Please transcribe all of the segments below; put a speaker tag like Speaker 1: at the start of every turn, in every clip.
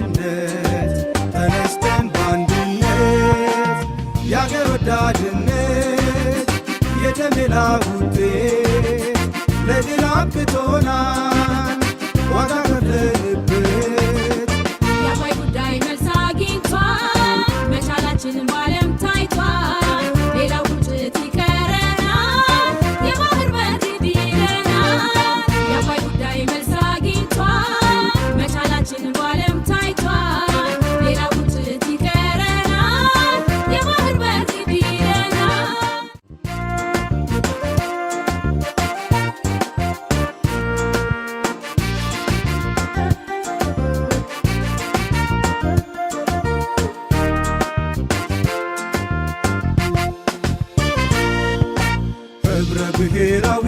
Speaker 1: በአንድነት ተነስተን በአንድነት የአገር ወዳድነት የተሜላ ውጤት ለድል አብቅቶናል ዋጋ ከፍለንበት
Speaker 2: የአባይ ጉዳይ መልስ አግኝቷል መቻላችንን ባለም ታይቷል ሌላው ቁጭት ይቀረናል የባህር በር ይለናል የአባይ ጉዳይ መልስ አግኝቷል መቻላችንን ባለም ታይቷል ሌላው ቁጭት ይቀረናል የባህር በር ይለናል
Speaker 1: ህብረ ብሔራዊ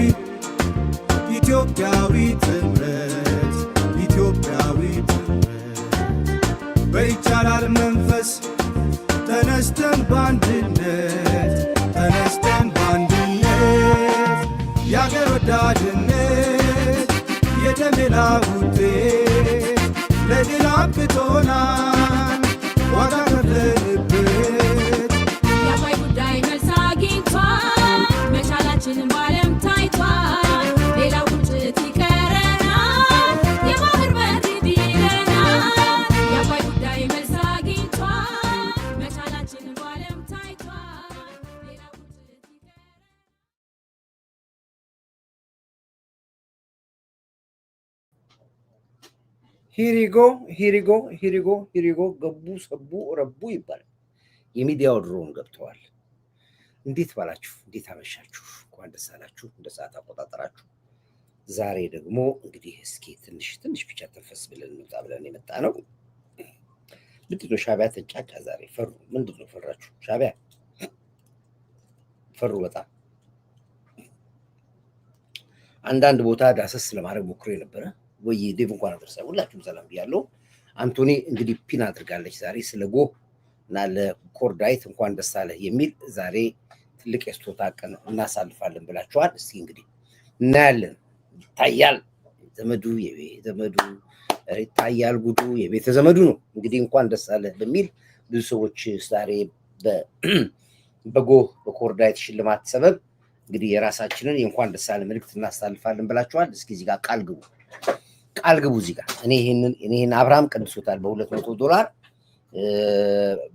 Speaker 1: ኢትዮጵያዊ ጥምረት ኢትዮጵያዊ ጥምረት በይቻላል መንፈስ ተነስተን በአንድነት ተነስተን በአንድነት የአገር ወዳድነት የተሜላ ውጤት ለድል አብቅቶናል ዋጋ ከፍለንበት
Speaker 2: የአባይ ጉዳይ መልስ አግኝቷል መቻላችንን ባለም ታይቷል ሌላው ቁጭት ይቀረናል የባህር በር ይለናል የአባይ ጉዳይ መልስ አግኝቷል መቻላችንን ባለም ታይቷል ሌላው ቁጭት ይቀረናል
Speaker 3: ሂሪጎ ገቡ ሰቡ ረቡ ይባላል። የሚዲያው ድሮን ገብተዋል። እንዴት ባላችሁ? እንዴት አመሻችሁ? እንኳን ደስ አላችሁ እንደ ሰዓት አቆጣጠራችሁ። ዛሬ ደግሞ እንግዲህ እስኪ ትንሽ ብቻ ተንፈስ ብለን እንውጣ ብለን የመጣ ነው። ምንድነው ሻዕቢያ ተንጫጫ ዛሬ ፈሩ። ምንድነው ፈራችሁ? ሻዕቢያ ፈሩ በጣም። አንዳንድ ቦታ ዳሰስ ለማድረግ ሞክሮ የነበረ ወይ ዴቭ እንኳን አደረሰ። ሁላችሁም ሰላም ብያለሁ። አንቶኒ እንግዲህ ፒን አድርጋለች ዛሬ ስለ ጎ እና ለኮርዳይት እንኳን ደስ አለህ የሚል ዛሬ ትልቅ የስጦታ ቀን እናሳልፋለን ብላችኋል። እስቲ እንግዲህ እናያለን። ይታያል ዘመዱ የዘመዱ ይታያል ጉዱ የቤተ ዘመዱ ነው። እንግዲህ እንኳን ደስ አለህ በሚል ብዙ ሰዎች ዛሬ በኮርዳይት ሽልማት ሰበብ እንግዲህ የራሳችንን የእንኳን ደስ አለህ መልእክት እናሳልፋለን ብላችኋል። እስኪ እዚህ ጋር ቃል ግቡ እዚህ ጋር እኔ ይሄን አብርሃም ቀንሶታል $200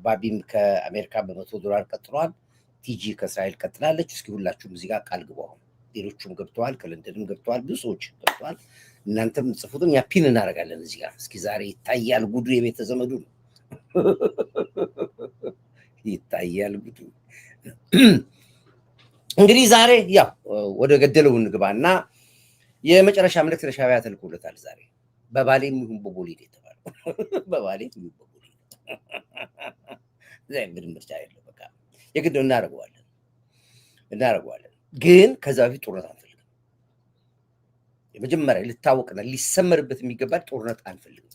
Speaker 3: ባቢም ከአሜሪካ $100 ቀጥሏል። ቲጂ ከእስራኤል ቀጥላለች። እስኪ ሁላችሁም እዚህ ጋር ቃል ግቡ። አሁን ሌሎቹም ገብተዋል፣ ከለንደንም ገብተዋል፣ ብዙ ሰዎች ገብተዋል። እናንተም ጽፉትን ያ ፒን እናደርጋለን እዚህ ጋር። እስኪ ዛሬ ይታያል ጉዱ የቤተ ዘመዱ ነው። ይታያል ጉዱ። እንግዲህ ዛሬ ያው ወደ ገደለው እንግባና የመጨረሻ መልእክት ለሻዕቢያ ተልኮለታል። ዛሬ በባሌም ይሁን በቦሌ የተባለው በባሌም ይሁን በቦሌ ዘይ ምንም ምርጫ የለው። በቃ የግድ እናደርገዋለን። ግን ከዛ በፊት ጦርነት አንፈልግም። የመጀመሪያ ልታወቅና ሊሰመርበት የሚገባ ጦርነት አንፈልግም።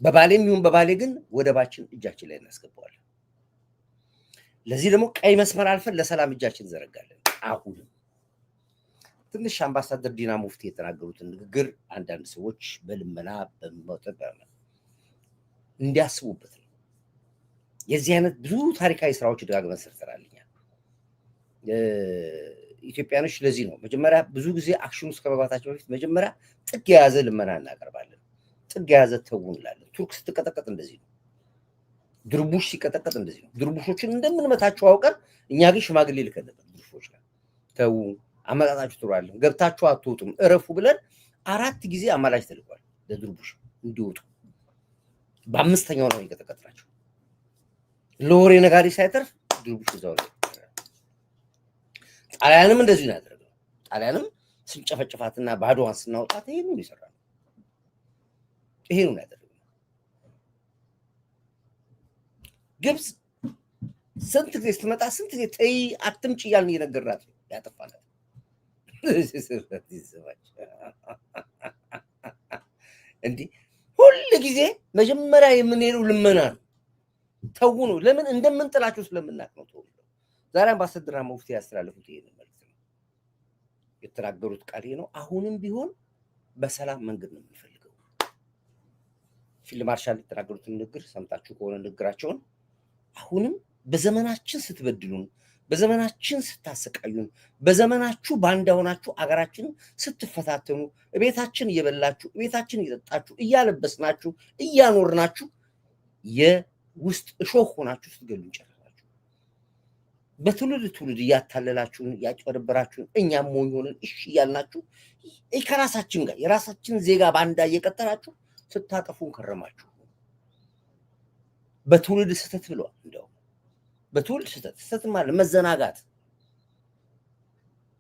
Speaker 3: በባሌም ይሁን በባሌ ግን ወደባችን እጃችን ላይ እናስገባዋለን። ለዚህ ደግሞ ቀይ መስመር አልፈን ለሰላም እጃችን ዘረጋለን። አሁንም ትንሽ አምባሳደር ዲና ሙፍቲ የተናገሩትን ንግግር አንዳንድ ሰዎች በልመና በመውጣት እንዲያስቡበት ነው። የዚህ አይነት ብዙ ታሪካዊ ስራዎች ደጋግመን ሰርተናል። ኢትዮጵያኖች ለዚህ ነው መጀመሪያ ብዙ ጊዜ አክሽን ውስጥ ከመግባታቸው በፊት መጀመሪያ ጥግ የያዘ ልመና እናቀርባለን። ጥግ የያዘ ተው እንላለን። ቱርክ ስትቀጠቀጥ እንደዚህ ነው። ድርቡሽ ሲቀጠቀጥ እንደዚህ ነው። ድርቡሾችን እንደምንመታቸው አውቀን እኛ ግን ሽማግሌ ልከን ነበር። ድርቡሾች ጋር ተው አመጣጣችሁ ትሯለን፣ ገብታችሁ አትወጡም፣ እረፉ ብለን 4 ጊዜ አማላጅ ተልቋል ለድርቡሽ እንዲወጡ። በአምስተኛው ነው የቀጠቀጥናቸው። ለወሬ ነጋሪ ሳይተርፍ ድርቡሽ እዛው ላይ። ጣሊያንም እንደዚህ ነው ያደረገው። ጣሊያንም ስንጨፈጨፋትና ባዶዋን ስናወጣት ይሄን ነው የሰራው። ይሄን ነው ያደረገው። ግብጽ ስንት ጊዜ ስትመጣ ስንት ጊዜ ተይ አትምጭ እያልን እየነገርናት ያጠፋናል። እንዲህ ሁሉ ጊዜ መጀመሪያ የምንሄደው ልመና ነው። ተው ነው። ለምን እንደምንጥላቸው ስለምናቅ ነው። ተው። ዛሬ አምባሳደር ሙፍቲ ያስተላለፉት ይሄን መልእክት ነው የተናገሩት ቃል ነው። አሁንም ቢሆን በሰላም መንገድ ነው የምንፈልገው። ፊልድ ማርሻል የተናገሩትን ንግግር ሰምታችሁ ከሆነ ንግግራቸውን አሁንም በዘመናችን ስትበድሉን፣ በዘመናችን ስታሰቃዩን፣ በዘመናችሁ ባንዳ ሆናችሁ አገራችንን ስትፈታተኑ፣ ቤታችን እየበላችሁ ቤታችን እየጠጣችሁ እያለበስናችሁ እያኖርናችሁ የውስጥ እሾህ ሆናችሁ ስትገሉን ጨረሳችሁ። በትውልድ ትውልድ እያታለላችሁን እያጭበረበራችሁን እኛም ሞኝ ሆነን እሺ እያልናችሁ ከራሳችን ጋር የራሳችን ዜጋ ባንዳ እየቀጠራችሁ ስታጠፉን ከረማችሁ። በትውልድ ስህተት ብለዋል። እንደው በትውልድ ስህተት ማለት መዘናጋት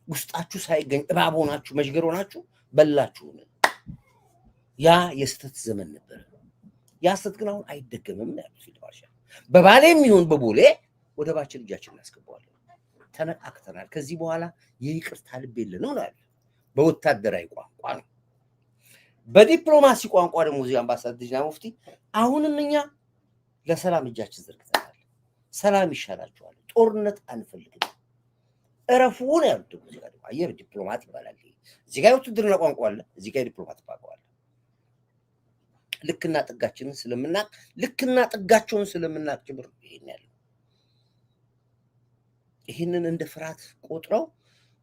Speaker 3: ውስጣችሁ ሳይገኝ እባብ ሆናችሁ መሽገር ሆናችሁ በላችሁን። ያ የስህተት ዘመን ነበር። ያ ስህተት ግን አሁን አይደገምም ያሉት ፊልድ ማርሻል። በባሌም ይሁን በቦሌ ወደባችን እጃችን እናስገባዋለን። ተነቃቅተናል። ከዚህ በኋላ የይቅርታ ልብ የለንም ነው ያሉት። በወታደራዊ ቋንቋ ነው። በዲፕሎማሲ ቋንቋ ደግሞ እዚህ አምባሳደር ዲና ሙፍቲ አሁንም እኛ ለሰላም እጃችን ዘርግተናል። ሰላም ይሻላችኋል፣ ጦርነት አንፈልግም፣ እረፉ ነው ያሉት። እዚህ ጋር ደግሞ አየር ዲፕሎማት ይባላል። እዚህ ጋር ውትድርና ቋንቋ አለ፣ እዚህ ጋር ዲፕሎማት ቋንቋ አለ። ልክና ጥጋችንን ስለምናቅ ልክና ጥጋቸውን ስለምናቅ ጭምር ይሄን ያለው ይሄንን እንደ ፍርሃት ቆጥረው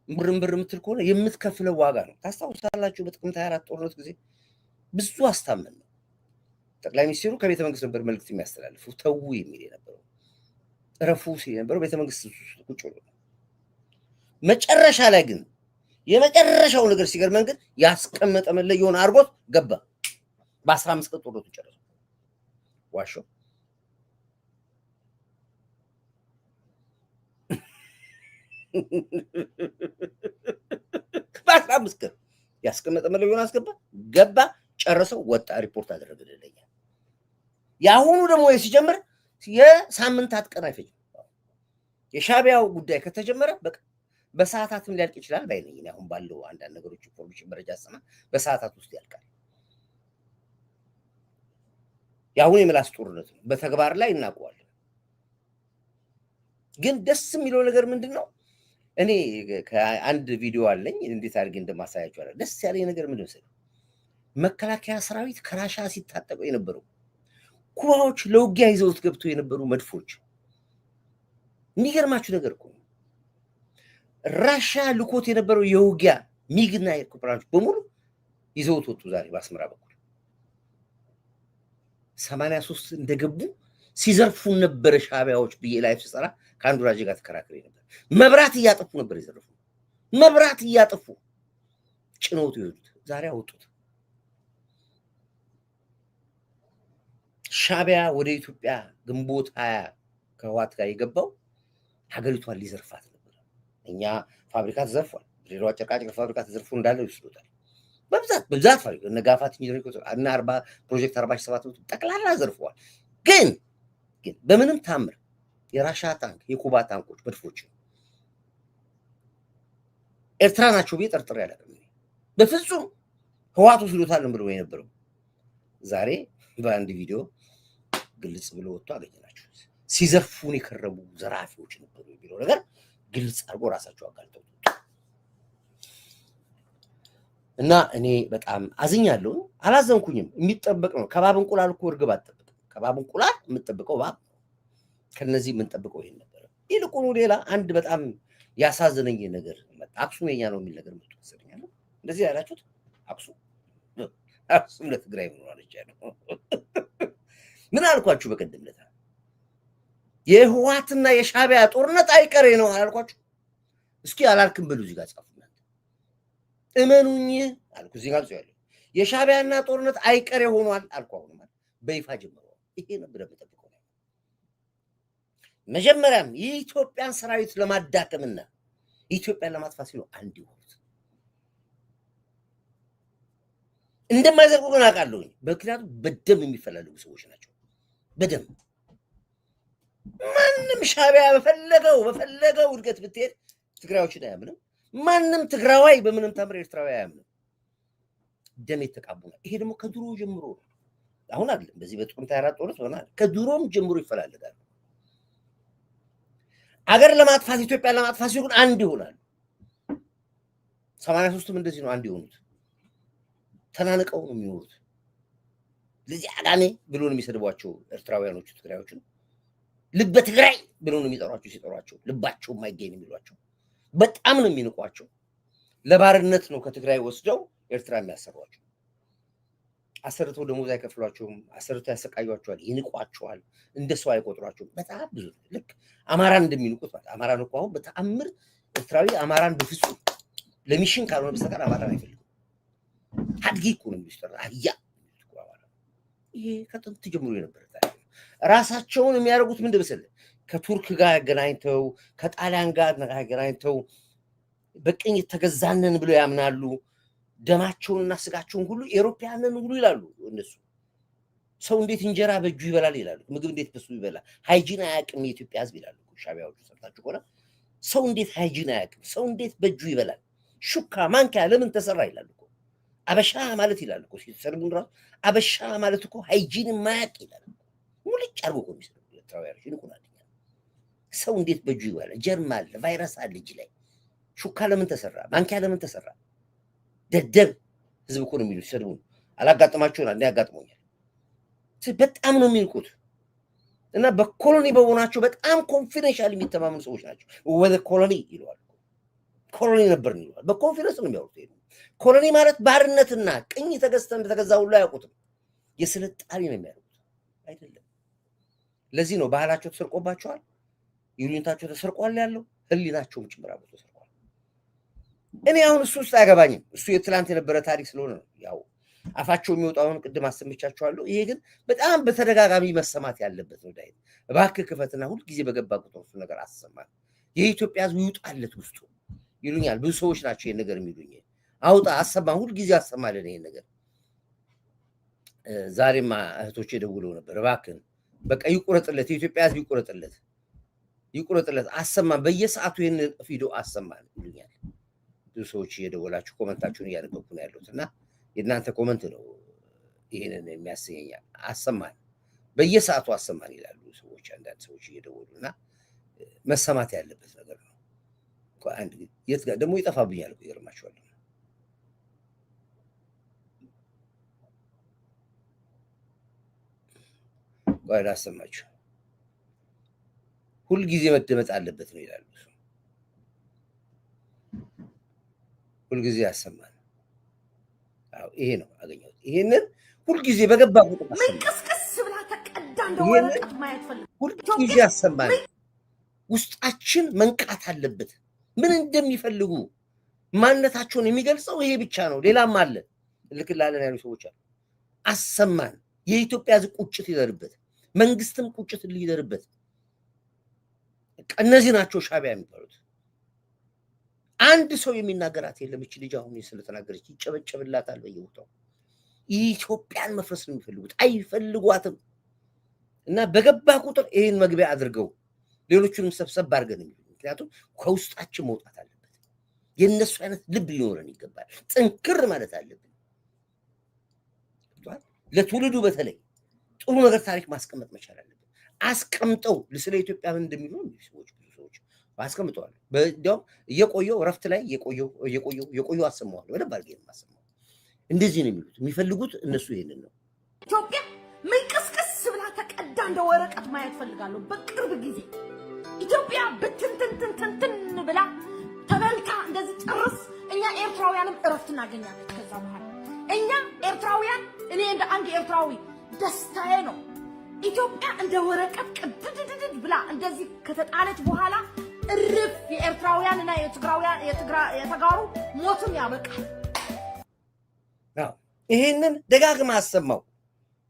Speaker 3: ምርምር የምትል ከሆነ የምትከፍለው ዋጋ ነው። ታስታውሳላችሁ፣ በጥቅምት 24 ጦርነት ጊዜ ብዙ አስታመን ነው ጠቅላይ ሚኒስትሩ ከቤተ መንግስት ነበር መልእክት የሚያስተላልፉ ተው የሚል የነበረው እረፉ ሲል የነበረው ቤተ መንግስት ቁጭ ብሎ። መጨረሻ ላይ ግን የመጨረሻው ነገር ሲገርመን ግን ያስቀመጠ መለየውን አድርጎት ገባ። በ15 ቀን ጦርነቱ ጨረሰ። ዋሾ በ15 ቀን ያስቀመጠ መለየውን አስገባ፣ ገባ፣ ጨረሰው፣ ወጣ፣ ሪፖርት አደረገልኝ። የአሁኑ ደግሞ ሲጀምር የሳምንታት ቀን አይፈጅም። የሻዕቢያው ጉዳይ ከተጀመረ በቃ በሰዓታትም ሊያልቅ ይችላል ባይነኝ። አሁን ባለው አንዳንድ ነገሮች ኢንፎርሜሽን መረጃ ሰማ በሰዓታት ውስጥ ያልቃል። የአሁኑ የምላስ ጦርነት ነው። በተግባር ላይ እናውቀዋለን። ግን ደስ የሚለው ነገር ምንድን ነው? እኔ ከአንድ ቪዲዮ አለኝ እንዴት አድርጌ እንደማሳያቸው አለ። ደስ ያለኝ ነገር ምንድን ነው? መከላከያ ሰራዊት ከራሻ ሲታጠቁ የነበሩ ኩባዎች ለውጊያ ይዘውት ገብቶ የነበሩ መድፎች፣ የሚገርማችሁ ነገር እኮ ራሻ ልኮት የነበረው የውጊያ ሚግና ኤርኮፕተሮች በሙሉ ይዘውት ወጡ። ዛሬ በአስመራ በኩል 83 እንደገቡ ሲዘርፉን ነበር ሻዕቢያዎች ብዬ ላይፍ ስሰራ ከአንዱ ራጅ ጋር ተከራክሬ ነበር። መብራት እያጠፉ ነበር የዘረፉ። መብራት እያጠፉ ጭነውት ይወዱት ዛሬ አወጡት። ሻዕቢያ ወደ ኢትዮጵያ ግንቦት 20 ከህወሓት ጋር የገባው ሀገሪቷን ሊዘርፋት ነበር። እኛ ፋብሪካ ተዘርፏል። ድሬዳዋ ጨርቃጨርቅ ፋብሪካ ተዘርፎ እንዳለ ይወስዱታል። በብዛት ፋብሪካ እነ ጋፋት ኢንጂነሪንግ እና 40 ፕሮጀክት 47 ጠቅላላ ዘርፈዋል። ግን በምንም ታምር የራሻ ታንክ የኩባ ታንኮች መድፎች ኤርትራ ናቸው ብዬ ጠርጥሬ አላውቅም። በፍጹም ህወሓት ወስዶታል ብሎ የነበረው ዛሬ በአንድ ቪዲዮ ግልጽ ብሎ ወጥቶ አገኘናቸው። ሲዘርፉን የከረሙ ዘራፊዎች ነበሩ የሚለው ነገር ግልጽ አድርጎ ራሳቸው አጋልጠው እና እኔ በጣም አዝኛለሁ። አላዘንኩኝም። የሚጠበቅ ነው። ከባብ እንቁላል እኮ እርግብ አትጠብቅም። ከባብ እንቁላል የምትጠብቀው ባብ። ከነዚህ የምንጠብቀው ይሄን ነበር። ይልቁኑ ሌላ አንድ በጣም ያሳዝነኝ ነገር መጣ። አክሱም የኛ ነው የሚል ነገር መጥቶ ተሰኛለ። እንደዚህ ያላችሁት አክሱም ለትግራይ ምን ሆነች ያለው? ምን አልኳችሁ? በቀደም ዕለት የህወሓትና የሻዕቢያ ጦርነት አይቀሬ ነው አላልኳችሁ? እስኪ አላልክም በሉ እዚህ ጋር ጻፉ። እመኑኝ አልኩ። እዚህ ጋር ያለው የሻዕቢያና ጦርነት አይቀሬ ሆኗል አልኩ። አሁን ማለት በይፋ ጀምሯል። ይሄ ነበር የምጠብቀው። መጀመሪያም የኢትዮጵያን ሰራዊት ለማዳከምና ኢትዮጵያን ለማጥፋት ሲሉ አንድ ይሆኑት እንደማይዘርቁ ግን አውቃለሁ። ምክንያቱም በደም የሚፈላለጉ ሰዎች ናቸው። በደም ማንም ሻዕቢያ በፈለገው እድገት ብትሄድ ትግራዮችን አያምንም። ማንም ትግራዋይ በምንም ታምር ኤርትራዊ አያምንም። ደም የተቃቡ ነው። ይሄ ደግሞ ከድሮ ጀምሮ ነው። አሁን አይደለም በዚህ በጥቅምት 24 ጦርነት ሆናል። ከድሮም ጀምሮ ይፈላለጋሉ። አገር ለማጥፋት ኢትዮጵያን ለማጥፋት ሲሆን አንድ ይሆናል። 83ም እንደዚህ ነው አንድ የሆኑት። ተናንቀው ነው የሚኖሩት። ለዚህ አጋሜ ብሎ ነው የሚሰድቧቸው ኤርትራውያኖቹ ትግራዮቹ ልበ ትግራይ ብሎ ነው የሚጠሯቸው ሲጠሯቸው ልባቸው የማይገኝ የሚሏቸው በጣም ነው የሚንቋቸው ለባርነት ነው ከትግራይ ወስደው ኤርትራ የሚያሰሯቸው አሰርተው ደሞዝ አይከፍሏቸውም አሰርተው ያሰቃዩዋቸዋል ይንቋቸዋል እንደሰው አይቆጥሯቸውም በጣም ብዙ ልክ አማራን እንደሚንቁት ማለት አማራን እኮ አሁን በተአምር ኤርትራዊ አማራን በፍጹም ለሚሽን ካልሆነ በስተቀር አማራን አይፈልግም ሀድጊ እኮ ነው የሚስተራ አያ ይሄ ከጥንት ጀምሮ የነበረ ታሪክ ራሳቸውን የሚያደርጉት ምንድን መሰለህ ከቱርክ ጋር ያገናኝተው ከጣሊያን ጋር ያገናኝተው በቅኝ ተገዛነን ብለው ያምናሉ ደማቸውንና ስጋቸውን ሁሉ ኤሮፓያንን ሁሉ ይላሉ እነሱ ሰው እንዴት እንጀራ በእጁ ይበላል ይላሉ ምግብ እንዴት በሱ ይበላል ሃይጂን አያውቅም የኢትዮጵያ ህዝብ ይላሉ ሻቢያዎቹ ሰምታችሁ ከሆነ ሰው እንዴት ሃይጂን አያውቅም ሰው እንዴት በእጁ ይበላል ሹካ ማንኪያ ለምን ተሰራ ይላሉ አበሻ ማለት ይላል እኮ ሲሰርቡን ራሱ አበሻ ማለት እኮ ሃይጂን ማያውቅ ይላል ሙልጭ አርጎ እኮ የሚሰሩ ኤርትራውያኖች ይንቁናል ሰው እንዴት በእጁ ይበላል ጀርም አለ ቫይረስ አለ እጅ ላይ ሹካ ለምን ተሰራ ማንኪያ ለምን ተሰራ ደደብ ህዝብ እኮ ነው የሚሉት ሲሰርቡን አላጋጥማችሁና እንደ ያጋጥሞኛል በጣም ነው የሚንቁት እና በኮሎኒ በሆናቸው በጣም ኮንፊደንሻል የሚተማመኑ ሰዎች ናቸው ወደ ኮሎኒ ይለዋል ኮሎኒ ነበር ይለዋል በኮንፊደንስ ነው የሚያወሩት ኮሎኒ ማለት ባርነትና ቅኝ ተገዛ ሁሉ አያውቁትም የስልጣኔ ነው የሚያደርጉት አይደለም ለዚህ ነው ባህላቸው ተሰርቆባቸዋል ይሉኝታቸው ተሰርቋል ያለው ህሊናቸውም ጭምር አብሮ ተሰርቋል እኔ አሁን እሱ ውስጥ አያገባኝም እሱ የትላንት የነበረ ታሪክ ስለሆነ ነው ያው አፋቸው የሚወጣውን ቅድም አሰምቻቸዋለሁ ይሄ ግን በጣም በተደጋጋሚ መሰማት ያለበት ነው ዳይ እባክህ ክፈትና ሁሉ ጊዜ በገባ ቁጥር እሱ ነገር አሰማን የኢትዮጵያ ህዝብ ይውጣለት ውስጡ ይሉኛል ብዙ ሰዎች ናቸው ይሄን ነገር የሚሉኝ አውጣ አሰማን ሁሉ ጊዜ አሰማለን ይሄን ነገር ዛሬማ እህቶቼ ደውለው ነበር እባክህ በቃ ይቁረጥለት የኢትዮጵያ ህዝብ ይቁረጥለት አሰማን በየሰዓቱ ይሄን ቪዲዮ አሰማን ይሉኛል ብዙ ሰዎች እየደወላችሁ ኮመንታችሁን እያደረጉ ነው ያሉትና የእናንተ ኮመንት ነው ይሄንን የሚያሰኘኝ አሰማን በየሰዓቱ አሰማን ይላሉ ሰዎች አንዳንድ ሰዎች እየደወሉና መሰማት ያለበት ነገር ነው አንድ የት ጋር ደግሞ ይጠፋብኛል እኮ ይገርማችኋል ቆይ ላሰማችሁ ሁሉ ጊዜ መደመጥ አለበት ነው ይላሉ ሁሉ ጊዜ ያሰማን አው ይሄ ነው አገኘሁት ይሄንን ሁሉ ጊዜ በገባ ቁጥር
Speaker 4: መንቀስቀስ ብላ ተቀዳ እንደወረቀት ማየት ፈልግ
Speaker 3: ሁሉ ጊዜ ያሰማን ውስጣችን መንቃት አለበት ምን እንደሚፈልጉ ማንነታቸውን የሚገልጸው ይሄ ብቻ ነው ሌላም አለ ልክላለን ያሉ ሰዎች አሉ አሰማን የኢትዮጵያ ህዝብ ቁጭት ይደርበት መንግስትም ቁጭት ሊደርበት እነዚህ ናቸው ሻቢያ የሚባሉት አንድ ሰው የሚናገራት የለም እቺ ልጅ አሁን ስለተናገረች ይጨበጨብላታል በየቦታው ኢትዮጵያን መፍረስ ነው የሚፈልጉት አይፈልጓትም እና በገባ ቁጥር ይሄን መግቢያ አድርገው ሌሎቹንም ሰብሰብ አድርገን ምክንያቱም ከውስጣችን መውጣት አለበት የነሱ አይነት ልብ ሊኖረን ይገባል ጥንክር ማለት አለብን ለትውልዱ በተለይ ጥሩ ነገር ታሪክ ማስቀመጥ መቻል አለብን አስቀምጠው ስለ ኢትዮጵያ ምን እንደሚሉ ሰዎች ብዙ ሰዎች አስቀምጠዋል በእንዲያውም እየቆየው ረፍት ላይ እየቆየው አሰማዋለሁ በደንብ አድርጌ ነው የማሰማው እንደዚህ ነው የሚሉት የሚፈልጉት እነሱ ይሄንን ነው
Speaker 4: ኢትዮጵያ መንቀስቀስ ብላ ተቀዳ እንደወረቀት ማየት ፈልጋለሁ በቅርብ ጊዜ ኢትዮጵያ በትንትንትንትን ብላ ተበልታ እንደዚህ ጭርስ እኛ ኤርትራውያንም እረፍት እናገኛለን ከዛ በኋላ እኛ ኤርትራውያን እኔ እንደ አንድ ኤርትራዊ ደስታዬ ነው ኢትዮጵያ እንደ ወረቀት ቅድድድድ ብላ እንደዚህ ከተጣለች በኋላ እርፍ የኤርትራውያንና የተጋሩ ሞትም ያበቃል
Speaker 3: ይሄንን ደጋግማ አሰማው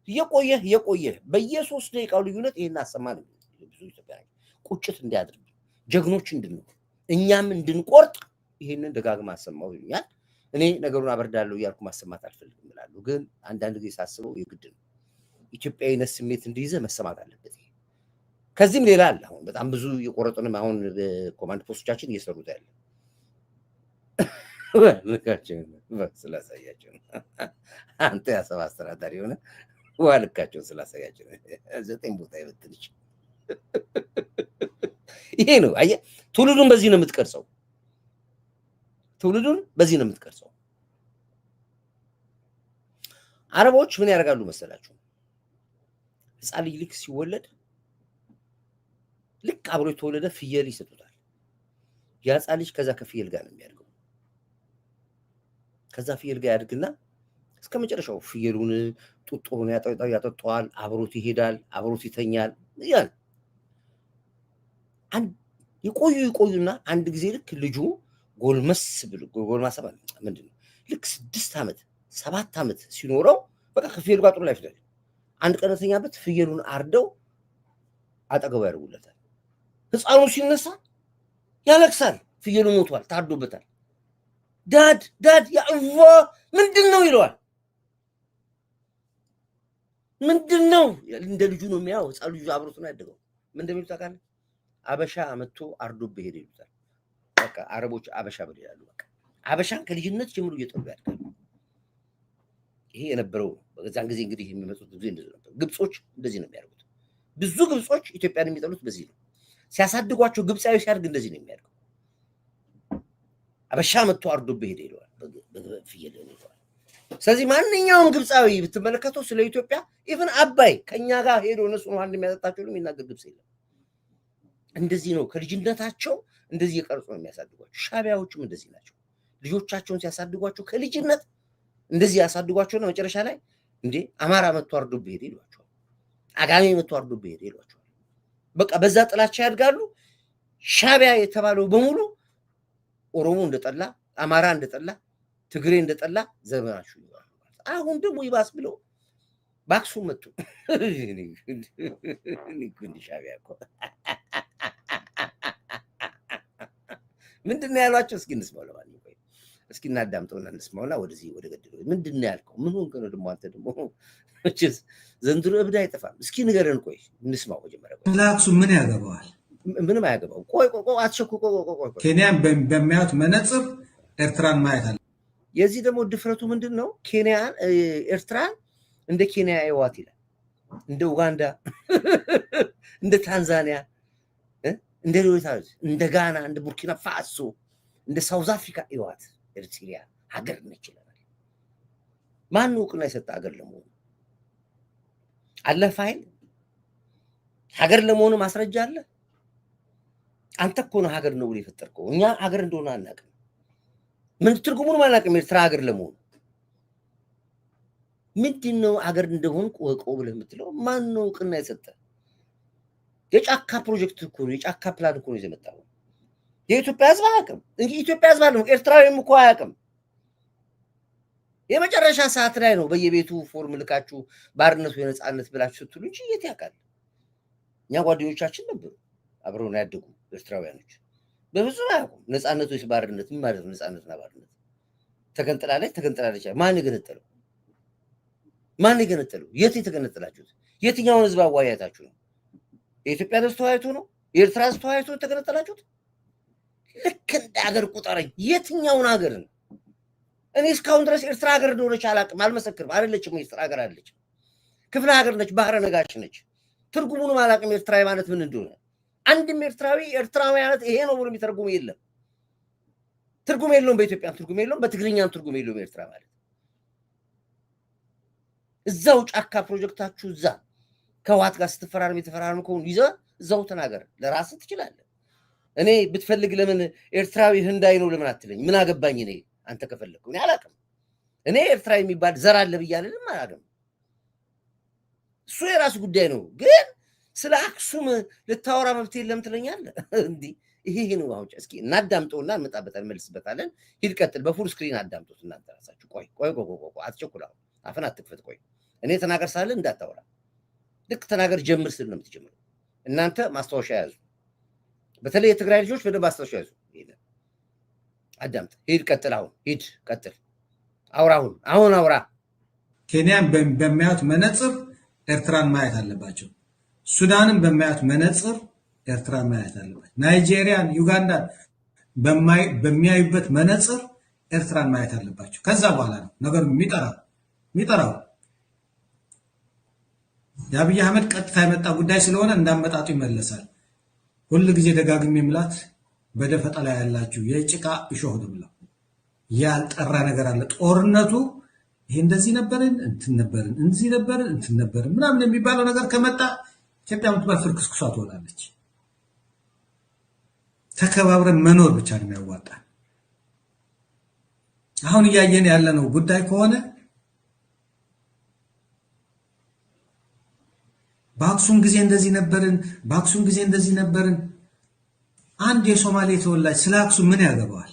Speaker 3: የቆየ በየ3 ደቂቃው ልዩነት ይሄን አሰማን ብዙ ኢትዮጵያውያን ቁጭት እንዲያድርግ ጀግኖች እንድንሆን እኛም እንድንቆርጥ ይሄንን ደጋግማ አሰማው ይላል እኔ ነገሩን አበርዳለሁ ያልኩ ማሰማት አልፈልግም ይላሉ ግን አንዳንድ ጊዜ ሳስበው የግድ ነው ኢትዮጵያዊነት ስሜት እንዲይዘ መሰማት አለበት ከዚህም ሌላ አለ አሁን በጣም ብዙ የቆረጡንም አሁን ኮማንድ ፖስቶቻችን እየሰሩት ያለ ልካቸው ስላሳያቸው አንተ ያሰባ አስተዳዳሪ ሆነ ዋልካቸው ስላሳያቸው 9 ቦታ ይበትልሽ ይሄ ነው አየ ትውልዱን በዚህ ነው የምትቀርጸው አረቦች ምን ያደርጋሉ መሰላችሁ ህፃን ልጅ ሲወለድ ልክ አብሮ የተወለደ ፍየል ይሰጡታል። ያ ህፃን ልጅ ከዛ ከፍየል ጋር ነው የሚያድገው። ከዛ ፍየል ጋር ያድግና እስከ መጨረሻው ፍየሉን ጡጦውን ያጠጣዋል፣ አብሮት ይሄዳል፣ አብሮት ይተኛል። ያን ይቆዩና አንድ ጊዜ ልክ ልጁ ጎልማሳ ምንድነው ልክ 6 ዓመት 7 ዓመት ሲኖረው በቃ ከፍየሉ ጋር ጥሩ ላይ ይችላል። አንድ ቀነተኛበት ፍየሉን አርደው አጠገቡ ያደርጉለታል። ህፃኑ ሲነሳ ያለቅሳል። ፍየሉ ሞቷል፣ ታርዶበታል። ዳድ ያአላህ ምንድነው ይለዋል። ምንድነው እንደ ልጁ ነው የሚያው። ህፃኑ ልጁ አብሮት ነው ያደገው። ምን እንደሚሉት ታውቃለህ? አበሻ መጥቶ አርዶብህ ሄደ ይሉታል። በቃ አረቦች አበሻ ብለው ይላሉ። በቃ አበሻን ከልጅነት ጀምሮ እየጠሉ ያድጋሉ። ይሄ የነበረው በዛን ጊዜ እንግዲህ የሚመጡት ጊዜ እንደዚህ ነበር። ግብጾች እንደዚህ ነው የሚያደርጉት። ብዙ ግብጾች ኢትዮጵያን የሚጠሉት በዚህ ነው። ሲያሳድጓቸው ግብጻዊ ሲያድግ እንደዚህ ነው የሚያደርገው። አበሻ መጥቶ አርዶብህ ሄደ ይለዋል። በፍየል ይለዋል። ስለዚህ ማንኛውም ግብጻዊ ብትመለከተው ስለ ኢትዮጵያ ኢቭን አባይ ከኛ ጋር ሄዶ እነሱ ነው አንድ የሚያጠጣቸው ነው የሚናገር ግብጽ የለም። እንደዚህ ነው ከልጅነታቸው እንደዚህ የቀርጾ ነው የሚያሳድጓቸው። ሻቢያዎችም እንደዚህ ናቸው። ልጆቻቸውን ሲያሳድጓቸው ከልጅነት እንደዚህ ያሳድጓቸውና መጨረሻ ላይ እንዴ አማራ መጥቶ አርዶብህ ሄደ ይሏቸዋል። አጋሜ መጥቶ አርዶብህ ሄደ ይሏቸዋል። በቃ በዛ ጥላቻ ያድጋሉ። ሻቢያ የተባለው በሙሉ ኦሮሞ እንደጠላ፣ አማራ እንደጠላ፣ ትግሬ እንደጠላ ዘመናችሁ ይባላል። አሁን ደግሞ ይባስ ብለው በአክሱም መጡ። ንጉን ሻቢያ እኮ ምንድን ነው ያሏቸው? እስኪ እንስማው። ለማንኛውም እስኪ እናዳምጠውና እንስማውና ወደዚህ ወደ ገድሉ ምንድን ነው ያልከው? ምን ሆንክ ነው ደግሞ አንተ ደግሞ እቺስ ዘንድሮ እብድ አይጠፋም። እስኪ ንገረን። ቆይ እንስማው መጀመሪያ።
Speaker 5: ለአክሱም ምን ያገባዋል?
Speaker 3: ምንም አያገባው። ቆይ አትሸኩ። ቆይ
Speaker 5: ኬንያን በሚያዩት መነጽር ኤርትራን ማየት አለ።
Speaker 3: የዚህ ደግሞ ድፍረቱ ምንድን ነው? ኬንያን ኤርትራን እንደ ኬንያ አይዋት ይላል። እንደ ኡጋንዳ፣ እንደ ታንዛኒያ፣ እንደ ሌሎች እንደ ጋና፣ እንደ ቡርኪና ፋሶ፣ እንደ ሳውዝ አፍሪካ አይዋት። ኤርትራ ሀገር ነች ይላል። ማን እውቅና የሰጠ ሀገር ለመሆኑ አለ? ፋይል ሀገር ለመሆኑ ማስረጃ አለ? አንተ እኮ ነው ሀገር ነው ብሎ የፈጠርከው። እኛ ሀገር እንደሆነ አናውቅም። ምን ትርጉሙን አናውቅም። ኤርትራ ሀገር ለመሆኑ ምንድነው ሀገር እንደሆን ቆቆ ብለህ የምትለው? ማን ነው እውቅና የሰጠ? የጫካ ፕሮጀክት እኮ ነው፣ የጫካ ፕላን እኮ ነው የመጣው። የኢትዮጵያ ህዝብ አያውቅም። እንግዲህ ኢትዮጵያ ህዝብ አለው፣ ኤርትራዊም እኮ አያውቅም። የመጨረሻ ሰዓት ላይ ነው በየቤቱ ፎርም ልካችሁ ባርነቱ የነፃነት ብላችሁ ስትሉ እንጂ የት ያውቃል? እኛ ጓደኞቻችን ነበሩ አብረውን ያደጉ ኤርትራውያኖች በብዙ አያውቁም። ነፃነቱ ወይስ ባርነት ምን ማለት ነው? ነፃነትና ባርነት ተገንጥላለች። ማን የገነጠለው? ማን የገነጠለው? የት የተገነጠላችሁት? የትኛውን ህዝብ አዋያታችሁ ነው? የኢትዮጵያ ህዝብ ተዋይቶ ነው? የኤርትራ ህዝብ ተዋይቶ ተገነጠላችሁት? ልክ እንደ ሀገር ቁጠረኝ። የትኛውን ሀገር ነው? እኔ እስካሁን ድረስ ኤርትራ ሀገር እንደሆነች አላውቅም፣ አልመሰክርም። አይደለችም። ኤርትራ ሀገር አለች፣ ክፍለ ሀገር ነች፣ ባህረ ነጋሽ ነች። ትርጉሙንም አላውቅም ኤርትራዊ ማለት ምን እንደሆነ። አንድም ኤርትራዊ ማለት ይሄ ነው ብሎ የሚተርጉም የለም። ትርጉም የለውም። በኢትዮጵያም ትርጉም የለውም፣ በትግርኛም ትርጉም የለውም። ኤርትራ ማለት እዛው ጫካ ፕሮጀክታችሁ እዛ ከዋት ጋር ስትፈራረም የተፈራረም ከሆኑ ይዘህ እዛው ተናገር። ለራስህ ትችላለህ። እኔ ብትፈልግ ለምን ኤርትራዊ ህንዳይ ነው ለምን አትለኝ? ምን አገባኝ እኔ? አንተ ከፈለግኩ እኔ አላውቅም። እኔ ኤርትራ የሚባል ዘር አለ ብያለንም አላውቅም። እሱ የራሱ ጉዳይ ነው። ግን ስለ አክሱም ልታወራ መብት የለም ትለኛለህ? እንዲህ ይሄ ነው። አሁን እስኪ እናዳምጠውና እንመጣበታለን፣ መልስበታለን። ሂድ ቀጥል። በፉል ስክሪን አዳምጡት እናንተ ራሳችሁ። ቆይ አትቸኩል። አሁን አፈን አትክፈት። ቆይ እኔ ተናገር ሳለ እንዳታወራ። ልክ ተናገር ጀምር ስል ነው የምትጀምረው። እናንተ ማስታወሻ ያዙ። በተለይ የትግራይ ልጆች በደንብ ማስታወሻ ያዙ። አዳምጥ። ሂድ ቀጥል። አሁን ሂድ ቀጥል። አውራ። አሁን አውራ።
Speaker 5: ኬንያን በሚያዩት መነጽር ኤርትራን ማየት አለባቸው። ሱዳንን በሚያዩት መነጽር ኤርትራን ማየት አለባቸው። ናይጄሪያን፣ ዩጋንዳን በሚያዩበት መነጽር ኤርትራን ማየት አለባቸው። ከዛ በኋላ ነው ነገሩ የሚጠራው። የአብይ አህመድ ቀጥታ የመጣ ጉዳይ ስለሆነ እንዳመጣጡ ይመለሳል። ሁል ጊዜ ደጋግሜ ምላት በደፈጣ ላይ ያላችሁ የጭቃ እሾህ ነው ብለው ያልጠራ ነገር አለ። ጦርነቱ ይሄ እንደዚህ ነበርን እንትን ነበርን እንዚህ ነበርን እንትን ነበርን ምናምን የሚባለው ነገር ከመጣ ኢትዮጵያ የምትባል ፍርክስክሷ ትሆናለች። ተከባብረን መኖር ብቻ ነው የሚያዋጣ። አሁን እያየን ያለነው ጉዳይ ከሆነ በአክሱም ጊዜ እንደዚህ ነበርን፣ በአክሱም ጊዜ እንደዚህ ነበርን። አንድ የሶማሌ ተወላጅ ስለ አክሱም ምን ያገባዋል?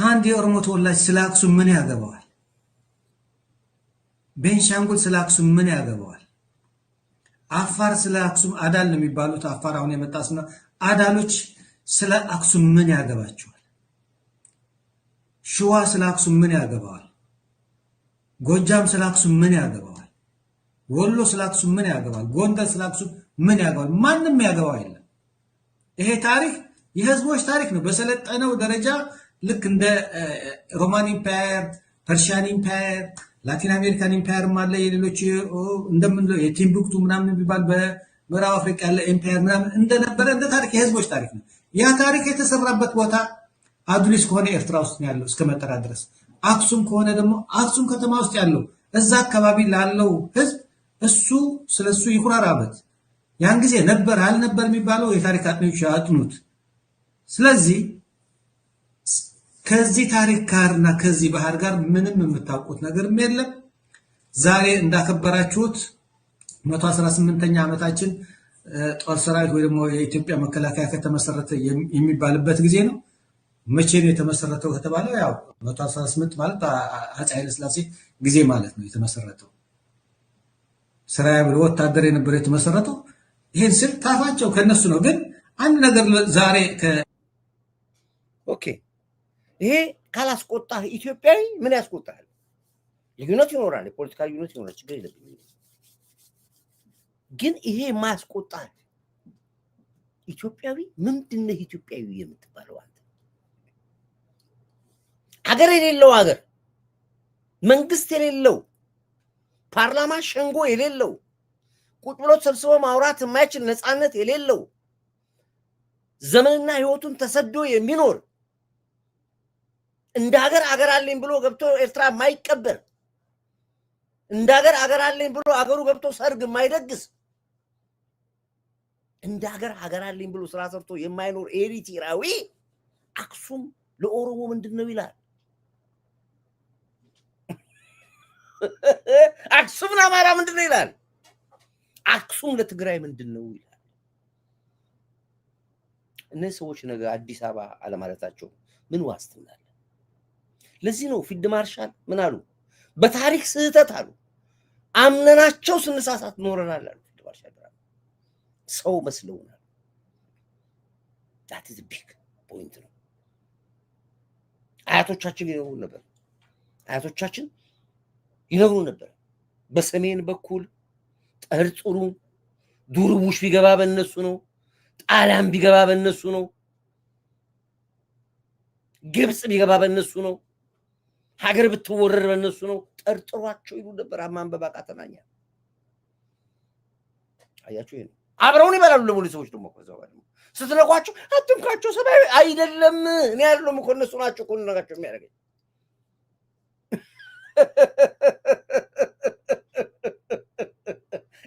Speaker 5: አንድ የኦሮሞ ተወላጅ ስለ አክሱም ምን ያገባዋል? ቤንሻንጉል ስለ አክሱም ምን ያገባዋል? አፋር ስለ አክሱም አዳል ነው የሚባሉት። አፋር አሁን የመጣስ ነው። አዳሎች ስለ አክሱም ምን ያገባቸዋል? ሸዋ ስለ አክሱም ምን ያገባዋል? ጎጃም ስለ አክሱም ምን ያገባዋል? ወሎ ስለ አክሱም ምን ያገባዋል? ጎንደር ስለ አክሱም ምን ያገባዋል? ማንም ያገባው የለም። ይሄ ታሪክ የህዝቦች ታሪክ ነው። በሰለጠነው ደረጃ ልክ እንደ ሮማን ኢምፓየር፣ ፐርሺያን ኢምፓየር፣ ላቲን አሜሪካን ኢምፓየር አለ። የሌሎች እንደምንለው የቲምቡክቱ ምናምን የሚባል በምዕራብ አፍሪካ ያለ ኢምፓየር ምናምን እንደነበረ እንደ ታሪክ የህዝቦች ታሪክ ነው። ያ ታሪክ የተሰራበት ቦታ አዱሊስ ከሆነ ኤርትራ ውስጥ ያለው እስከ መጠራ ድረስ፣ አክሱም ከሆነ ደግሞ አክሱም ከተማ ውስጥ ያለው እዛ አካባቢ ላለው ህዝብ እሱ ስለሱ ይኩራራበት። ያን ጊዜ ነበር አልነበር የሚባለው የታሪክ አጥኚዎች ያጥኑት። ስለዚህ ከዚህ ታሪክ ጋርና ከዚህ ባህር ጋር ምንም የምታውቁት ነገርም የለም። ዛሬ እንዳከበራችሁት 118ኛ ዓመታችን ጦር ሰራዊት ወይ ደግሞ የኢትዮጵያ መከላከያ ከተመሰረተ የሚባልበት ጊዜ ነው። መቼ ነው የተመሰረተው ከተባለ ያው 118 ማለት አፄ ኃይለ ሥላሴ ጊዜ ማለት ነው የተመሰረተው። ስራዬ ብሎ ወታደር የነበረ የተመሰረተው ይሄን ስል ታፋቸው ከነሱ ነው። ግን አንድ ነገር ዛሬ
Speaker 3: ኦኬ ይሄ ካላስቆጣህ ኢትዮጵያዊ ምን ያስቆጣል? ልዩነት ይኖራል፣ የፖለቲካ ልዩነት ይኖራል፣ ችግር የለብኝም። ግን ይሄ ማያስቆጣህ ኢትዮጵያዊ ምንድነው? ኢትዮጵያዊ የምትባለው አንተ ሀገር የሌለው ሀገር፣ መንግስት የሌለው፣ ፓርላማ ሸንጎ የሌለው፣ ቁጭ ብሎ ሰብስቦ ማውራት የማይችል ነፃነት የሌለው፣ ዘመንና ህይወቱን ተሰዶ የሚኖር እንደ ሀገር አለኝ ብሎ ገብቶ ኤርትራ የማይቀበር፣ እንደ ሀገር አለኝ ብሎ አገሩ ገብቶ ሰርግ የማይደግስ፣ እንደ ሀገር አለኝ ብሎ ስራ ሰርቶ የማይኖር ኤሪትራዊ አክሱም ለኦሮሞ ምንድነው ይላል? አክሱም ለአማራ ምንድነው ይላል? አክሱም ለትግራይ ምንድነው ይላል? እነዚህ ሰዎች ነገ አዲስ አበባ አለማለታቸው ምን ዋስትና አለ? ለዚህ ነው ፊልድ ማርሻል ምን አሉ? በታሪክ ስህተት አሉ አምነናቸው ስንሳሳት ኖረናል አሉ። ፊልድ ማርሻል ሰው መስለውናል። that is a big point ነው። አያቶቻችን ይነግሩ ነበር። በሰሜን በኩል ጠርጥሩ ዱርቡሽ ቢገባ በእነሱ ነው፣ ጣሊያን ቢገባ በእነሱ ነው፣ ግብጽ ቢገባ በእነሱ ነው፣ ሀገር ብትወረር በእነሱ ነው። ጠርጥሯቸው ይሉ ነበር። ማንበብ አቃተናኛ። አያችሁ ይሄ አብረውን ይበላሉ። ለሙሉ ሰዎች ደግሞ ከዛው ጋር ስትነኳቸው አትንካቸው። ሰማይ አይደለም እኔ አይደለም እኮ እነሱ ናቸው እኮ ነጋቸው የሚያደርገኝ።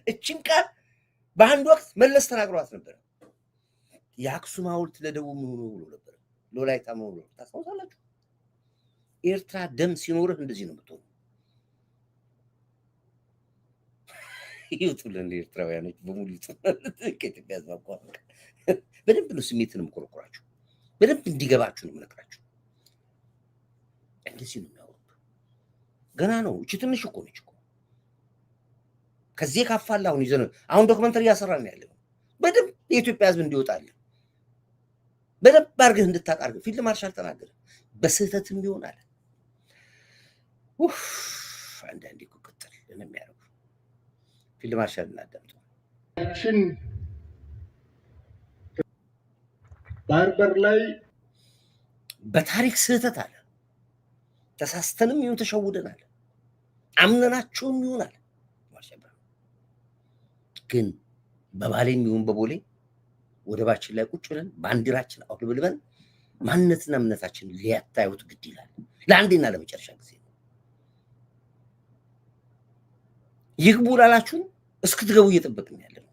Speaker 3: እቺን ቃል በአንድ ወቅት መለስ ተናግሯት ነበር። የአክሱም ሐውልት ለደቡብ ምን ሆኖ ብሎ ነበር፣ ለወላይታ ምን ሆኖ ታስታውሳላችሁ? ኤርትራ ደም ሲኖርህ እንደዚህ ነው የምትሆነው። ይውጡልን ኤርትራውያኖች በሙሉ ይጥናል። ከኢትዮጵያ ያዝማቋም በደንብ ነው ስሜትን የምቆረቆራችሁ፣ በደንብ እንዲገባችሁ ነው የምነግራችሁ። እንደዚህ ነው የሚያወሩት። ገና ነው። እቺ ትንሽ እኮ ነች እኮ። ከዚህ ካፋላ አሁን ይዘን አሁን ዶክመንተሪ ያሰራን ያለው በደንብ የኢትዮጵያ ሕዝብ እንዲወጣል በደንብ አድርገህ እንድታቃርግ ፊልድ ማርሻል ተናገረ። በስህተትም ቢሆን አለ አንዳንዴ እኮ ቅጥል የሚያደርጉ ፊልድ ማርሻል እናዳምጠው።
Speaker 6: ባህር ላይ
Speaker 3: በታሪክ ስህተት አለ፣ ተሳስተንም ይሁን ተሸውደናል፣ አምነናቸውም ይሆናል። ግን በባሌም ይሁን በቦሌ ወደባችን ላይ ቁጭ ብለን ባንዲራችን አውለብልበን ማንነትና እምነታችን ሊያታዩት ግድ ይላል። ለአንዴና ለመጨረሻ ጊዜ ይግቡ ላላችሁ እስክትገቡ እየጠበቅን ያለነው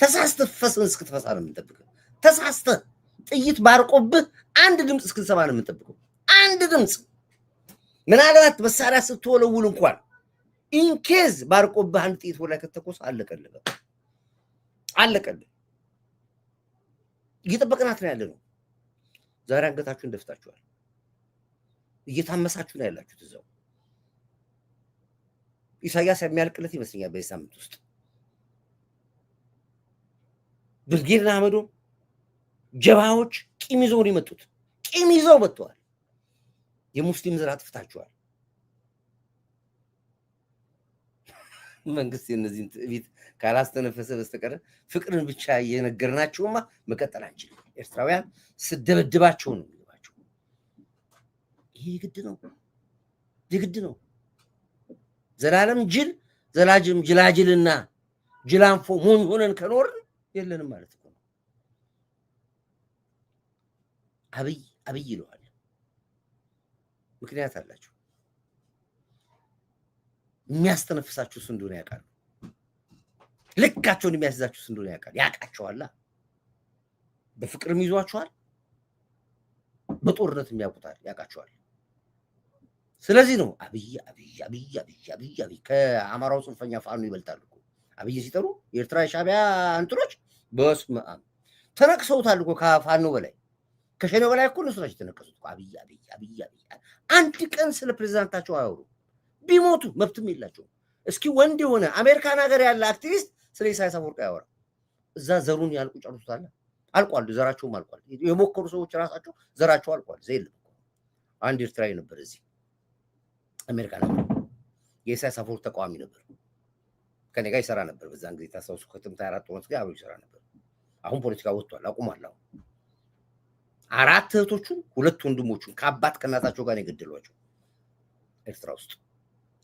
Speaker 3: ተሳስተህ ፈስን እስክትፈሳ ነው የምንጠብቀው። ተሳስተህ ጥይት ባርቆብህ አንድ ድምፅ እስክትሰማ ነው የምንጠብቀው። አንድ ድምፅ ምናልባት መሳሪያ ስትወለውል እንኳን ኢንኬዝ ባርቆብህ አንድ ጥይት ወላይ ከተኮሰ አለቀልህ። እየጠበቅናት ነው ያለነው። ዛሬ አንገታችሁን ደፍታችኋል። እየታመሳችሁ ነው ያላችሁት እዛው። ኢሳያስ የሚያልቅለት ይመስለኛል በዚህ ሳምንት ውስጥ። ብርጌድና አህመዶ ጀባዎች ቂም ይዘው ነው የመጡት። ቂም ይዘው መጥተዋል። የሙስሊም ዘር አጥፍታችኋል። መንግስት የነዚህን ትዕቢት ካላስተነፈሰ በስተቀር ፍቅርን ብቻ እየነገርናችሁማ መቀጠል አንችልም። ኤርትራውያን ስደበድባቸው ነው የሚገባቸው። ይሄ የግድ ነው። ዘላለም ጅላጅልና ጅላንፎ ሞኝ ሆነን ከኖርን የለንም ማለት ነው። አብይ ይለዋል። ምክንያት አላቸው። የሚያስተነፍሳችሁ እሱ እንደሆነ ያውቃሉ። ልካቸውን የሚያስይዛችሁ እሱ እንደሆነ ያውቃቸዋል። በፍቅርም ይዟቸዋል፣ በጦርነትም ያውቃቸዋል። ስለዚህ ነው አብይ ከአማራው ጽንፈኛ ፋኖ ይበልጣሉ እኮ። አብይ ሲጠሩ የኤርትራ የሻዕቢያ እንትኖች በስመ አብ ተነቅሰውታል እኮ ከፋኖ በላይ ከሸኔው በላይ እኮ እነሱ ናቸው የተነቀሱት እኮ። አብይ አንድ ቀን ስለ ፕሬዝዳንታቸው አያወሩ። ቢሞቱ መብትም የላቸውም። እስኪ ወንድ የሆነ አሜሪካን ሀገር ያለ አክቲቪስት ስለ ኢሳያስ አፈወርቂ ያወራ። እዛ ዘሩን ያልቁ ጨርሱታል። አልቋል፣ ዘራቸውም አልቋል። የሞከሩ ሰዎች ራሳቸው ዘራቸው አልቋል። ዘይልም አንድ ኤርትራዊ ነበር እዚህ አሜሪካ ነበር። የኢሳያስ አፈወርቂ ተቃዋሚ ነበር። ከኔ ጋር ይሰራ ነበር በዛን ጊዜ ታስታውሱ። ከጥምት 4 ጦርነት ጋር አብሮ ይሰራ ነበር። አሁን ፖለቲካ ወጥቷል፣ አቁሟል። አሁን 4 እህቶቹን 2 ወንድሞቹን ከአባት ከእናታቸው ጋር የገደሏቸው ኤርትራ ውስጥ።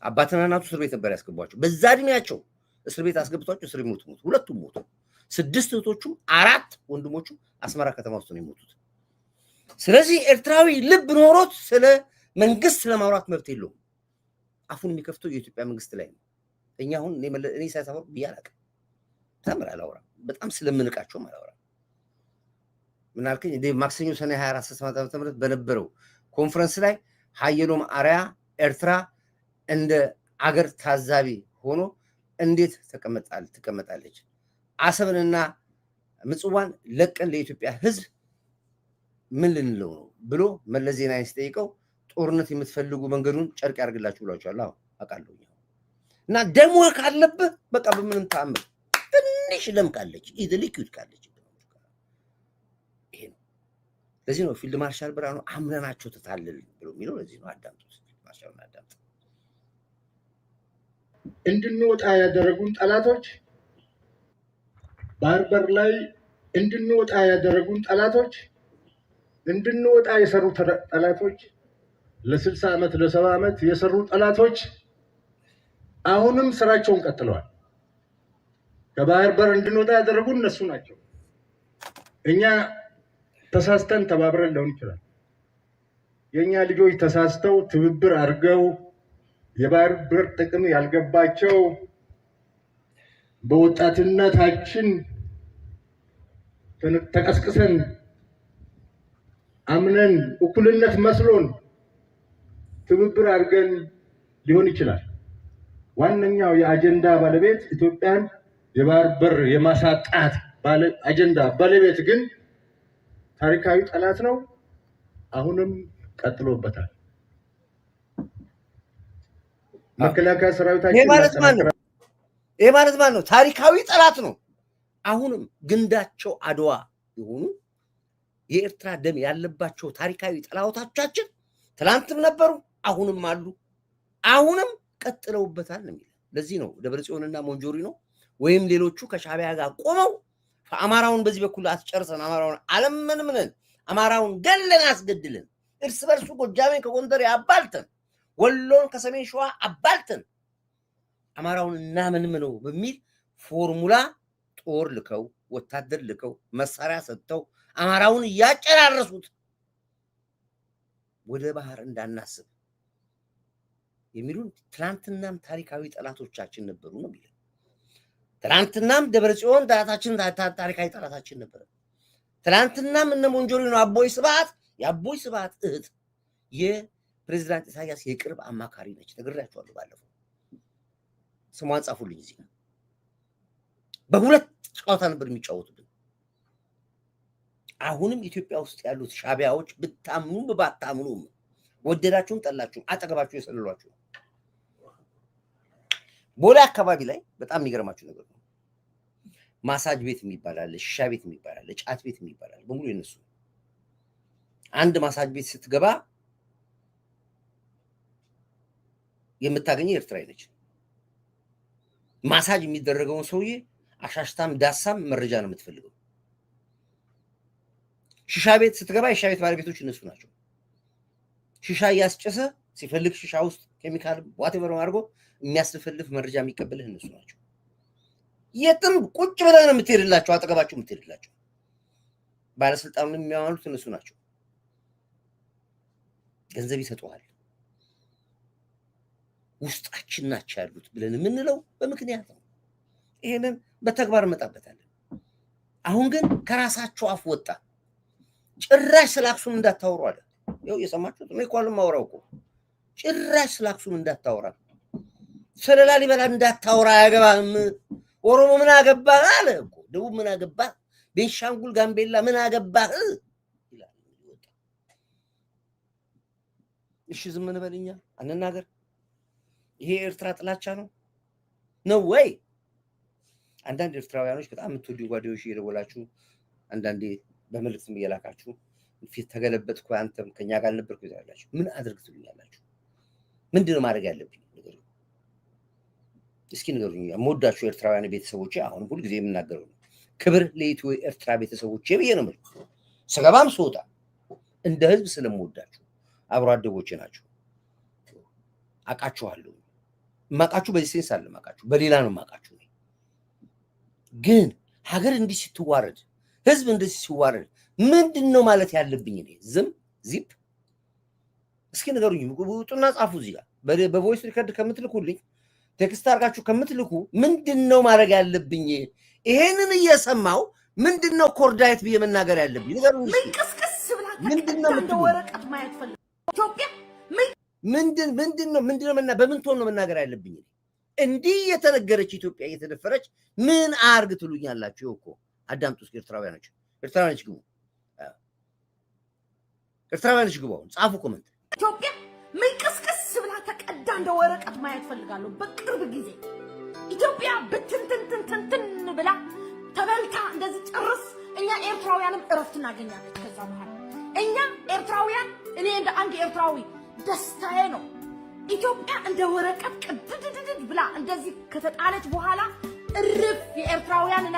Speaker 3: አባትና እናቱ እስር ቤት ነበር ያስገቧቸው። በዛ እድሜያቸው እስር ቤት አስገብቷቸው እስር ሞቱ። ሁለቱም ሞቱ። 6 እህቶቹም 4 ወንድሞቹም አስመራ ከተማ ውስጥ ነው የሞቱት። ስለዚህ ኤርትራዊ ልብ ኖሮት ስለ መንግስት ለማውራት መብት የለውም። አፉን የሚከፍተው የኢትዮጵያ መንግስት ላይ ነው። እኛ አሁን እኔ ሳይሳፈር ቢያላቅ ተምር አላወራም። በጣም ስለምንቃቸው አላወራም። ምን አልከኝ? ማክሰኞ ሰኔ 24 ዓ.ም በነበረው ኮንፈረንስ ላይ ሀየሎም አርአያ ኤርትራ እንደ አገር ታዛቢ ሆኖ እንዴት ትቀመጣለች? አሰብንና ምጽዋን ለቀን ለኢትዮጵያ ህዝብ ምን ልንለው ነው ብሎ መለስ ዜናዊ ሲጠይቀው ጦርነት የምትፈልጉ መንገዱን ጨርቅ ያርግላችሁ ብሏቸዋል። አዎ አውቃለሁ። እና ደሞ ካለብህ በቃ በምንም ተአምር ትንሽ ለም ካለች ሊኩዊድ ካለች ይሄ ነው። ለዚህ ነው ፊልድ ማርሻል ብርሃኑ አምነናቸው ተታለል ብሎ የሚለው። ለዚህ ነው አዳምጡት፣ ማርሻሉን አዳምጡ።
Speaker 6: እንድንወጣ ያደረጉን ጠላቶች፣ ባህር በር ላይ እንድንወጣ ያደረጉን ጠላቶች፣ እንድንወጣ የሰሩ ጠላቶች፣ ለ60 ዓመት ለ70 ዓመት የሰሩ ጠላቶች አሁንም ስራቸውን ቀጥለዋል። ከባህር በር እንድንወጣ ያደረጉን እነሱ ናቸው። እኛ ተሳስተን ተባብረን ሊሆን ይችላል። የኛ ልጆች ተሳስተው ትብብር አድርገው የባህር በር ጥቅም ያልገባቸው በወጣትነታችን ተቀስቅሰን አምነን እኩልነት መስሎን ትብብር አድርገን ሊሆን ይችላል። ዋነኛው የአጀንዳ ባለቤት ኢትዮጵያን የባህር በር የማሳጣት አጀንዳ ባለቤት ግን ታሪካዊ ጠላት ነው። አሁንም ቀጥሎበታል። መከላከያ ሰራዊታችን
Speaker 3: ይሄ ማለት ማን ነው? ታሪካዊ ጠላት ነው። አሁንም ግንዳቸው አድዋ የሆኑ የኤርትራ ደም ያለባቸው ታሪካዊ ጠላቶቻችን ትላንትም ነበሩ፣ አሁንም አሉ፣ አሁንም ቀጥለውበታል ነው የሚለው። ለዚህ ነው ደብረጽዮንና ሞንጆሪኖ ወይም ሌሎቹ ከሻዕቢያ ጋር ቆመው አማራውን በዚህ በኩል አስጨርሰን አማራውን አለምንምንን አማራውን ገለን አስገድልን እርስ በርሱ ጎጃሜን ከጎንደር አባልተን ወሎን ከሰሜን ሸዋ አባልተን አማራውን እናምንምነው በሚል ፎርሙላ ጦር ልከው ወታደር ልከው መሳሪያ ሰጥተው አማራውን እያጨራረሱት ወደ ባህር እንዳናስብ የሚሉን ትላንትናም ታሪካዊ ጠላቶቻችን ነበሩ ነው የሚለው። ትላንትናም ደብረጽዮን ታሪካዊ ጠላታችን ነበረ። ትላንትናም እነ ሞንጆሪኖ የአቦይ ስብሃት እህት የፕሬዝዳንት ኢሳያስ የቅርብ አማካሪ ነች። ነግሬያቸዋለሁ ባለፈው። ስሟን ጻፉልኝ እዚህ ጋር። በሁለት ጨዋታ ነበር የሚጫወቱብን። አሁንም ኢትዮጵያ ውስጥ ያሉት ሻቢያዎች ብታምኑም ባታምኑም ወደዳችሁም ጠላችሁም አጠገባችሁ የሰለሏችሁ ነው። ቦሌ አካባቢ ላይ በጣም የሚገርማችሁ ነገር ነው። ማሳጅ ቤት የሚባል አለ፣ ሺሻ ቤት የሚባል አለ፣ ጫት ቤት የሚባል አለ። በሙሉ የነሱ። አንድ ማሳጅ ቤት ስትገባ የምታገኘው ኤርትራዊ ነች። ማሳጅ የሚደረገውን ሰውዬ አሻሽታም ዳሳም መረጃ ነው የምትፈልገው። ሺሻ ቤት ስትገባ የሺሻ ቤት ባለቤቶች እነሱ ናቸው። ሺሻ እያስጨሰ ሲፈልግ ሺሻ ውስጥ ኬሚካል ዋቴቨር አድርጎ የሚያስፈልፍ መረጃ የሚቀበልህ እነሱ ናቸው። የትም ቁጭ ብለህ ነው የምትሄድላቸው፣ አጠገባቸው የምትሄድላቸው። ባለስልጣኑን የሚያዋሉት እነሱ ናቸው። ገንዘብ ይሰጡሃል። ውስጣችን ናቸው ያሉት ብለን የምንለው በምክንያት ነው። ይሄንን በተግባር እንመጣበታለን። አሁን ግን ከራሳቸው አፍ ወጣ። ጭራሽ ስለ አክሱም እንዳታወሩ አለ። ይኸው የሰማችሁት ነው። እኮ ማውራው እኮ ጭራሽ ስለ አክሱም እንዳታወራ፣ ስለ ላሊበላ እንዳታወራ፣ አያገባህም። ኦሮሞ ምን አገባህ አለ እኮ። ደቡብ ምን አገባህ፣ ቤንሻንጉል ጋምቤላ ምን አገባህ ይላል። እሺ ዝም እንበልኛ አንናገር። ይሄ ኤርትራ ጥላቻ ነው ወይ? አንዳንድ ኤርትራውያኖች በጣም የምትወዱ ጓደኞች እየደወላችሁ አንዳንዴ በመልእክትም እየላካችሁ ፊት ተገለበጥኩ አንተም ከኛ ጋር አልነበርኩ ይላላችሁ። ምን አድርግ ትሉኛላችሁ? ምንድነው ማድረግ ያለብኝ? ንገሩኝ እስኪ ንገሩኝ። የምወዳችሁ ኤርትራውያን ቤተሰቦቼ አሁን ሁሉ ጊዜ የምናገረው ነው። ክብር ለኢትዮ ኤርትራ ቤተሰቦቼ ብዬ ነው የምልህ። ስገባም ስወጣ እንደ ህዝብ ስለምወዳችሁ አብሮ አደጎቼ ናችሁ። አውቃችኋለሁ። ማቃችሁ በዚህ ሴንስ አለ ማቃችሁ፣ በሌላ ነው ማቃችሁ። ግን ሀገር እንዲህ ስትዋረድ፣ ህዝብ እንደዚህ ሲዋረድ ምንድነው ማለት ያለብኝ? እኔ ዝም ዚፕ? እስኪ ንገሩኝ። ውጡና ጻፉ እዚህ ጋር በቮይስ ሪከርድ ከምትልኩልኝ፣ ቴክስት አድርጋችሁ ከምትልኩ ምንድነው ማድረግ ያለብኝ? ይሄንን እየሰማው ምንድነው ኮርዳይት ብዬ መናገር ያለብኝ? ንገሩኝ።
Speaker 4: ምንቅስቅስ ብላ
Speaker 3: ምንድነው
Speaker 4: እንደ ወረቀት ማየት ፈልግ ኢትዮጵያ
Speaker 3: ምንድነው በምን ቶን ነው መናገር ያለብኝ? እንዲህ የተነገረች ኢትዮጵያ እየተደፈረች ምን አርግ ትሉኛላችሁ? እኮ አዳምጡ እስኪ ኤርትራውያኖች ግቡ፣ ኤርትራውያኖች ግቡ፣ ጻፉ ኮመንት።
Speaker 4: ኢትዮጵያ ምንቅስቅስ ብላ ተቀዳ እንደ ወረቀት ማየት ፈልጋለሁ በቅርብ ጊዜ። ኢትዮጵያ ብትንትንትንትን ብላ ተበልታ እንደዚህ ጭርስ። እኛ ኤርትራውያንም እረፍት እናገኛለን ከዛ በኋላ። እኛ ኤርትራውያን፣ እኔ እንደ አንድ ኤርትራዊ ደስታዬ ነው ኢትዮጵያ እንደ ወረቀት ቅድድድድ ብላ እንደዚህ ከተጣለች በኋላ እርፍ። የኤርትራውያንና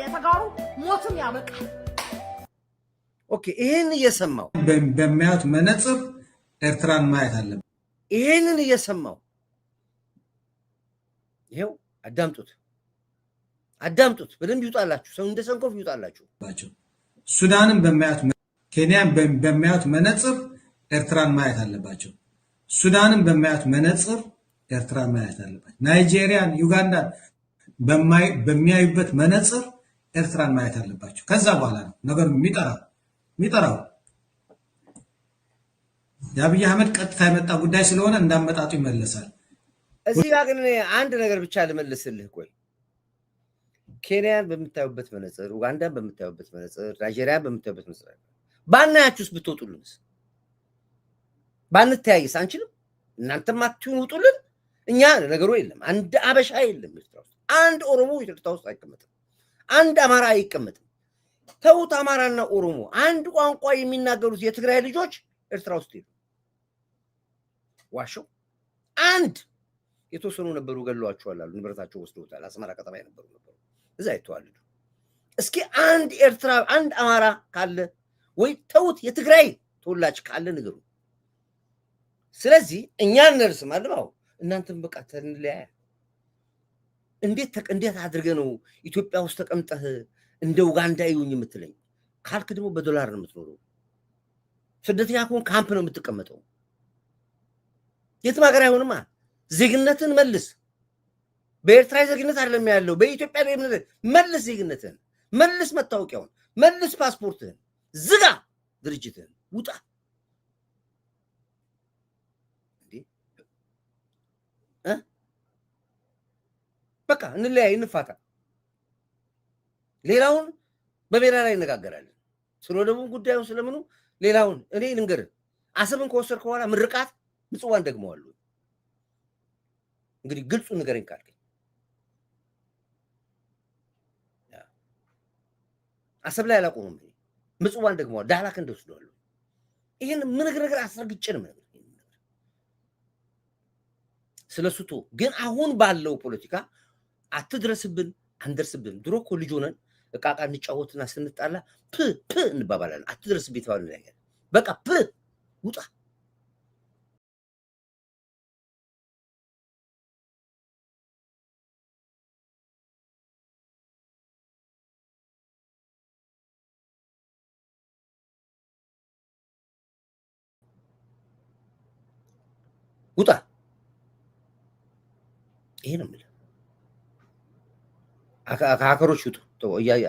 Speaker 4: የተጋሩ ሞትም ያበቃል።
Speaker 3: ኦኬ፣ ይሄን እየሰማው
Speaker 5: በሚያዩት መነጽር ኤርትራን ማየት አለበት።
Speaker 3: ይሄንን እየሰማው ይሄው አዳምጡት፣ በደንብ ይውጣላችሁ። ሰው እንደ ሰንኮፍ ይውጣላችሁ።
Speaker 5: ሱዳንን በሚያዩት፣ ኬንያን በሚያዩት መነጽር ኤርትራን ማየት አለባቸው። ሱዳንን በማያት መነጽር ኤርትራን ማየት አለባቸው። ናይጄሪያን፣ ዩጋንዳን በሚያዩበት መነጽር ኤርትራን ማየት አለባቸው። ከዛ በኋላ ነው ነገሩ የሚጠራው። የአብይ አህመድ ቀጥታ የመጣ ጉዳይ ስለሆነ እንዳመጣጡ ይመለሳል።
Speaker 3: እዚህ ጋር ግን አንድ ነገር ብቻ ልመልስልህ። ቆይ ኬንያን በምታዩበት መነጽር፣ ኡጋንዳን በምታዩበት መነጽር፣ ናይጄሪያን በምታዩበት መነጽር ባናያችሁስ ብትወጡልንስ? ባንተያይስ አንችልም? እናንተም አትዩን ውጡልን። እኛ ነገሩ የለም። አንድ አበሻ የለም ኤርትራ ውስጥ። አንድ ኦሮሞ ኤርትራ ውስጥ አይቀመጥም። አንድ አማራ አይቀመጥም። ተውት፣ አማራና ኦሮሞ አንድ ቋንቋ የሚናገሩት የትግራይ ልጆች ኤርትራ ውስጥ የሉ። ዋሸው። አንድ የተወሰኑ ነበሩ፣ ገለዋቸዋል አሉ። ንብረታቸው ወስደውታል። አስመራ ከተማ የነበሩ ነበሩ፣ እዛ የተዋለዱ። እስኪ አንድ ኤርትራ አንድ አማራ ካለ ወይ ተውት፣ የትግራይ ተወላጅ ካለ ንገሩ። ስለዚህ እኛ እንርስ ማለት እናንተም በቃ ተንለያ። እንዴት አድርገ ነው ኢትዮጵያ ውስጥ ተቀምጠህ እንደ ኡጋንዳ ይሁን የምትለኝ? ካልክ ደግሞ በዶላር ነው የምትኖረው። ስደተኛ ከሆን ካምፕ ነው የምትቀመጠው። የትም ሀገር አይሆንማ። ዜግነትን መልስ። በኤርትራ ዜግነት አይደለም ያለው፣ በኢትዮጵያ ዜግነት መልስ። ዜግነትን መልስ፣ መታወቂያውን መልስ፣ ፓስፖርትህን ዝጋ፣ ድርጅትህን ውጣ። በቃ እንለያይ፣ እንፋታ። ሌላውን በሌላ ላይ እነጋገራለን። ስለ ደቡብ ጉዳዩ ስለምኑ ሌላውን እኔ ልንገርህ። አሰብን ከወሰድክ በኋላ ምርቃት ምጽዋን ደግመዋለሁ። እንግዲህ ግልጹ ንገረኝ ካልከኝ አሰብ ላይ አላቆምም። ምጽዋን ደግመዋለሁ። ዳህላክ እንደወስደዋለሁ። ይሄን ምን ነገር አስረግጬ ነው ማለት ስለሱቶ። ግን አሁን ባለው ፖለቲካ አትድረስብን፣ አንደርስብን። ድሮ እኮ ልጅ ሆነን እቃቃ እንጫወትና ስንጣላ ፕ እንባባላለን። አትድረስብኝ የተባለ ነገር በቃ ውጣ። ውጣ። ይሄ ነው የምልህ። ሀከሮች ውጡ።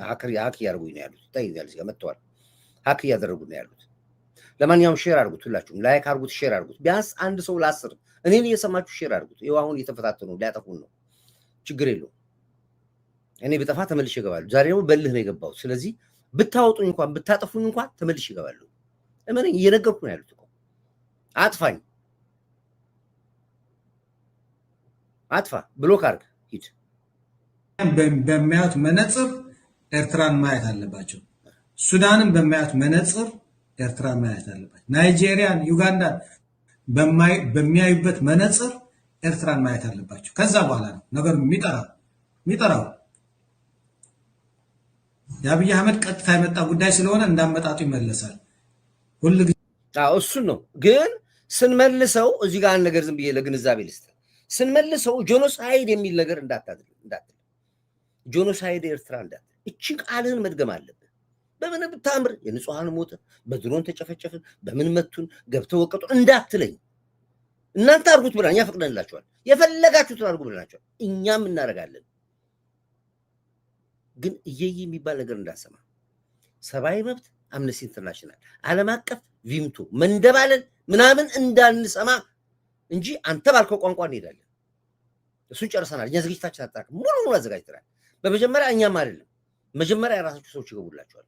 Speaker 3: ሀክ እያደረጉኝ ነው ያሉት። ይታያል፣ እዚህ ጋር መጥተዋል። ሀክ እያደረጉ ነው ያሉት። ለማንኛውም ሼር አድርጉት፣ ሁላችሁም ላይክ አድርጉት፣ ሼር አድርጉት። ቢያንስ አንድ ሰው ለ10 እኔን እየሰማችሁ ሼር አድርጉት። ይኸው አሁን እየተፈታተኑ ሊያጠፉን ነው። ችግር የለውም። እኔ ብጠፋ ተመልሼ እገባለሁ። ዛሬ ደግሞ በልህ ነው የገባሁት። ስለዚህ ብታወጡኝ እንኳን ብታጠፉኝ እንኳን ተመልሼ እገባለሁ። እመነኝ፣ እየነገርኩ ነው ያሉት እኮ። አጥፋኝ፣ አጥፋ፣ ብሎክ አድርግ፣ ሂድ።
Speaker 5: በሚያዩት መነጽር ኤርትራን ማየት አለባቸው። ሱዳንን በሚያዩት መነጽር ኤርትራን ማየት አለባቸው። ናይጄሪያን፣ ዩጋንዳን በሚያዩበት መነጽር ኤርትራን ማየት አለባቸው። ከዛ በኋላ ነው ነገር የሚጠራው። የአብይ አህመድ ቀጥታ የመጣ ጉዳይ ስለሆነ እንዳመጣጡ ይመለሳል። ሁልጊዜ
Speaker 3: እሱን ነው። ግን ስንመልሰው እዚህ ጋር አንድ ነገር ዝም ብዬ ለግንዛቤ ልስጥ። ስንመልሰው ጆኖሳይድ የሚል ነገር እንዳትል። ጆኖሳይድ ኤርትራ እንዳትል። እቺን ቃልህን መድገም አለብህ። በምን ብታምር የንጹሃን ሞተ፣ በድሮን ተጨፈጨፍን፣ በምን መቱን፣ ገብተው ወቀጡ እንዳትለኝ። እናንተ አድርጉት ብላ እኛ ፈቅደንላችኋል። የፈለጋችሁትን አድርጉ ብለናችኋል። እኛም እናደርጋለን። ግን እየይ የሚባል ነገር እንዳሰማ። ሰብአዊ መብት አምነስቲ ኢንተርናሽናል፣ ዓለም አቀፍ ቪምቶ መንደባለን ምናምን እንዳንሰማ እንጂ አንተ ባልከው ቋንቋ እንሄዳለን። እሱን ጨርሰናል። እኛ ዝግጅታችን አጠናቀን ሙሉ አዘጋጅተናል። በመጀመሪያ እኛም አይደለም መጀመሪያ የራሳችሁ ሰዎች ይገቡላችኋል።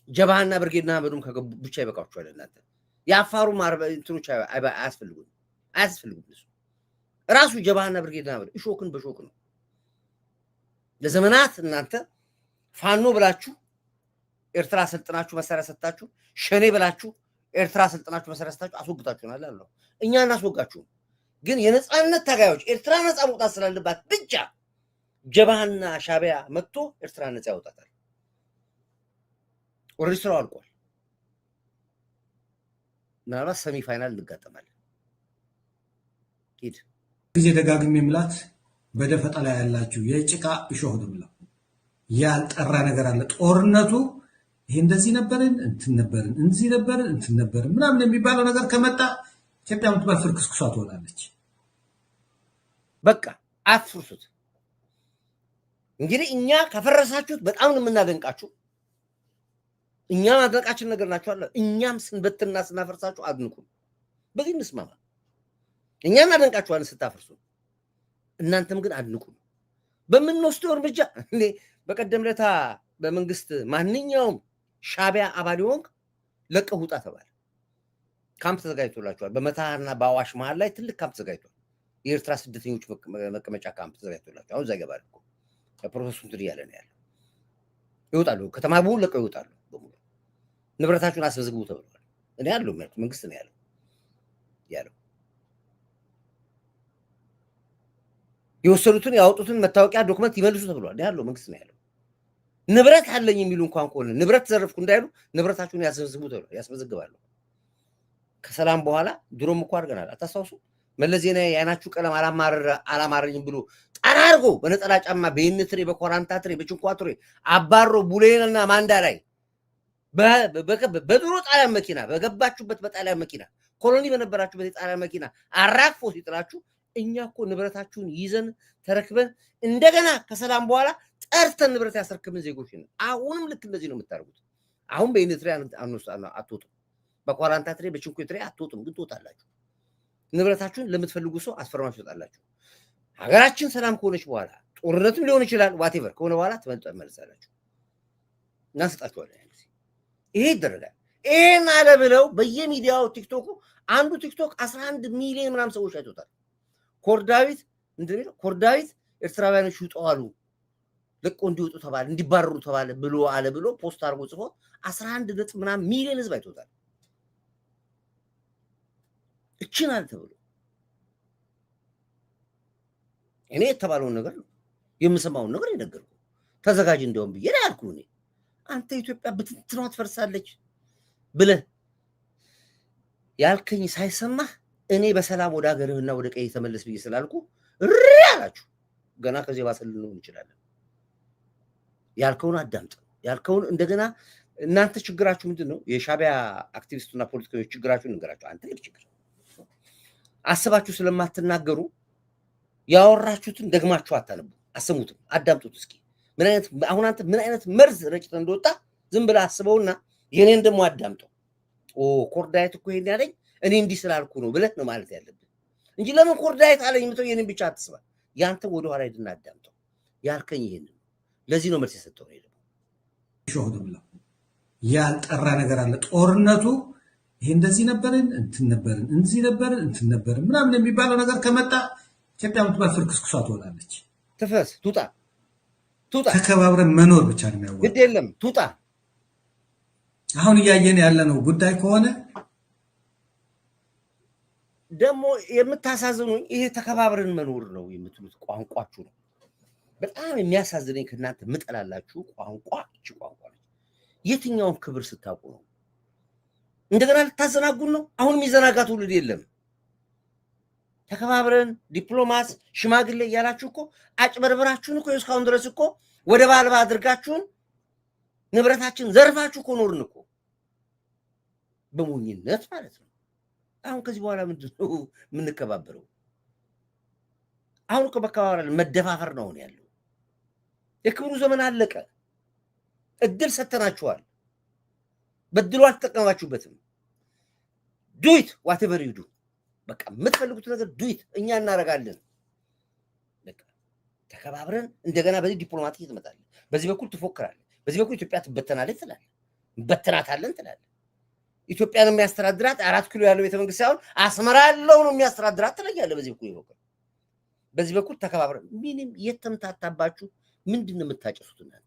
Speaker 3: ጀባሃና ብርጌድና አህመዱም ከገቡ ብቻ ይበቃችኋል። እናንተ የአፋሩ እንትኖች አያስፈልጉም። እሱ ራሱ ጀባሃና ብርጌድና አህመዱ እሾክን በሾክ ነው። ለዘመናት እናንተ ፋኖ ብላችሁ ኤርትራ ሰልጥናችሁ መሳሪያ ሰጣችሁ፣ ሸኔ ብላችሁ ኤርትራ ሰልጥናችሁ መሳሪያ ሰጣችሁ አስወግታችሁናል አለው። እኛ እናስወጋችሁ። ግን የነፃነት ታጋዮች ኤርትራ ነፃ መውጣት ስላለባት ብቻ ጀባሃና ሻቢያ መጥቶ ኤርትራ ነፃ ያወጣታል። ኦልሬዲ ስራው አልቋል። ምናልባት ሰሚ ፋይናል እንጋጠማለን። ሂድ
Speaker 5: ጊዜ ደጋግሜ የምላት በደፈጣ ላይ ያላችሁ የጭቃ እሾህ ነው የምለው። ያልጠራ ነገር አለ። ጦርነቱ ይሄ እንደዚህ ነበርን እንትን ነበርን እንዚህ ነበርን እንትን ነበርን ምናምን የሚባለው ነገር ከመጣ ኢትዮጵያ የምትባል ፍርክስክሷ ትሆናለች።
Speaker 3: በቃ አፍርሱት። እንግዲህ እኛ ከፈረሳችሁት በጣም ነው የምናደንቃችሁ። እኛ ማድነቃችን ነገር ናችኋል። እኛም ስንበትና ስናፈርሳችሁ አድንቁ። በዚህ እንስማማ። እኛ እናደንቃችኋለን ስታፈርሱ፣ እናንተም ግን አድንቁ። በምንወስደው እርምጃ እኔ በቀደም ለታ በመንግስት ማንኛውም ሻቢያ አባል ሆንክ ለቀህ ውጣ ተባለ። ካምፕ ተዘጋጅቶላችኋል። በመታና በአዋሽ መሃል ላይ ትልቅ ካምፕ ተዘጋጅቷል። የኤርትራ ስደተኞች መቀመጫ ካምፕ ተዘጋጅቶላችኋል። አሁን እዛ ይገባል እኮ ፕሮሰሱ እንትን እያለ ነው ያለው። ይወጣሉ፣ ከተማ በሙሉ ለቀው ይወጣሉ። በሙሉ ንብረታችሁን አስመዝግቡ ተብሏል። እኔ ያለው መንግስት ነው ያለው የወሰዱትን ያወጡትን መታወቂያ ዶክመንት ይመልሱ ተብሏል። ያለው መንግስት ነው ያለው። ንብረት አለኝ የሚሉ እንኳን ከሆነ ንብረት ዘረፍኩ እንዳይሉ ንብረታችሁን ያስመዝግቡ ተብሏል። ያስመዘግባሉ። ከሰላም በኋላ ድሮም እኮ አድርገናል። አታስታውሱ? መለስ ዜናዊ የዓይናችሁ ቀለም አላማረኝም ብሎ ጠራርጎ በነጠላ ጫማ በይነትሬ በኮራንታ ትሬ በጭንቋ ትሬ አባሮ ቡሌንና ማንዳ ላይ በድሮ ጣሊያን መኪና በገባችሁበት በጣሊያን መኪና ኮሎኒ በነበራችሁበት የጣሊያን መኪና አራግፎ ሲጥላችሁ እኛ እኮ ንብረታችሁን ይዘን ተረክበን እንደገና ከሰላም በኋላ ጠርተን ንብረት ያስረክብን ዜጎች ነን። አሁንም ልክ እንደዚህ ነው የምታደርጉት። አሁን በኢንትሪ አትወጡም፣ በኳራንታ ትሬ በችንኩ ትሬ አትወጡም፣ ግን ትወጣላችሁ። ንብረታችሁን ለምትፈልጉ ሰው አስፈርማችሁ ትወጣላችሁ። ሀገራችን ሰላም ከሆነች በኋላ ጦርነትም ሊሆን ይችላል ዋቴቨር ከሆነ በኋላ ትመለሳላችሁ፣ እናስጣችኋለን። ይሄ ይደረጋል። ይሄን አለ ብለው በየሚዲያው ቲክቶኩ አንዱ ቲክቶክ 11 ሚሊዮን ምናምን ሰዎች አይቶታል። ኮርዳዊት እንደሚለው ኮርዳዊት ኤርትራውያኖች ይውጣሉ ለቆ እንዲወጡ ተባለ እንዲባረሩ ተባለ ብሎ አለ ብሎ ፖስት አድርጎ ጽፎ 11 ነጥብ ምናምን ሚሊዮን ህዝብ አይቶታል። እቺን አለ ተብሎ እኔ የተባለውን ነገር ነው የምሰማውን ነገር የነገርኩ ተዘጋጅ እንደውም ብዬ ነው ያልኩ። እኔ አንተ ኢትዮጵያ ብትንትኗ ትፈርሳለች ብለህ ያልከኝ ሳይሰማህ እኔ በሰላም ወደ ሀገርህና ወደ ቀይ ተመለስ ብዬ ስላልኩ እሪ አላችሁ። ገና ከዚህ ባሰል ነው እንችላለን። ያልከውን አዳምጥ። ያልከውን እንደገና እናንተ ችግራችሁ ምንድነው? የሻቢያ አክቲቪስቱና ፖለቲከኞች ችግራችሁን ንገራችሁ። አንተ ልክ ችግር አስባችሁ ስለማትናገሩ ያወራችሁትን ደግማችሁ አታነቡ፣ አሰሙትም፣ አዳምጡት። እስኪ ምን አይነት አሁን አንተ ምን አይነት መርዝ ረጭተ እንደወጣ ዝም ብለህ አስበውና የኔን ደግሞ አዳምጠው። ኮርዳይት እኮ ይሄን ያለኝ እኔ እንዲህ ስላልኩ ነው ብለህ ነው ማለት ያለብህ እንጂ ለምን ኮርዳይት አለኝ ምተው የኔን ብቻ አትስባ። ያንተ ወደ ኋላ ሄድና አዳምጠው። ያልከኝ ይሄን ነው። ለዚህ ነው መልስ የሰጠው። ነው ደግሞ
Speaker 5: ሾህደብላ ያልጠራ ነገር አለ። ጦርነቱ ይሄ እንደዚህ ነበርን እንትን ነበርን እንደዚህ ነበርን እንትን ነበርን ምናምን የሚባለው ነገር ከመጣ ኢትዮጵያ የምትባል ፍርክስክሷ ትሆናለች።
Speaker 3: ትፈስ ትውጣ።
Speaker 5: ተከባብረን መኖር ብቻ ነው የሚያወጣው።
Speaker 3: ግድ የለም ትውጣ።
Speaker 5: አሁን እያየን ያለነው ጉዳይ ከሆነ
Speaker 3: ደግሞ የምታሳዝኑኝ ይሄ ተከባብረን መኖር ነው የምትሉት ቋንቋችሁ ነው በጣም የሚያሳዝነኝ። ከእናንተ ምጠላላችሁ ቋንቋ እቺ ቋንቋ ነው። የትኛውን ክብር ስታውቁ ነው እንደገና ልታዘናጉን ነው? አሁንም የሚዘናጋ ትውልድ የለም። ተከባብረን ዲፕሎማስ ሽማግሌ እያላችሁ እኮ አጭበርብራችሁን እኮ እስካሁን ድረስ እኮ ወደ ባልባ አድርጋችሁን ንብረታችን ዘርፋችሁ እኮ ኖርን እኮ በሞኝነት ማለት ነው። አሁን ከዚህ በኋላ ምንድነው የምንከባበረው? አሁን እኮ መከባበር መደፋፈር ነው ያለው። የክብሩ ዘመን አለቀ። እድል ሰተናችኋል። በድሉ አልተጠቀማችሁበትም። ዱይት ዋቴቨር ዩ ዱ በቃ የምትፈልጉት ነገር ዱይት፣ እኛ እናደርጋለን። በቃ ተከባብረን እንደገና በዚህ ዲፕሎማቲክ ትመጣለህ፣ በዚህ በኩል ትፎክራለህ፣ በዚህ በኩል ኢትዮጵያ ትበተናለች ትላለህ፣ እንበትናታለን ትላለህ። ኢትዮጵያን የሚያስተዳድራት 4 ኪሎ ያለው ቤተመንግስት ሳይሆን አስመራ ያለው ነው የሚያስተዳድራት ትለኛለህ። በዚህ በኩል ተከባብረን ምንም የተምታታባችሁ ምንድነው የምታጨሱት እናንተ?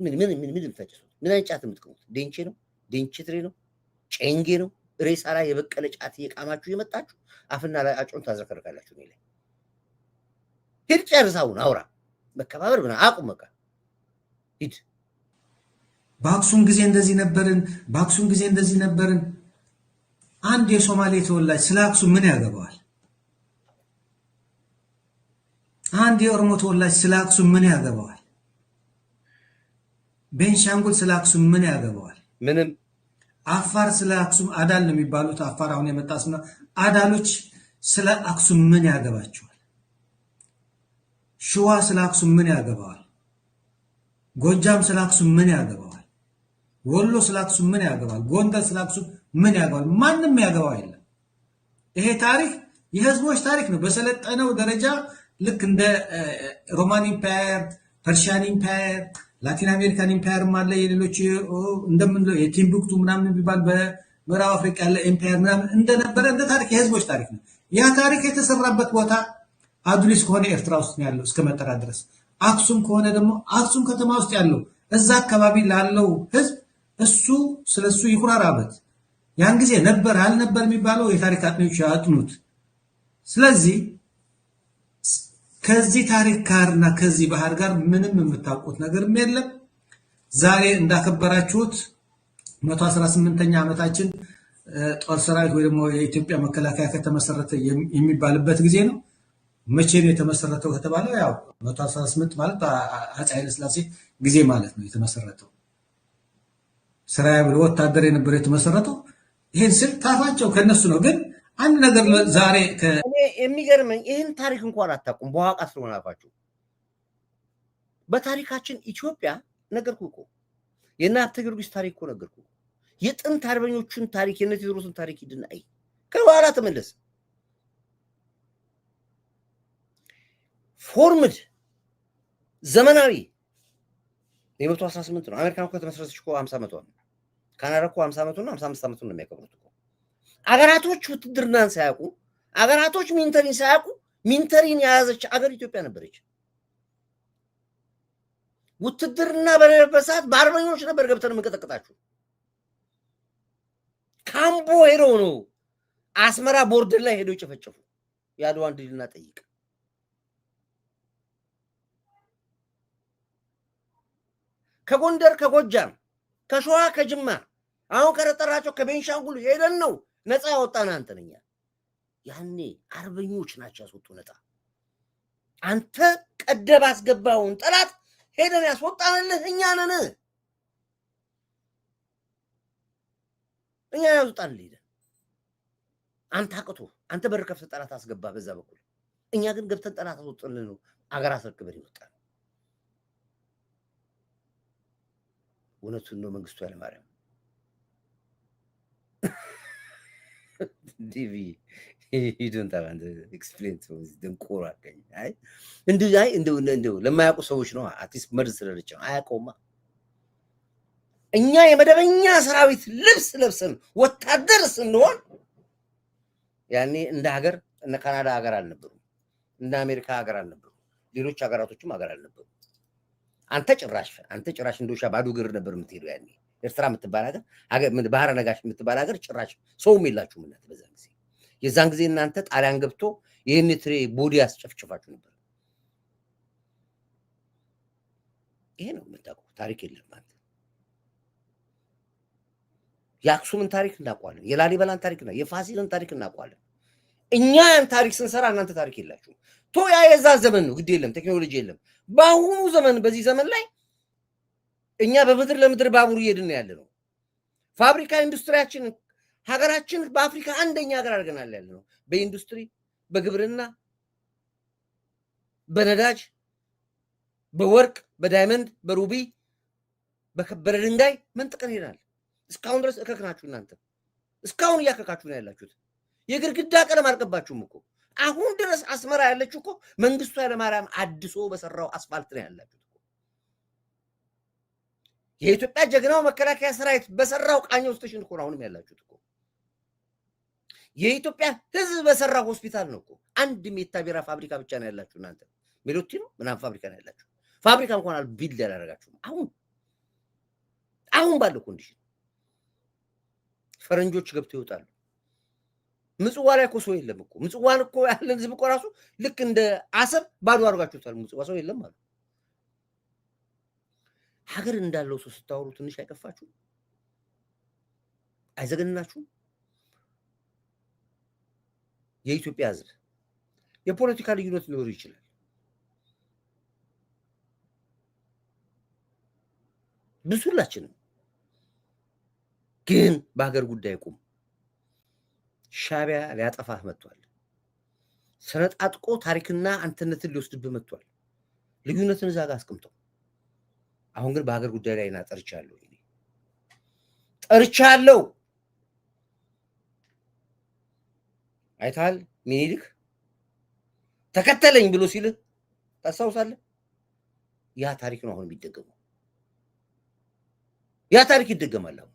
Speaker 3: ምን የምታጨሱት? ምን አይነት ጫት የምትቀሙት? ዴንቼ ነው? ዴንቼትሬ ነው? ጨንጌ ነው? ሬሳ ላይ የበቀለ ጫት እየቃማችሁ የመጣችሁ አፍና ላይ አጮን ታዝረከርካላችሁ። ነው ላይ ሂድ ጨርሳውን አውራ መከባበር ብና አቁም። በቃ ሂድ።
Speaker 5: በአክሱም ጊዜ እንደዚህ ነበርን፣ በአክሱም ጊዜ እንደዚህ ነበርን። አንድ የሶማሌ ተወላጅ ስለ አክሱም ምን ያገባዋል? አንድ የኦሮሞ ተወላጅ ስለ አክሱም ምን ያገባዋል? ቤንሻንጉል ስለ አክሱም ምን ያገባዋል?
Speaker 3: ምንም።
Speaker 5: አፋር ስለ አክሱም አዳል ነው የሚባሉት። አፋር አሁን የመጣ ስና አዳሎች ስለ አክሱም ምን ያገባቸዋል? ሸዋ ስለ አክሱም ምን ያገባዋል? ጎጃም ስለ አክሱም ምን ያገባዋል? ወሎ ስለ አክሱም ምን ያገባዋል? ጎንደር ስለ አክሱም ምን ያገባዋል? ማንም ያገባው የለም። ይሄ ታሪክ የህዝቦች ታሪክ ነው። በሰለጠነው ደረጃ ልክ እንደ ሮማን ኢምፓየር፣ ፐርሺያን ኢምፓየር፣ ላቲን አሜሪካን ኢምፓየር አለ። የሌሎች እንደምንለው የቲምቡክቱ ምናምን የሚባል በምዕራብ አፍሪካ ያለ ኢምፓየር ምናምን እንደነበረ እንደ ታሪክ የህዝቦች ታሪክ ነው። ያ ታሪክ የተሰራበት ቦታ አዱሊስ ከሆነ ኤርትራ ውስጥ ነው ያለው እስከ መጠራ ድረስ። አክሱም ከሆነ ደግሞ አክሱም ከተማ ውስጥ ያለው እዛ አካባቢ ላለው ህዝብ እሱ ስለሱ ይኩራራበት። ያን ጊዜ ነበር አልነበር የሚባለው የታሪክ አጥኚዎች ያጥኑት። ስለዚህ ከዚህ ታሪክ ጋርና ከዚህ ባህር ጋር ምንም የምታውቁት ነገር የለም። ዛሬ እንዳከበራችሁት 118ኛ ዓመታችን ጦር ሰራዊት ወይ ደግሞ የኢትዮጵያ መከላከያ ከተመሰረተ የሚባልበት ጊዜ ነው። መቼ ነው የተመሰረተው ከተባለ ያው 118 ማለት አፄ ኃይለ ሥላሴ ጊዜ ማለት ነው የተመሰረተው። ስራዬ ብሎ ወታደር የነበረ የተመሰረተው ይሄን ስል ታፋቸው ከነሱ ነው። ግን አንድ ነገር ዛሬ
Speaker 3: እኔ የሚገርመኝ ይህን ታሪክ እንኳን አታውቁም። በኋቃ ስለሆነ አፋችሁ በታሪካችን ኢትዮጵያ ነገርኩህ እኮ የእነ ሀብተ ጊዮርጊስ ታሪክ እኮ ነገርኩህ። የጥንት አርበኞቹን ታሪክ የእነ ቴዎድሮስን ታሪክ ሂድና አይ ከኋላ ተመለስ። ፎርምድ ዘመናዊ የ118 ነው። አሜሪካን እኮ የተመሰረተች እኮ 50 ዓመቷ ነው። ካናዳ እኮ 50 ዓመቱ ነው። 55 ዓመቱ ነው የሚያከብሩት እኮ። አገራቶች ውትድርናን ሳያውቁ አገራቶች ሚንተሪን ሳያውቁ ሚንተሪን የያዘች አገር ኢትዮጵያ ነበረች። ውትድርና በነበረበት ሰዓት በአርበኞች ነበር ገብተን የምንቀጠቅጣችሁ። ካምቦ ሄደው ነው አስመራ ቦርደር ላይ ሄደው ጨፈጨፉ። የአድዋን ድልና ጠይቅ። ከጎንደር ከጎጃም ከሸዋ ከጅማ አሁን ከረጠራቸው ከቤንሻንጉል ሄደን ነው ነፃ ያወጣን አንተ ነኝ። ያኔ አርበኞች ናቸው ያስወጡ ነፃ። አንተ ቀደብ አስገባውን ጠላት ሄደን ያስወጣንልህ እኛ ነን። እኛ ያስወጣንልህ ሄደን አንተ አቅቶ አንተ በር ከፍተህ ጠላት አስገባ በዛ በኩል። እኛ ግን ገብተን ጠላት አስወጣንልህ ነው አገር አስረክበን ይወጣል። እውነቱን ነው መንግስቱ ኃይለማርያም ዲቪ ሂዱንታ አንተ ኤክስፕሌን ቱ ደንቆራ አገኝ አይ እንደው ለማያውቁ ሰዎች ነው አርቲስት መርዝ ስለረጨው አያውቀውማ። እኛ የመደበኛ ሰራዊት ልብስ ለብሰን ወታደር ስንሆን ያኔ እንደ ሀገር እነ ካናዳ ሀገር አልነበሩም፣ እንደ አሜሪካ ሀገር አልነበሩም፣ ሌሎች ሀገራቶችም ሀገር አልነበሩም። አንተ ጭራሽ እንደውሻ ባዶ እግር ነበር የምትሄዱ ያኔ። ኤርትራ የምትባል ሀገር ባህረ ነጋሽ የምትባል ሀገር ጭራሽ ሰውም የላችሁም እናንተ በዛን ጊዜ። የዛን ጊዜ እናንተ ጣሊያን ገብቶ ይህን ትሬ ቦዲ ያስጨፍጭፋችሁ ነበር። ይሄ ነው የምታውቀው። ታሪክ የለም አንተ። የአክሱምን ታሪክ እናውቀዋለን፣ የላሊበላን ታሪክ የፋሲልን ታሪክ እናውቀዋለን። እኛ ያን ታሪክ ስንሰራ እናንተ ታሪክ የላችሁም። ያ የዛ ዘመን ነው፣ ግድ የለም ቴክኖሎጂ የለም። በአሁኑ ዘመን በዚህ ዘመን ላይ እኛ በምድር ለምድር ባቡር እየሄድን ያለ ነው። ፋብሪካ ኢንዱስትሪያችን ሀገራችን በአፍሪካ አንደኛ ሀገር አድርገናል ያለ ነው። በኢንዱስትሪ በግብርና በነዳጅ በወርቅ በዳይመንድ በሩቢ በከበረ ድንጋይ መንጥቀን ሄዳል። እስካሁን ድረስ እከክናችሁ እናንተ እስካሁን እያከካችሁ ነው ያላችሁት። የግድግዳ ቀለም አልቀባችሁም እኮ አሁን ድረስ አስመራ ያለችው እኮ መንግስቱ ኃይለማርያም አድሶ በሰራው አስፋልት ነው ያላችሁት። የኢትዮጵያ ጀግናው መከላከያ ሰራዊት በሰራው ቃኘው ስቴሽን እኮ አሁንም ያላችሁት እኮ። የኢትዮጵያ ህዝብ በሰራው ሆስፒታል ነው እኮ። አንድ ሜታ ቢራ ፋብሪካ ብቻ ነው ያላችሁ እናንተ። ሜሎቲ ነው ምናምን ፋብሪካ ነው ያላችሁ። ፋብሪካ እንኳን አልቢልድ ያላረጋችሁም። አሁን ባለው ኮንዲሽን ፈረንጆች ገብተው ይወጣሉ። ምጽዋ ላይ እኮ ሰው የለም እኮ። ምጽዋን እኮ ያለን ህዝብ እኮ ራሱ ልክ እንደ አሰብ ባዶ አድርጋችሁታል። ምጽዋ ሰው የለም አሉ። ሀገር እንዳለው ሰው ስታወሩ ትንሽ አይቀፋችሁ? አይዘገንናችሁ? የኢትዮጵያ ህዝብ የፖለቲካ ልዩነት ሊኖር ይችላል። ብዙላችንም ግን በሀገር ጉዳይ ቁም። ሻቢያ ሊያጠፋህ መጥቷል። ሰነጣጥቆ ታሪክና አንተነትን ሊወስድብህ መጥቷል። ልዩነትን እዛ ጋር አስቀምጠው። አሁን ግን በሀገር ጉዳይ ላይ ጠርቻለሁ። አይተሃል? ሚኒሊክ ተከተለኝ ብሎ ሲልህ ታስታውሳለህ? ያ ታሪክ ነው አሁን የሚደገመው። ያ ታሪክ ይደገማል። አሁን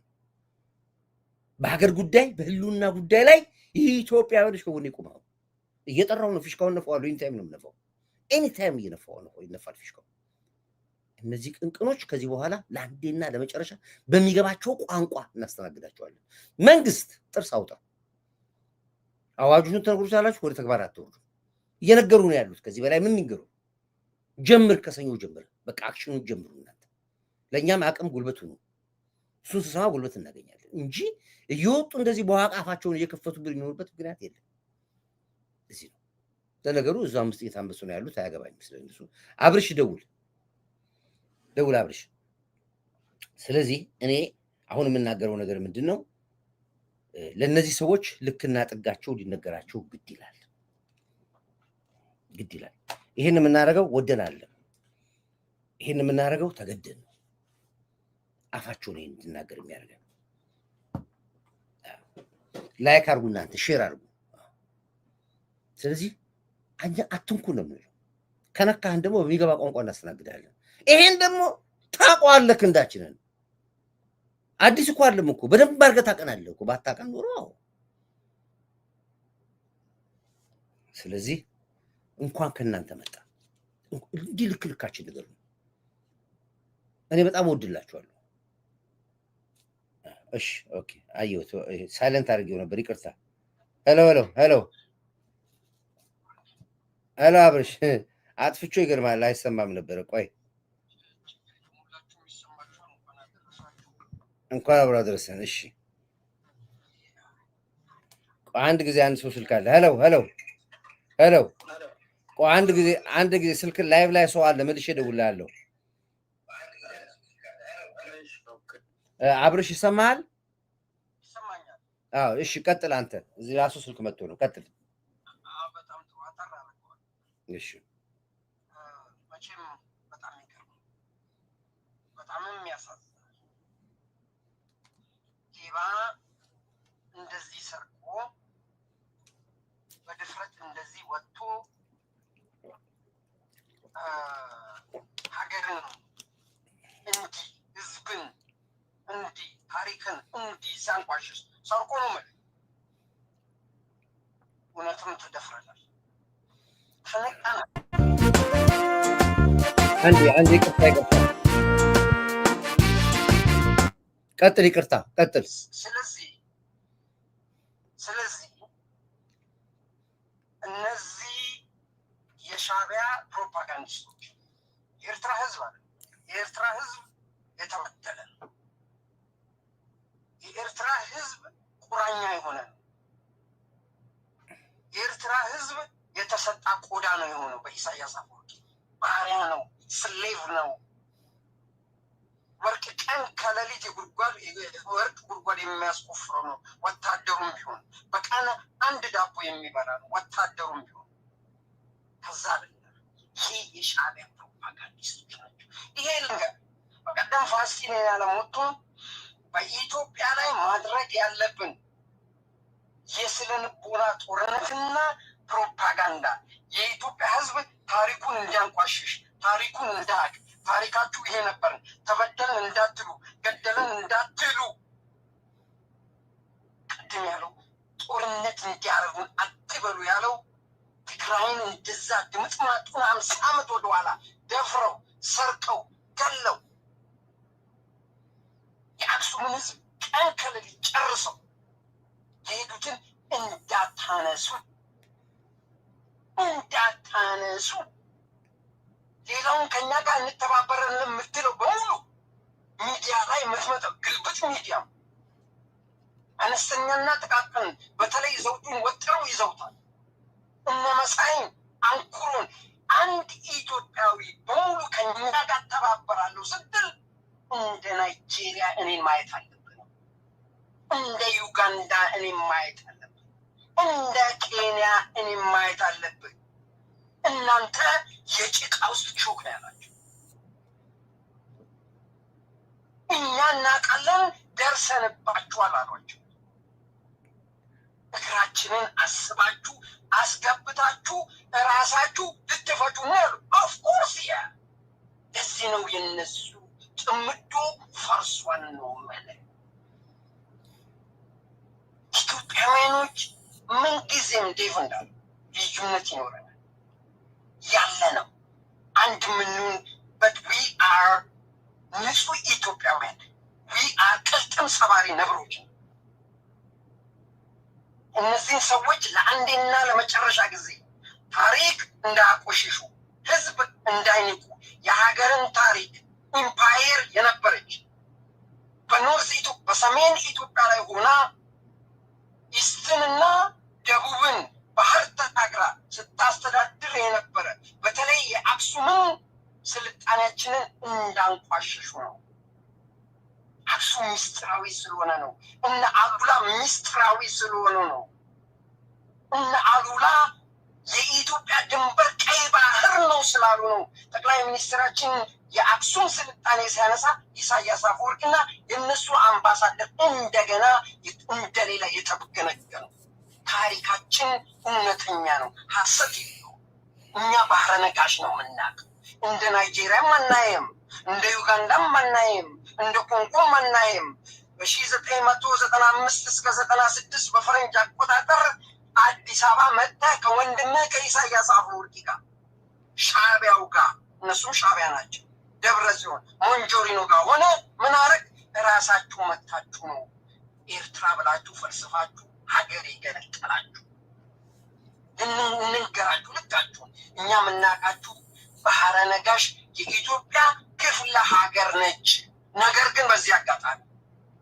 Speaker 3: በሀገር ጉዳይ በህልውና ጉዳይ ላይ ኢትዮጵያውያኖች ከጎኔ ቆመው እየጠራው ነው። ፊሽካውን ነፋዋለሁ። ኤኒታይም ነው የምነፋው። ኤኒታይም እየነፋው ነው። ይነፋል ፊሽካው። እነዚህ ቅንቅኖች ከዚህ በኋላ ለአንዴና ለመጨረሻ በሚገባቸው ቋንቋ እናስተናግዳቸዋለን። መንግስት ጥርስ አውጣ። አዋጁን ተነግሩታላችሁ፣ ወደ ተግባር አትወርዱ። እየነገሩ ነው ያሉት። ከዚህ በላይ ምን ይንገሩ? ጀምር፣ ከሰኞ ጀምር። በቃ አክሽኑን ጀምሩ እናንተ። ለእኛም አቅም ጉልበቱ ነው። እሱን ስሰማ ጉልበት እናገኛለን እንጂ እየወጡ እንደዚህ በኋላ አፋቸውን እየከፈቱብን የሚኖርበት ምክንያት የለም። እዚህ ነው ለነገሩ። እዛም ውስጥ እየታመሱ ነው ያሉት። አያገባኝም ስለነሱ። አብርሽ ደውል አብርሽ። ስለዚህ እኔ አሁን የምናገረው ነገር ምንድነው? ለነዚህ ሰዎች ልክና ጥጋቸው ሊነገራቸው ግድ ይላል። ይሄን የምናደርገው ወደን አይደለም። ይሄን የምናደርገው ተገደን ነው። አፋቸው ነው እንድናገር የሚያደርገን። ላይክ አድርጉ፣ እናንተ ሼር አድርጉ። ስለዚህ አኛ አትንኩ ነው የምንለው። ከነካህን ደግሞ በሚገባ ቋንቋ እናስተናግዳለን። ይሄን ደግሞ ታውቀዋለህ እንዳችንን። አዲስ እኮ አይደለም እኮ በደንብ አድርገህ ታውቀናለህ እኮ ባታውቀን ኖሮ። ስለዚህ እንኳን ከእናንተ መጣ እንዲህ ልክልካችን ነገር ነው። እኔ በጣም ወድላችኋለሁ። እሺ ኦኬ፣ አየሁት። ሳይለንት አድርጌው ነበር፣ ይቅርታ። ሄሎ አብርሽ አጥፍቼው ይገርማል፣ አይሰማም ነበር። ቆይ እንኳን አብሮ አደረሰን። እሺ አንድ ጊዜ አንድ ሰው ስልክ አለ። ሄሎ ቆይ አንድ ጊዜ ስልክ ላይቭ ላይ ሰው አለ፣ መልሼ እደውልልሃለሁ። አብርሽ ይሰማሃል? አዎ እሺ፣ ቀጥል አንተ። እዚህ ራሱ ስልክ መጥቶ ነው። ቀጥል። እሺ
Speaker 7: መቼም በጣም ይገርም፣ በጣም የሚያሳዝን ሌባ እንደዚህ ሰርቆ በድፍረት እንደዚህ ወጥቶ ሀገርን እንዲህ ህዝብን እንዲህ ታሪክን እንዲህ ሲያንቋሽሽ ሰርቆ ነው ማለት እውነትም ተደፍረናል። ተነቃናል።
Speaker 3: አንዴ ይቅርታ ቀጥል፣ ይቅርታ ቀጥል።
Speaker 7: ስለዚህ እነዚህ የሻዕቢያ ፕሮፓጋንዲስቶች የኤርትራ ህዝብ አለ። የኤርትራ ህዝብ የተበደለ ነው። የኤርትራ ህዝብ ቁራኛ የሆነ ነው። የኤርትራ ህዝብ የተሰጣ ቆዳ ነው የሆነው። በኢሳያስ አፈወርቂ ባሪያ ነው፣ ስሌቭ ነው። ወርቅ ቀን ከሌሊት ወርቅ ጉድጓድ የሚያስቆፍረው ነው። ወታደሩም ቢሆን በቀን አንድ ዳቦ የሚበላ ነው። ወታደሩም ቢሆን ከዛ ይሄ የሻዕቢያ ፕሮፓጋንዲስቶች ናቸው። ይሄ ልንገር፣ በቀደም ፋስቲን ያለሞቶ በኢትዮጵያ ላይ ማድረግ ያለብን የስነ ልቦና ጦርነትና ፕሮፓጋንዳ የኢትዮጵያ ህዝብ ታሪኩን እንዲያንቋሽሽ፣ ታሪኩን እንዳያቅ፣ ታሪካችሁ ይሄ ነበርን፣ ተበደልን እንዳትሉ፣ ገደልን እንዳትሉ፣ ቅድም ያለው ጦርነት እንዲያደርጉን አትበሉ ያለው ትግራይን እንደዛ ድምጥማጡን 50 ዓመት ወደኋላ ደፍረው ሰርቀው ገለው የአክሱምን ህዝብ ቀን ከሌሊት ጨርሰው የሄዱትን እንዳታነሱ። ሌላውን ከኛ ጋር እንተባበረን የምትለው በሙሉ ሚዲያ ላይ የምትመጣው ግልብጥ ሚዲያ አነስተኛና ጥቃቅን በተለይ ዘውዱን ወጥረው ይዘውታል። እነ መሳይን አንኩሩን አንድ ኢትዮጵያዊ በሙሉ ከኛ ጋር ተባበራለሁ ስትል እንደ ናይጄሪያ እኔን ማየት አለብን፣ እንደ ዩጋንዳ እኔን ማየት አለብን፣ እንደ ኬንያ እኔን ማየት አለብን። እናንተ የጭቃ ውስጥ ሾክ ነው ያላችሁ። እኛ እናውቃለን፣ ደርሰንባችኋል አሏቸው። እግራችንን አስባችሁ አስገብታችሁ እራሳችሁ ልትፈቱ ነው ያሉ። ኦፍኮርስ ያ እዚህ ነው የነሱ ጥምዶ ፈርሷን ነው ማለት። ኢትዮጵያውያኖች ምንጊዜም ዴቭ እንዳሉ ልዩነት ይኖረናል ያለ ነው። አንድ ምንሆን በት ዊ አር ንጹህ ኢትዮጵያውያን፣ ዊ አር ቅልጥም ሰባሪ ነብሮች። እነዚህን ሰዎች ለአንዴና ለመጨረሻ ጊዜ ታሪክ እንዳያቆሽሹ፣ ህዝብ እንዳይንቁ፣ የሀገርን ታሪክ ኢምፓየር የነበረች በኖርዝ በሰሜን ኢትዮጵያ ላይ ሆና ኢስትንና ደቡብን ባህር ተሻግራ ስታስተዳድር የነበረ በተለይ የአክሱምን ስልጣኔያችንን እንዳንቋሸሹ ነው። አክሱም ሚስጥራዊ ስለሆነ ነው። እነ አሉላ ሚስጥራዊ ስለሆኑ ነው። እነ አሉላ የኢትዮጵያ ድንበር ቀይ ባህር ነው ስላሉ ነው። ጠቅላይ ሚኒስትራችን የአክሱም ስልጣኔ ሲያነሳ ኢሳያስ አፈወርቂና የእነሱ አምባሳደር እንደገና እንደሌላ የተበገነገ ነው። ታሪካችን እውነተኛ ነው፣ ሀሰት የለው። እኛ ባህረ ነጋሽ ነው የምናውቅ። እንደ ናይጄሪያም አናይም፣ እንደ ዩጋንዳም አናይም፣ እንደ ኮንጎም አናይም። በ1995 እስከ 96 በፈረንጅ አቆጣጠር አዲስ አበባ መጣ ከወንድምህ ከኢሳያስ አፈወርቂ ጋር ሻዕቢያው ጋር፣ እነሱም ሻዕቢያ ናቸው። ደብረ ጽዮን ሞንጆሪኖ ጋር ሆነ። ምን አረግ? ራሳችሁ መታችሁ ነው ኤርትራ ብላችሁ ፈልስፋችሁ ሀገር የገነጠላችሁ። እንንገራችሁ ልካችሁን። እኛ የምናውቃችሁ ባህረ ነጋሽ የኢትዮጵያ ክፍለ ሀገር ነች። ነገር ግን በዚህ አጋጣሚ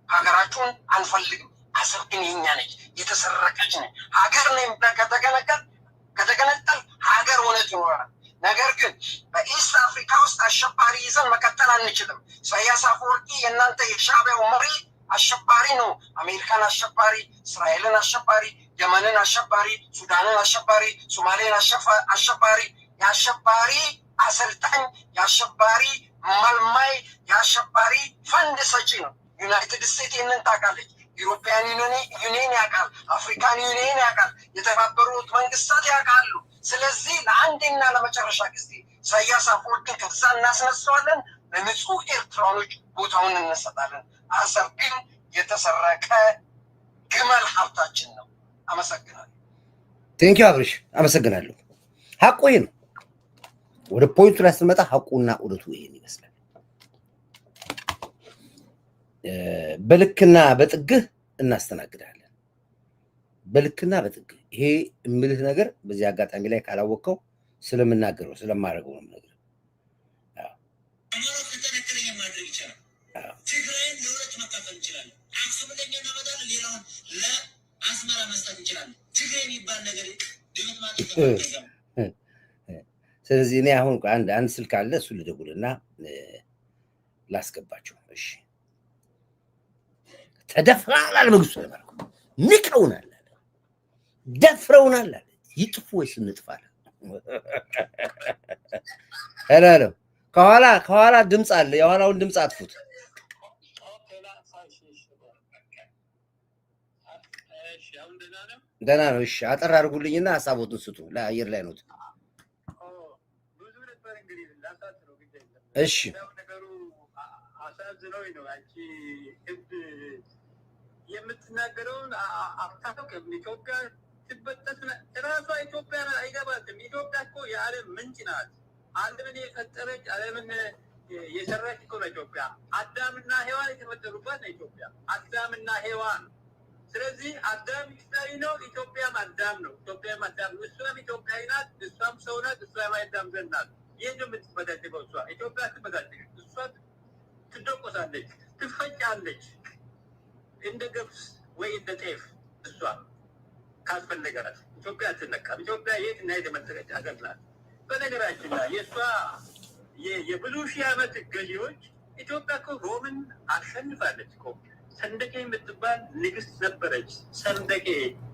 Speaker 7: ሀገራችሁን አንፈልግም፣ አሰብ ግን የኛ ነች፣ የተሰረቀች ነች። ሀገር ነኝ ከተገነጠል ሀገር እውነት ይኖራል። ነገር ግን በኢስት አፍሪካ ውስጥ አሸባሪ ይዘን መቀጠል አንችልም። ኢሳያስ አፈወርቂ የእናንተ የሻዕቢያው መሪ አሸባሪ ነው። አሜሪካን አሸባሪ፣ እስራኤልን አሸባሪ፣ የመንን አሸባሪ፣ ሱዳንን አሸባሪ፣ ሶማሌን አሸባሪ፣ የአሸባሪ አሰልጣኝ፣ የአሸባሪ መልማይ፣ የአሸባሪ ፈንድ ሰጪ ነው። ዩናይትድ ስቴትስ ይህንን ታውቃለች። ዩሮፒያን ዩኒየን ያውቃል። አፍሪካን ዩኒየን ያውቃል። የተባበሩት መንግስታት ያውቃሉ። ስለዚህ ለአንዴና ለመጨረሻ ጊዜ ኢሳያስ አፈወርቂን ከዛ እናስነሳዋለን። ለንጹህ ኤርትራኖች ቦታውን እንሰጣለን። አሰብ ግን የተሰረቀ ግመል ሀብታችን ነው። አመሰግናለሁ።
Speaker 3: ቴንኪው አብርሽ፣ አመሰግናለሁ። ሀቁ ይሄ ነው። ወደ ፖይንቱ ላይ ስንመጣ ሀቁና እውነቱ ይሄን ይመስላል። በልክና በጥግህ እናስተናግዳለን። በልክና በጥግህ ይሄ እምልህ ነገር በዚህ አጋጣሚ ላይ ካላወቀው ስለምናገረው ስለማደርገው ነው ነገር
Speaker 8: ትግራይን ለሁለት መካፈል እንችላለን። አክሱም ለኛ እናመጣለን፣ ሌላውን ለአስመራ መስጠት እንችላለን። ትግራይ የሚባል ነገር ድምፅ ማለት ነው።
Speaker 3: ስለዚህ እኔ አሁን አንድ ስልክ አለ፣ እሱ ልደውልና ላስገባቸው። እሺ ተደፍረናል አለ መንግስቱ ለማለት ንቀውናል አለ፣ ደፍረውናል አለ። ይጥፉ ወይስ እንጥፋለን? ሄሎ ከኋላ ድምፅ አለ፣ የኋላውን ድምፅ አጥፉት። ደህና ነው። እሺ አጠር አድርጉልኝና ሀሳቦትን ስጡ። ለአየር ላይ ነው። እሺ
Speaker 9: የምትናገረውን አታውቅም። ኢትዮጵያ ትበጠስ ራሷ ኢትዮጵያ አይገባትም። ኢትዮጵያ እኮ የዓለም ምንጭ ናት። ዓለምን የፈጠረች ዓለምን የሰራች እኮ ነው ኢትዮጵያ። አዳምና ሔዋን የተፈጠሩባት ነው ኢትዮጵያ። አዳምና ሔዋን። ስለዚህ አዳም ኢትዮጵያዊ ነው፣ ኢትዮጵያም አዳም ነው። ኢትዮጵያም አዳም ነው። እሷም ኢትዮጵያዊ ናት፣ እሷም ሰው ናት፣ እሷም አዳም ዘር ናት። ይህ ነው የምትበዳደገው እሷ። ኢትዮጵያ ትበዳደግ፣ እሷ ትደቆሳለች፣ ትፈጫለች እንደ ገብስ ወይ እንደ ጤፍ። እሷ ካስፈለገራት ኢትዮጵያ አትነካም። ኢትዮጵያ የት እና የት የመጠቀች ሀገር ናት። በነገራችን ላይ የእሷ የብዙ ሺህ ዓመት ገዢዎች ኢትዮጵያ እኮ ሮምን አሸንፋለች እኮ። ሰንደቄ የምትባል ንግስት ነበረች። ሰንደቄ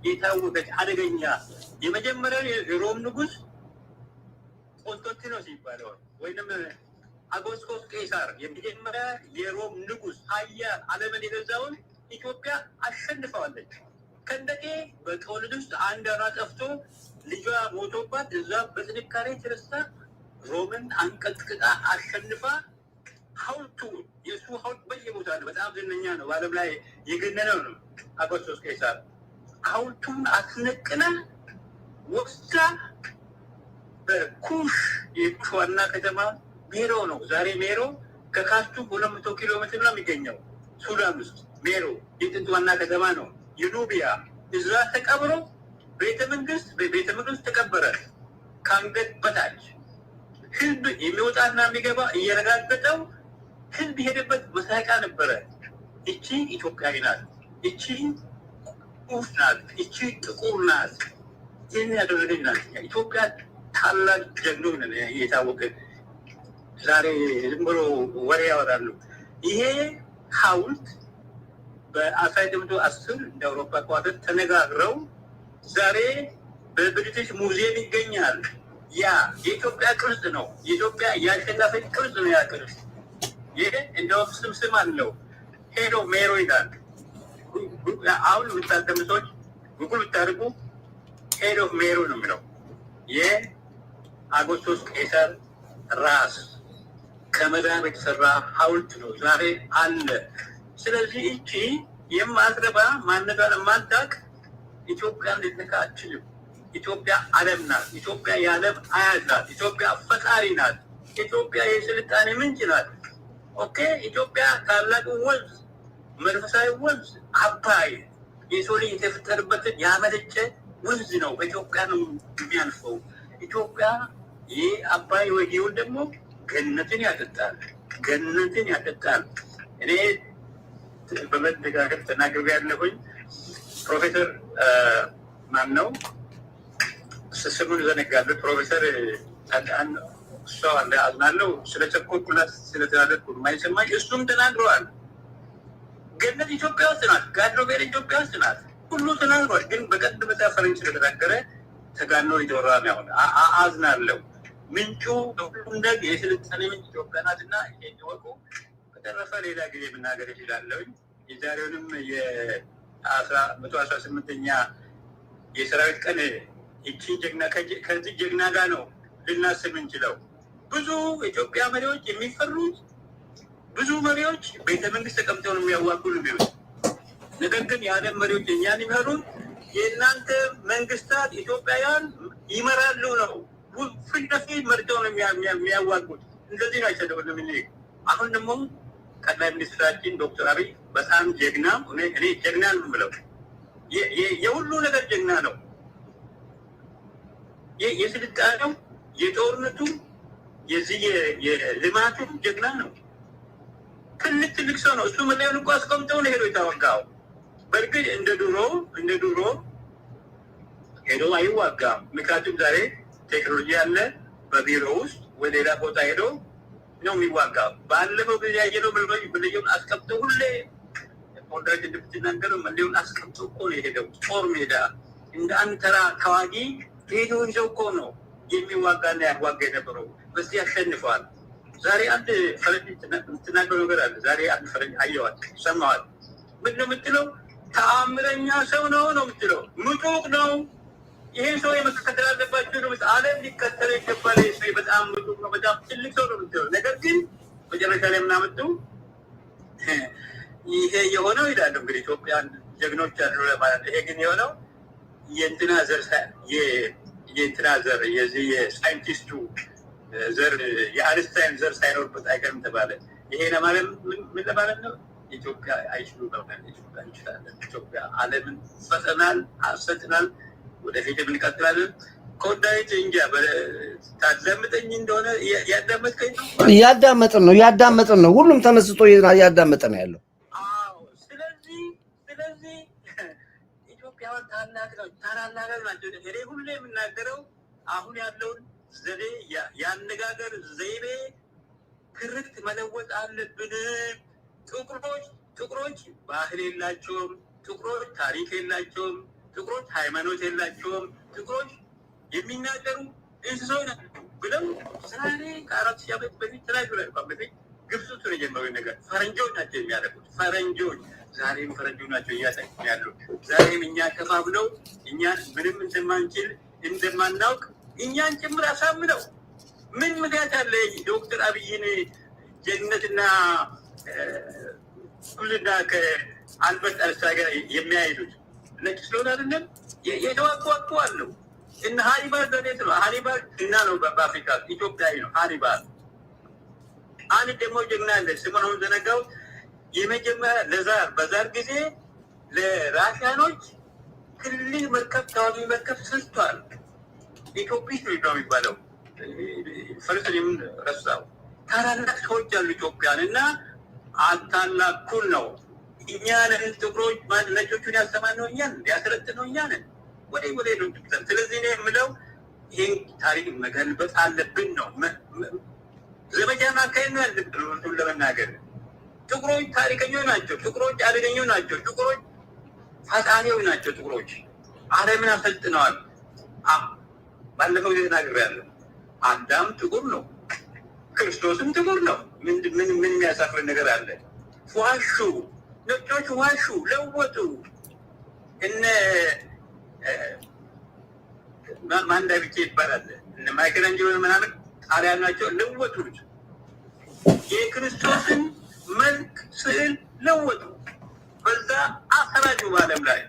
Speaker 9: የታወቀች አደገኛ የመጀመሪያው የሮም ንጉስ ቆስጠንጢኖስ ይባላል ወይንም አጎስቆስ ቄሳር የመጀመሪያ የሮም ንጉስ ኃያል ዓለምን የገዛውን ኢትዮጵያ አሸንፈዋለች። ሰንደቄ በጦርነት ውስጥ አንድ አራ ጠፍቶ ልጇ ሞቶባት እዛ በጥንካሬ ተነስታ ሮምን አንቀጥቅጣ አሸንፋ ሐውልቱ የእሱ ሐውልት በየቦታ ነው። በጣም ዝነኛ ነው። በዓለም ላይ የገነነው ነው አጎስቆስ ቄሳር። ሐውልቱን አስነቅላ ወስዳ በኩሽ የኩሽ ዋና ከተማ ሜሮ ነው። ዛሬ ሜሮ ከካርቱም 200 ኪሎ ሜትር ነው የሚገኘው ሱዳን ውስጥ። ሜሮ የጥንት ዋና ከተማ ነው። የኑቢያ እዛ ተቀብሮ ቤተመንግስት ተቀበረ። ከአንገት በታች ህዝብ የሚወጣና የሚገባ እየረጋገጠው ህዝብ የሄደበት መሳቂያ ነበረ። እቺ ኢትዮጵያዊ ናት፣ እቺ ቁስ ናት፣ እቺ ጥቁር ናት። ይህን ያደረገች ናት ኢትዮጵያ። ታላቅ ጀግኖች ነን የታወቀ። ዛሬ ዝም ብሎ ወሬ ያወራሉ። ይሄ ሐውልት በ1910 እንደ አውሮፓ አቆጣጠር ተነጋግረው ዛሬ በብሪቲሽ ሙዚየም ይገኛል። ያ የኢትዮጵያ ቅርጽ ነው። የኢትዮጵያ የአሸናፊ ቅርጽ ነው። ያ ቅርጽ ይሄ እንደውም ስም አለው። ሄዶ ሜሮ ይላል። አሁን የምታደሙ ሰዎች ጉግል ብታደርጉ ሄድ ኦፍ ሜሮ ነው የሚለው። የአጎስቶስ ቄሳር ራስ ከመዳብ የተሰራ ሐውልት ነው ዛሬ አለ። ስለዚህ እቺ የማትረባ ማንነቷን የማታውቅ ኢትዮጵያን ልትነካ አትችልም። ኢትዮጵያ ዓለም ናት። ኢትዮጵያ የዓለም አያት ናት። ኢትዮጵያ ፈጣሪ ናት። ኢትዮጵያ የስልጣኔ ምንጭ ናት። ኦኬ። ኢትዮጵያ ታላቁ ወንዝ፣ መንፈሳዊ ወንዝ አባይ የሰው ልጅ የተፈጠረበትን ያመለጨ ወንዝ ነው። በኢትዮጵያ ነው የሚያልፈው። ኢትዮጵያ ይህ አባይ ወዲውን ደግሞ ገነትን ያጠጣል። ገነትን ያጠጣል። እኔ በመደጋገር ተናግሬ ያለሁኝ ፕሮፌሰር ማን ነው ስሙን ዘነጋለሁ። ፕሮፌሰር ሰው አለ አዝናለሁ ስለቸኮልኩላት ስለተላለፍኩ የማይሰማኝ እሱም ተናግረዋል። ገነት ኢትዮጵያ ውስጥ ናት። ጋድሮቤል ኢትዮጵያ ውስጥ ናት። ሁሉ ተናግሯል። ግን በቀድ መታ ፈረንጅ ስለተናገረ ተጋኖ የተወራ ነው። አሁን አዝናለሁ። ምንጩ ሁሉም የስልጣኔ ምንጭ ኢትዮጵያ ናትና ይሄን ይወቁ። በተረፈ ሌላ ጊዜ መናገር ይችላለሁ። የዛሬውንም የ118ኛ የሰራዊት ቀን ይቺ ጀግና ከዚህ ጀግና ጋር ነው ልናስብ እንችለው። ብዙ ኢትዮጵያ መሪዎች የሚፈሩት ብዙ መሪዎች ቤተ መንግስት ተቀምጠው ነው የሚያዋጉ ቢሆን፣ ነገር ግን የዓለም መሪዎች እኛን የሚመሩት የእናንተ መንግስታት ኢትዮጵያውያን ይመራሉ ነው። ፊት ለፊት መርጠው ነው የሚያዋጉት። እንደዚህ ነው አይሰደው። አሁን ደግሞ ጠቅላይ ሚኒስትራችን ዶክተር አብይ በጣም ጀግና፣ እኔ ጀግና ነው የምለው። የሁሉ ነገር ጀግና ነው። የስልጣኔው፣ የጦርነቱ፣ የዚህ የልማቱ ጀግና ነው። ትልቅ ሰው ነው። እሱ መለያውን እኮ አስቀምጠው ነው ሄዶ የተዋጋው። በእርግጥ እንደ ድሮ ሄዶ አይዋጋም። ምክንያቱም ዛሬ ቴክኖሎጂ ያለ በቢሮ ውስጥ ወደ ሌላ ቦታ ሄዶ ነው የሚዋጋው። ባለፈው ጊዜ ያየነው መለያውን አስቀምጠው ሁሌ ወዳጅ እንደምትናገረው መለያውን አስቀምጠው እኮ ነው የሄደው ጦር ሜዳ። እንደ አንድ ተራ ተዋጊ ሄዶ ይዘው እኮ ነው የሚዋጋና ያዋጋ የነበረው። በዚህ ያሸንፈዋል። ዛሬ አንድ ፈረንጅ የምትናገረው ነገር አለ። ዛሬ አንድ ፈረንጅ አየዋል፣ ሰማዋል። ምን ነው የምትለው? ተአምረኛ ሰው ነው የምትለው። ምጡቅ ነው ይሄ ሰው የመከተል አለባቸው ነው። ዓለም ሊከተለው ይገባል። ይሄ ሰው በጣም ምጡቅ ነው፣ በጣም ትልቅ ሰው ነው የምትለው። ነገር ግን መጨረሻ ላይ ምናመጡ ይሄ የሆነው ይላሉ እንግዲህ ኢትዮጵያን ጀግኖች አሉ ለማለት። ይሄ ግን የሆነው የእንትና ዘር የዚህ የሳይንቲስቱ ዘር የአንስታይን ዘር ሳይኖርበት አይቀርም ተባለ። ይሄ ለማለት ምን ለማለት ነው? ኢትዮጵያ አይችሉ ነው። ኢትዮጵያ እንችላለን። ኢትዮጵያ ዓለምን ፈተናል፣ አሰጥናል። ወደፊትም እንቀጥላለን። ከወዳጅ እንጃ ታዳምጠኝ እንደሆነ ያዳመጥከኝ ነው።
Speaker 3: እያዳመጥን ነው። ሁሉም ተመስጦ እያዳመጠ ነው ያለው።
Speaker 9: ስለዚህ ኢትዮጵያውያን ታላላቅ ናቸው። እኔ ሁሌ የምናገረው አሁን ያለውን ዘዴ የአነጋገር ዘይቤ ትርክት መለወጥ አለብን። ጥቁሮች ባህል የላቸውም። ጥቁሮች ታሪክ የላቸውም። ጥቁሮች ሃይማኖት የላቸውም። ጥቁሮች የሚናገሩ እንስሳዎች ናቸው ብለው ዛሬ ከ4000 ዓመት በፊት ተናግረው ነበር። በፊት ግብጽ ውስጥ ነው የጀመረው ነገር። ፈረንጆች ናቸው የሚያደርጉት። ፈረንጆች ዛሬም ፈረንጆች ናቸው እያጠቁ ያሉት። ዛሬም እኛ ከፋፍለው እኛን ምንም እንደማንችል እንደማናውቅ እኛን ጭምር አሳምነው ምን ምክንያት አለ ዶክተር አብይን ጀግነትና ሁሉና ከአልበርት አንስታይን ጋር የሚያይዱት? ነጭ ስለሆነ አይደለም። የተዋቋቁ አለው እና ሃኒባል ዘዴት ነው። ሃኒባል እና ነው በአፍሪካ ኢትዮጵያዊ ነው ሃኒባል። አንድ ደግሞ ጀግና አለ ስሙን አሁን ዘነጋው። የመጀመሪያ በዛር ጊዜ ለራሽያኖች ትልልቅ መርከብ ተዋጊ መርከብ ሰርቷል። ኢትዮጵስ ነው የሚባለው። ፈረሰን የምን ረሳው። ታላላቅ ሰዎች ያሉ ኢትዮጵያን እና አታላኩል ነው። እኛን ጥቁሮች ነጮቹን ያስተማርነው እኛን ያሰለጥነው እኛን ወደ ነው። ስለዚህ እኔ የምለው ይህን ታሪክ መገልበጥ አለብን ነው። ዘመቻ ማካሄድ ነው ያለብን። ለመናገር ጥቁሮች ታሪከኞች ናቸው። ጥቁሮች አደገኞች ናቸው። ጥቁሮች ፈጣሪዎች ናቸው። ጥቁሮች ዓለምን አሰልጥነዋል። ባለፈው ጊዜ ተናግሬያለሁ። አዳም ጥቁር ነው፣ ክርስቶስም ጥቁር ነው። ምን የሚያሳፍር ነገር አለ? ዋሹ፣ ነጮች ዋሹ፣ ለወጡ። እነ ማንዳ ብቻ ይባላል እነ ማይክላንጀሎ ምናምን ጣሊያን ናቸው፣ ለወጡት። የክርስቶስን መልክ ስዕል ለወጡ፣ በዛ አሰራጩ በዓለም ላይ።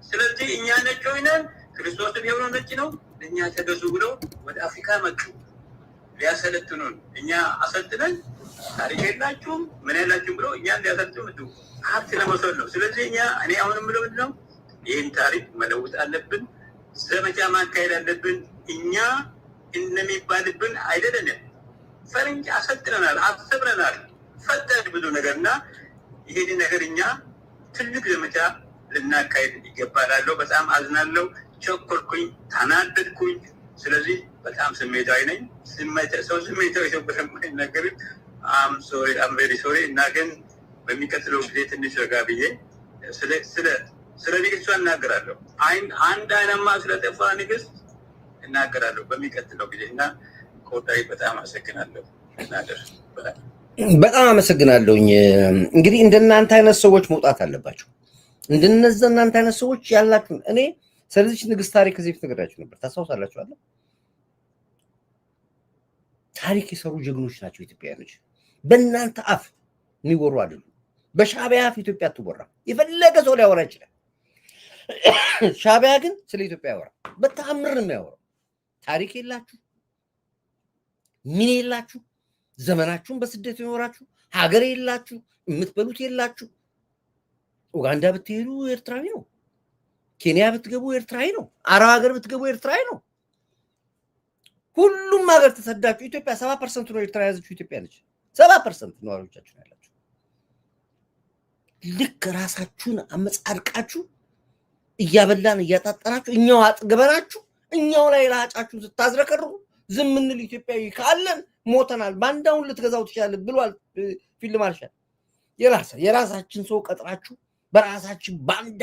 Speaker 9: ስለዚህ እኛ ነጮች ነን፣ ክርስቶስም የሆነው ነጭ ነው፣ እኛ ተገዙ ብለው ወደ አፍሪካ መጡ ሊያሰለጥኑን። እኛ አሰልጥነን ታሪክ የላችሁም ምን ያላችሁም ብለው እኛን ሊያሰልጥኑ መጡ፣ ሀብት ለመውሰድ ነው። ስለዚህ እኔ አሁን የምለው ምንድን ነው? ይህን ታሪክ መለውጥ አለብን፣ ዘመቻ ማካሄድ አለብን። እኛ እንደሚባልብን አይደለንም። ፈረንጅ አሰልጥነናል፣ አሰብረናል፣ ፈጠን ብዙ ነገር እና ይሄን ነገር እኛ ትልቅ ዘመቻ ልናካሄድ ይገባላለሁ። በጣም አዝናለሁ፣ ቸኮልኩኝ፣ ተናደድኩኝ። ስለዚህ በጣም ስሜታዊ ነኝ። ሰው ስሜታዊ ሰው ነገር አም ቬሪ ሶሪ እና ግን በሚቀጥለው ጊዜ ትንሽ ረጋ ብዬ ስለ ንግስቷ እናገራለሁ። አንድ አይናማ ስለጠፋ ንግስት እናገራለሁ በሚቀጥለው ጊዜ እና ኮዳይ በጣም አመሰግናለሁ።
Speaker 3: በጣም አመሰግናለሁኝ። እንግዲህ እንደናንተ አይነት ሰዎች መውጣት አለባቸው። እንደነዛ እናንተ አይነት ሰዎች ያላችሁ እኔ ስለዚህ ንግስት ታሪክ እዚህ ተገራችሁ ነበር ታስታውሳላችሁ አይደል? ታሪክ የሰሩ ጀግኖች ናቸው ኢትዮጵያውያኖች። በእናንተ አፍ የሚወሩ አይደሉም። በሻዕቢያ አፍ ኢትዮጵያ አትወራም። የፈለገ ሰው ሊያወራ ይችላል። ሻዕቢያ ግን ስለ ኢትዮጵያ ያወራ፣ በተአምር ነው የሚያወራው። ታሪክ የላችሁ፣ ምን የላችሁ፣ ዘመናችሁን በስደት የኖራችሁ፣ ሀገር የላችሁ፣ የምትበሉት የላችሁ። ኡጋንዳ ብትሄዱ ኤርትራዊ ነው። ኬንያ ብትገቡ ኤርትራዊ ነው። አረብ ሀገር ብትገቡ ኤርትራዊ ነው። ሁሉም ሀገር ተሰዳችሁ። ኢትዮጵያ 70% ነው ኤርትራ ያዘችው ኢትዮጵያ ነች። 70% ነዋሪዎቻችሁ ያላችሁ ልክ ራሳችሁን አመጻድቃችሁ እያበላን እያጣጣናችሁ እኛው አጥግበናችሁ እኛው ላይ ራጫችሁ ስታዝረከሩ ዝም ምንል ኢትዮጵያዊ ካለን ሞተናል። ባንዳውን ልትገዛው ትችላለህ ብሏል ፊልድ ማርሻል። የራሳችን ሰው ቀጥራችሁ በራሳችን ባንዳ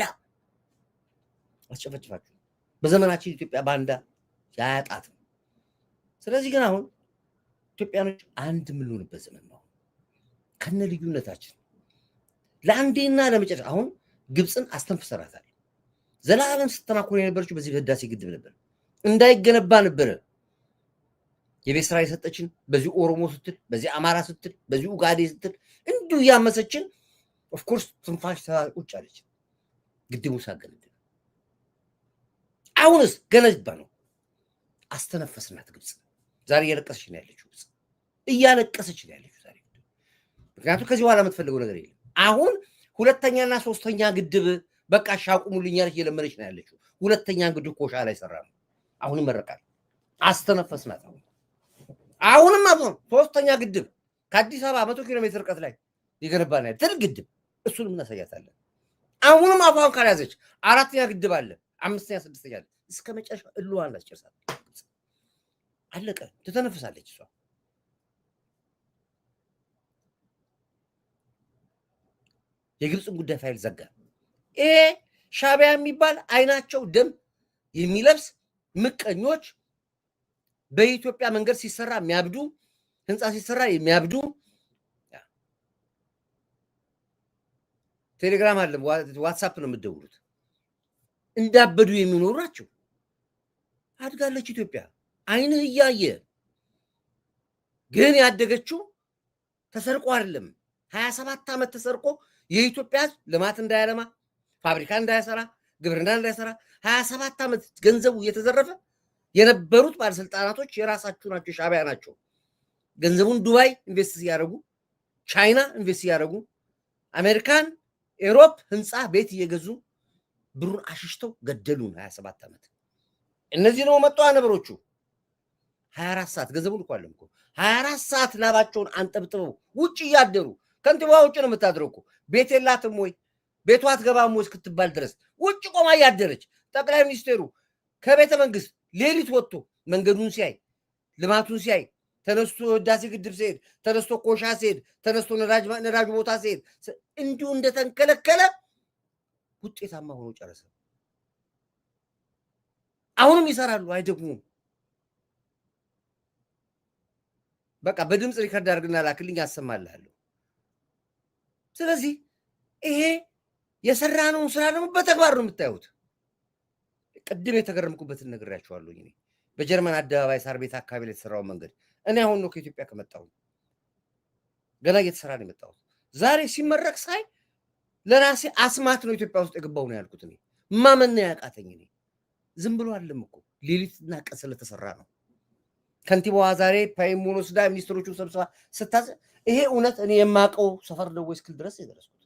Speaker 3: አስጨፈጭፋችሁ። በዘመናችን ኢትዮጵያ ባንዳ ያጣት። ስለዚህ ግን አሁን ኢትዮጵያኖች አንድ የምንሆንበት ዘመን ነው። ከነ ልዩነታችን ለአንዴና ለመጨረሻ አሁን ግብፅን አስተንፍሰናታል። ዘላለም ስተናኮር የነበረችው በዚህ ህዳሴ ግድብ ነበር፣ እንዳይገነባ ነበር የቤት ስራ የሰጠችን። በዚህ ኦሮሞ ስትል፣ በዚህ አማራ ስትል፣ በዚህ ኡጋዴ ስትል እንዲሁ ያመሰችን። ኦፍኮርስ ትንፋሽ ቁጭ አለች ግድቡ ሳገነድ። አሁንስ ገነባ ነው አስተነፈስናት ግብፅ። ዛሬ እያለቀሰች ነው ያለችው ግብፅ፣ እያለቀሰች ነው ያለችው ዛሬ። ምክንያቱም ከዚህ በኋላ የምትፈልገው ነገር የለም። አሁን ሁለተኛና ሶስተኛ ግድብ በቃ ሻቁሙልኝ ያለች እየለመነች ነው ያለችው። ሁለተኛ ግድብ ኮሻ ላይ ሰራ ነው። አሁን ይመረቃል። አስተነፈስናት። አሁንም አሁን ሶስተኛ ግድብ ከአዲስ አበባ 100 ኪሎ ሜትር ርቀት ላይ ይገነባ ነው ትልቅ ግድብ። እሱንም እናሳያታለን። አሁንም አፏን ካልያዘች አራተኛ ግድብ አለ፣ አምስተኛ፣ ስድስተኛ አለ። እስከ መጨረሻ እልዋን ላስጨርሳት። አለቀ። ትተነፍሳለች እሷ። የግብፅን ጉዳይ ፋይል ዘጋ። ይሄ ሻዕቢያ የሚባል አይናቸው ደም የሚለብስ ምቀኞች፣ በኢትዮጵያ መንገድ ሲሰራ የሚያብዱ፣ ህንፃ ሲሰራ የሚያብዱ፣ ቴሌግራም አለ፣ ዋትሳፕ ነው የምትደውሉት፣ እንዳበዱ የሚኖሩ ናቸው። አድጋለች ኢትዮጵያ አይንህ እያየ። ግን ያደገችው ተሰርቆ አይደለም። 27 ዓመት ተሰርቆ የኢትዮጵያ ልማት እንዳያለማ፣ ፋብሪካ እንዳያሰራ፣ ግብርና እንዳያሰራ 27 ዓመት ገንዘቡ እየተዘረፈ የነበሩት ባለስልጣናቶች የራሳችሁ ናቸው፣ ሻዕቢያ ናቸው። ገንዘቡን ዱባይ ኢንቨስት ሲያደርጉ፣ ቻይና ኢንቨስት ሲያደርጉ፣ አሜሪካን፣ ኤሮፕ ህንፃ ቤት እየገዙ ብሩን አሽሽተው ገደሉን 27 ዓመት። እነዚህ ነው መጣ ነበሮቹ 24 ሰዓት ገንዘቡን እኮ አለም እኮ 24 ሰዓት ላባቸውን አንጠብጥበው ውጭ እያደሩ። ከንቲባዋ ውጭ ነው የምታድረው እኮ ቤት የላትም ወይ ቤቷ አትገባም ወይ እስክትባል ድረስ ውጭ ቆማ እያደረች። ጠቅላይ ሚኒስቴሩ ከቤተ መንግስት ሌሊት ወጥቶ መንገዱን ሲያይ፣ ልማቱን ሲያይ፣ ተነስቶ ህዳሴ ግድብ ሲሄድ፣ ተነስቶ ኮሻ ሲሄድ፣ ተነስቶ ነዳጅ ቦታ ሲሄድ እንዲሁ እንደተንከለከለ ውጤታማ ሆኖ ጨረሰ። አሁንም ይሰራሉ፣ አይደግሙም። በቃ በድምፅ ሪከርድ አድርግና ላክልኝ ያሰማልሃለሁ። ስለዚህ ይሄ የሰራነውን ስራ ደግሞ በተግባር ነው የምታዩት። ቅድም የተገረምኩበትን ነግሬያቸዋለሁ። እኔ በጀርመን አደባባይ ሳር ቤት አካባቢ ላይ የተሰራው መንገድ እኔ አሁን ነው ከኢትዮጵያ ከመጣሁ ገና እየተሰራ ነው የመጣሁት። ዛሬ ሲመረቅ ሳይ ለራሴ አስማት ነው ኢትዮጵያ ውስጥ የገባው ነው ያልኩት። እኔ ማመን ነው ያቃተኝ። እኔ ዝም ብሎ አይደለም እኮ ሌሊትና ቀን ስለተሰራ ነው። ከንቲባዋ ዛሬ ፓይሙን ወስዳ ሚኒስትሮቹ ሰብስባ ስታዝ ይሄ እውነት እኔ የማውቀው ሰፈር ደዌ እስክል ድረስ የደረስኩት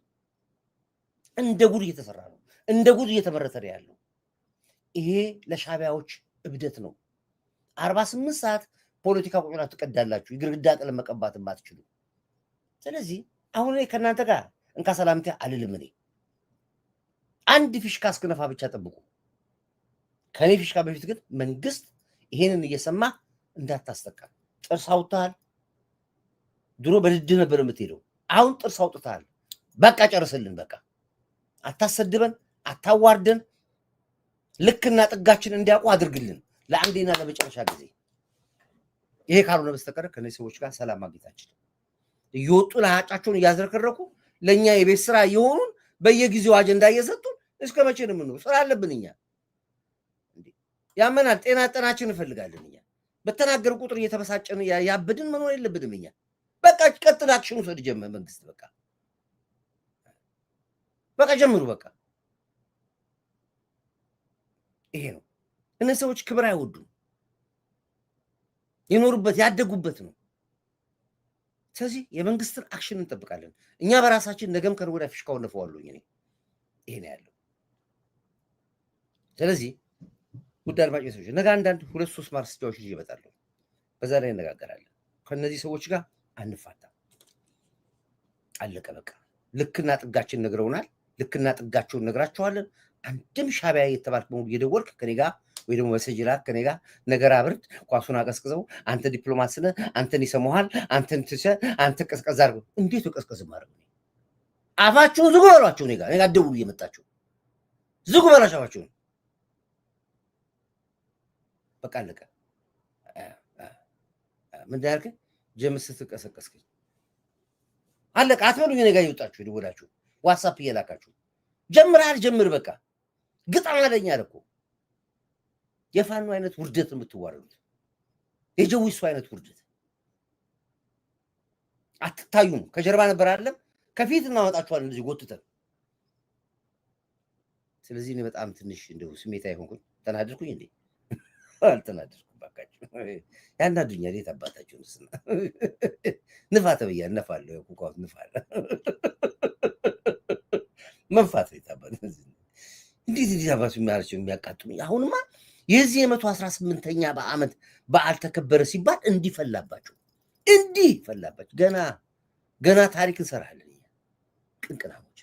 Speaker 3: እንደ ጉድ እየተሰራ ነው፣ እንደ ጉድ እየተመረተ ነው ያለው። ይሄ ለሻቢያዎች እብደት ነው። 48 ሰዓት ፖለቲካ ቁጥራ ትቀዳላችሁ፣ የግድግዳ ቀለም መቀባት ማትችሉ። ስለዚህ አሁን ላይ ከእናንተ ጋር እንካ ሰላምታ አልልም። እኔ አንድ ፊሽካ እስክነፋ ብቻ ጠብቁ። ከኔ ፊሽካ በፊት ግን መንግስት ይሄንን እየሰማ እንዳታስጠቃ። ጥርስ አውጥተሃል። ድሮ በድድ ነበር የምትሄደው፣ አሁን ጥርስ አውጥተሃል። በቃ ጨርስልን። በቃ አታሰድበን፣ አታዋርደን። ልክና ጥጋችን እንዲያውቁ አድርግልን ለአንዴና ለመጨረሻ ጊዜ። ይሄ ካልሆነ በስተቀር ከነዚህ ሰዎች ጋር ሰላም ማግኘታችን እየወጡ ለሀጫቸውን እያዝረከረኩ ለእኛ የቤት ስራ እየሆኑን በየጊዜው አጀንዳ እየሰጡን እስከ መቼ ነው የምንኖር? ስራ አለብን እኛ። ያመናል። ጤናችን እንፈልጋለን እኛ። በተናገር ቁጥር እየተበሳጨን ያብድን መኖር የለብንም እኛ። በቃ ቀጥል፣ አክሽን ውሰድ ጀመረ መንግስት። በቃ ጀምሩ። በቃ ይሄ ነው። እነዚህ ሰዎች ክብር አይወዱም፣ የኖሩበት ያደጉበት ነው። ስለዚህ የመንግስትን አክሽን እንጠብቃለን እኛ በራሳችን። ነገም ከነገ ወዲያ ፊሽካውን ነፈዋለሁ እኔ። ይሄ ነው ያለው። ስለዚህ ጉዳይ አድማጮች ሰዎች ነገ አንዳንድ 2-3 ማስረጃዎች ይዤ እመጣለሁ። በዛ ላይ እነጋገራለን። ከነዚህ ሰዎች ጋር አንፋታም። አለቀ በቃ። ልክና ጥጋችን ነግረውናል። ልክና ጥጋቸውን ነግራቸዋለን። አንድም ሻቢያ የተባልክ በሙሉ እየደወልክ ከኔ ጋር ወይ ደግሞ መሰጅ ላክ ከኔ ጋር ነገር አብርድ፣ ኳሱን አቀዝቅዘው፣ አንተ ዲፕሎማት ስለ አንተን ይሰማሃል፣ አንተን አንተ ቀዝቀዝ አድርገው። እንዴት ቀዝቀዝ ማድረግ ነው? አፋችሁን ዝጉ በሏቸው። እኔ ጋር ደውሉ እየመጣችሁ ዝጉ በሏቸው አፋችሁን። በቃ አለቀ። ምን ዳርክ ጀምስ ስትቀሰቀስከኝ አለቀ። አትበሉኝ። እኔ ጋር ይወጣችሁ ደውላችሁ ዋትስአፕ እየላካችሁ ጀምራል። ጀምር በቃ ግጣም አለኝ አለ እኮ። የፋኑ አይነት ውርደት የምትዋረዱት የጀዊሱ አይነት ውርደት። አትታዩም። ከጀርባ ነበር አይደለም ከፊት እናወጣችኋለን እንደዚህ ጎትተን። ስለዚህ እኔ በጣም ትንሽ እንደው ስሜታዊ ሆንኩኝ። ተናደድኩኝ እንዴ? አልተናደድኩም ባካችሁ። ያናዱኛል። የት አባታችሁ ንስና ንፋተ ብያ ነፋለሁ። የኩካውት ንፋለ መንፋት ይታባል። እንዴት አባቱ የሚያርቸው የሚያቃጥሉኝ። አሁንማ የዚህ የ118ኛ በዓመት በዓል ተከበረ ሲባል እንዲፈላባቸው ገና ታሪክ እንሰራለን። ቅንቅናሞች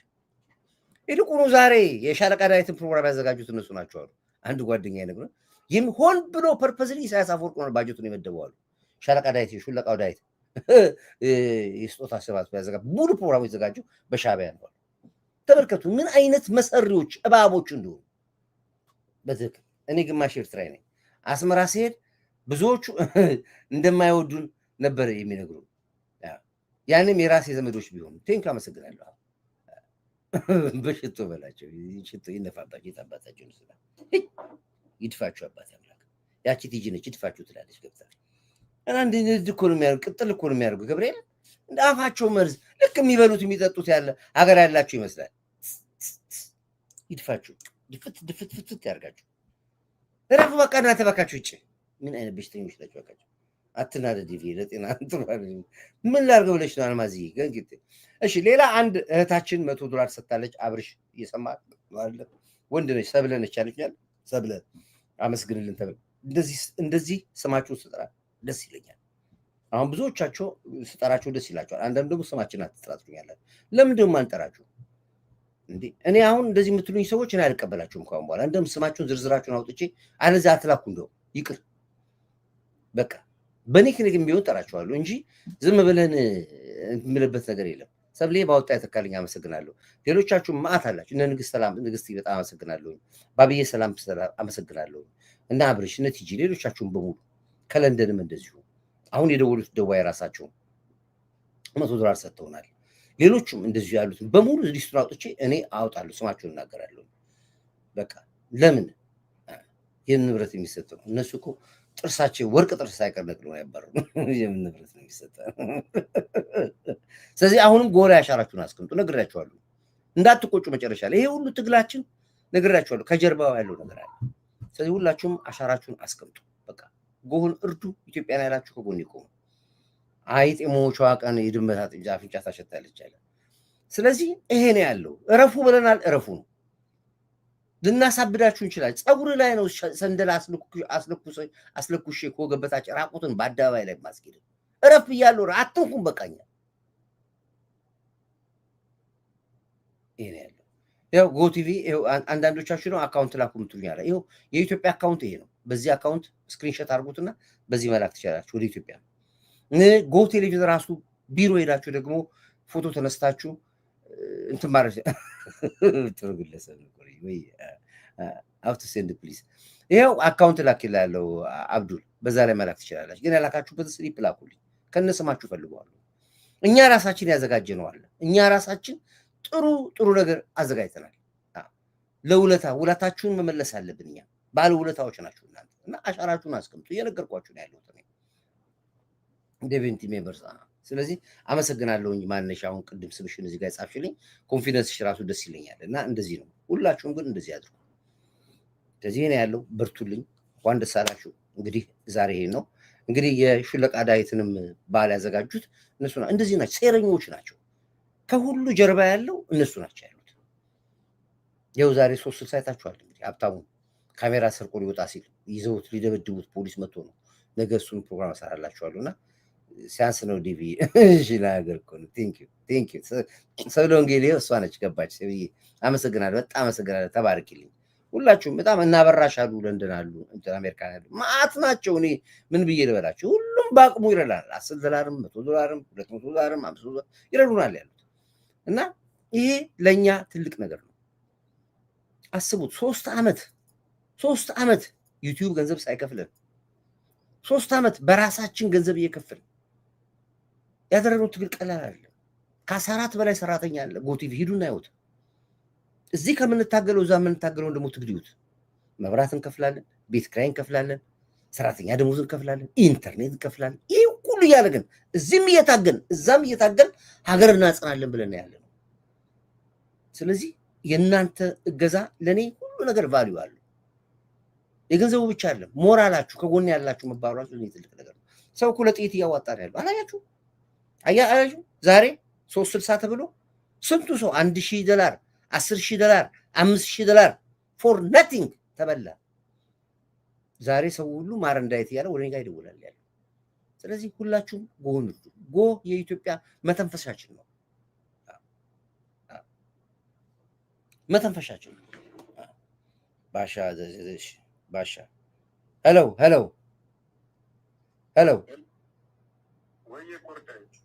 Speaker 3: ይልቁኑ ዛሬ የሻለቃ ዳዊትን ፕሮግራም ያዘጋጁት እነሱ ናቸው አሉ አንድ ጓደኛ ይነግረን። ይህም ሆን ብሎ ፐርፐዝሊ ኢሳያስ አፈወርቅ ነው ባጀቱን የመደበዋሉ። ሻለቃ ዳዊት የሹለቃው ዳዊት የስጦታ ስባት ያዘጋጁ ሙሉ ፕሮግራሙ የተዘጋጀው በሻቢያ ነው። ተመልከቱ ምን አይነት መሰሪዎች እባቦች እንደሆኑ በትክክል። እኔ ግማሽ ኤርትራዊ ነኝ። አስመራ ሲሄድ ብዙዎቹ እንደማይወዱን ነበር የሚነግሩ። ያንም የራሴ ዘመዶች ቢሆኑ ቴንክ አመሰግናለሁ። በሽቶ በላቸው ሽቶ ይነፋባቸው የታባታቸው ንስላ ይድፋችሁ አባት አምላክ። ያቺ ቲጂ ነች ይድፋችሁ ትላለች ገብታ እና እንደ እኮ ነው የሚያደርጉ ቅጥል እኮ ነው የሚያደርጉ ገብርኤል። እንደ አፋቸው መርዝ ልክ የሚበሉት የሚጠጡት ያለ ሀገር ያላችሁ ይመስላል። ይድፋችሁ ድፍት ያርጋችሁ። ረፉ በቃ እናንተ ባካችሁ ውጭ። ምን አይነት በሽተኞች ናቸው ባካችሁ። አትናደድ ይሄ ለጤና ጥሩ አይደለም። ምን ላድርገው ብለሽ ነው አልማዚ ገንግት። እሺ ሌላ አንድ እህታችን $100 ሰጣለች። አብርሽ እየሰማት አለ። ወንድ ነች ሰብለ ነች ያለችኛል። ሰብለ አመስግንልን ተብለ እንደዚህ ስማችሁን ስጠራ ደስ ይለኛል። አሁን ብዙዎቻቸው ስጠራቸው ደስ ይላቸዋል። አንዳንድ ደግሞ ስማችን አትጥራጥሩኛላችሁ። ለምንድን ነው የማንጠራችሁ እንዴ? እኔ አሁን እንደዚህ የምትሉኝ ሰዎች እኔ አልቀበላችሁም። ካሁን በኋላ እንደውም ስማችሁን ዝርዝራችሁን አውጥቼ አለዚያ አትላኩ። እንደው ይቅር በቃ በኒክኒክም ቢሆን ጠራቸዋለሁ እንጂ ዝም ብለን የምልበት ነገር የለም። ሰብሌ ባወጣ የተካልኝ አመሰግናለሁ። ሌሎቻችሁም ማአት አላችሁ። እነ ንግስት በጣም አመሰግናለሁ። ባብዬ ሰላም አመሰግናለሁ። እና አብርሽ እነ ቲጂ ሌሎቻችሁም በሙሉ ከለንደንም እንደዚሁ አሁን የደወሉት ደዋይ ራሳቸው $100 ሰጥተውናል። ሌሎቹም እንደዚሁ ያሉትን በሙሉ ሊስቱን አውጥቼ እኔ አውጣለሁ፣ ስማቸውን እናገራለሁ። በቃ ለምን ይህን ንብረት የሚሰጠው? እነሱ እኮ ጥርሳቸው ወርቅ ጥርስ ሳይቀር ነቅለው ያባሩ የምን ንብረት ነው የሚሰጠው? ስለዚህ አሁንም ጎራ ያሻራችሁን አስቀምጡ። ነግራችኋለሁ፣ እንዳትቆጩ። መጨረሻ ላይ ይሄ ሁሉ ትግላችን ነግራችኋለሁ፣ ከጀርባው ያለው ነገር አለ። ስለዚህ ሁላችሁም አሻራችሁን አስቀምጡ። በቃ ጎሁን እርዱ። ኢትዮጵያን ያላችሁ ከጎን ይቆሙ። አይጥ የሞቿ ቀን የድመት አፍንጫ ታሸታለች አለ። ስለዚህ ይሄ ነው ያለው። እረፉ ብለናል፣ እረፉ ነው። ልናሳብዳችሁ እንችላለን። ፀጉር ላይ ነው ሰንደል አስለኩሼ ከወገበታች ራቁትን በአደባባይ ላይ ማስጌድ። እረፍ ብያለሁ፣ አትንኩም። በቃኛ ይሄ ነው ያለው። ያው ጎቲቪ አንዳንዶቻችሁ ነው አካውንት ላኩ ምትሉኛል። ይሄው የኢትዮጵያ አካውንት ይሄ ነው። በዚህ አካውንት ስክሪንሾት አድርጉትና በዚህ መላክ ትችላላችሁ ወደ ኢትዮጵያ። ጎ ቴሌቪዥን ራሱ ቢሮ ሄዳችሁ ደግሞ ፎቶ ተነስታችሁ እንትን ማለት ጥሩ ግለሰብ ነው ወይ አውቶ ሴንድ ፕሊዝ። ይሄው አካውንት ላክላለሁ አብዱል፣ በዛ ላይ መላክ ትችላላችሁ። ግን ያላካችሁበት ስሊፕ ላኩልኝ፣ ከነስማችሁ ፈልገዋለሁ። እኛ ራሳችን ያዘጋጀነው አለ። እኛ ራሳችን ጥሩ ነገር አዘጋጅተናል። ውለታችሁን መመለስ አለብን። እኛ ባለ ውለታዎች ናችሁ እናንተ እና አሻራችሁን አስቀምጡ። እየነገርኳችሁ ነው ያለሁት እኔ ዴቨንቲ ሜምበርስ። ስለዚህ አመሰግናለሁኝ። ማነሽ አሁን ቅድም ስምሽን እዚህ ጋር ጻፍሽልኝ፣ ኮንፊደንስሽ ራሱ ደስ ይለኛል። እና እንደዚህ ነው፣ ሁላችሁም ግን እንደዚህ አድርጉ። ስለዚህ ነው ያለው። በርቱልኝ፣ እንኳን ደስ አላችሁ። እንግዲህ ዛሬ ይሄ ነው እንግዲህ የሹለቃ ዳዊትንም ባል ያዘጋጁት እነሱ ናቸው። እንደዚህ ናቸው፣ ሴረኞች ናቸው። ከሁሉ ጀርባ ያለው እነሱ ናቸው ያሉት። ያው ዛሬ 3 ሳይታችኋል። እንግዲህ ሀብታሙ ካሜራ ሰርቆ ሊወጣ ሲል ይዘውት ሊደበድቡት ፖሊስ መጥቶ ነው። ነገ እሱን ፕሮግራም እሰራላችኋለሁና ሲያንስ ነው ዲቪ እሺ ነገር እኮ ነው። ቴንክ ዩ ሰብለ ወንጌል እሷ ነች ገባች። አመሰግናለሁ፣ በጣም አመሰግናለሁ። ተባርኪልኝ ሁላችሁም። በጣም እናበራሽ አሉ፣ ለንደን አሉ፣ አሜሪካን አሉ፣ ማአት ናቸው። እኔ ምን ብዬ ልበላችሁ? ሁሉም በአቅሙ ይረዳል። $10 $100 $200 $500 ይረዱናል ያሉት እና ይሄ ለኛ ትልቅ ነገር ነው። አስቡት 3 ዓመት ዩቲዩብ ገንዘብ ሳይከፍለን 3 ዓመት በራሳችን ገንዘብ እየከፈልን ያደረገው ትግል ቀላል አይደለም። ከ14 በላይ ሰራተኛ አለ። ጎቲቪ ሂዱና ይወት እዚህ ከምንታገለው እዛ የምንታገለው ደግሞ ትግል ይዩት። መብራት እንከፍላለን፣ ቤት ኪራይ እንከፍላለን፣ ሰራተኛ ደሞዝ እንከፍላለን፣ ኢንተርኔት እንከፍላለን። ይህ ሁሉ እያደረግን እዚህም እየታገልን እዛም እየታገልን ሀገር እናጽናለን ብለን ያለን። ስለዚህ የእናንተ እገዛ ለእኔ ሁሉ ነገር ቫልዩ አለው። የገንዘቡ ብቻ አይደለም፣ ሞራላችሁ ከጎን ያላችሁ መባሏችሁ ለኔ ትልቅ ነገር ነው። ሰው እኮ ለጥይት እያዋጣ ነው ያለው። አላያችሁ? ዛሬ 360 ተብሎ ስንቱ ሰው $1,000 $10,000 $5,000 ፎር ናቲንግ ተበላ። ዛሬ ሰው ሁሉ ማር እንዳይት ያለ ወደ እኔ ጋር ይደውላል ያለው። ስለዚህ ሁላችሁም ጎ የኢትዮጵያ መተንፈሻችን ነው፣ መተንፈሻችን ነው። ባሻ ሄሎ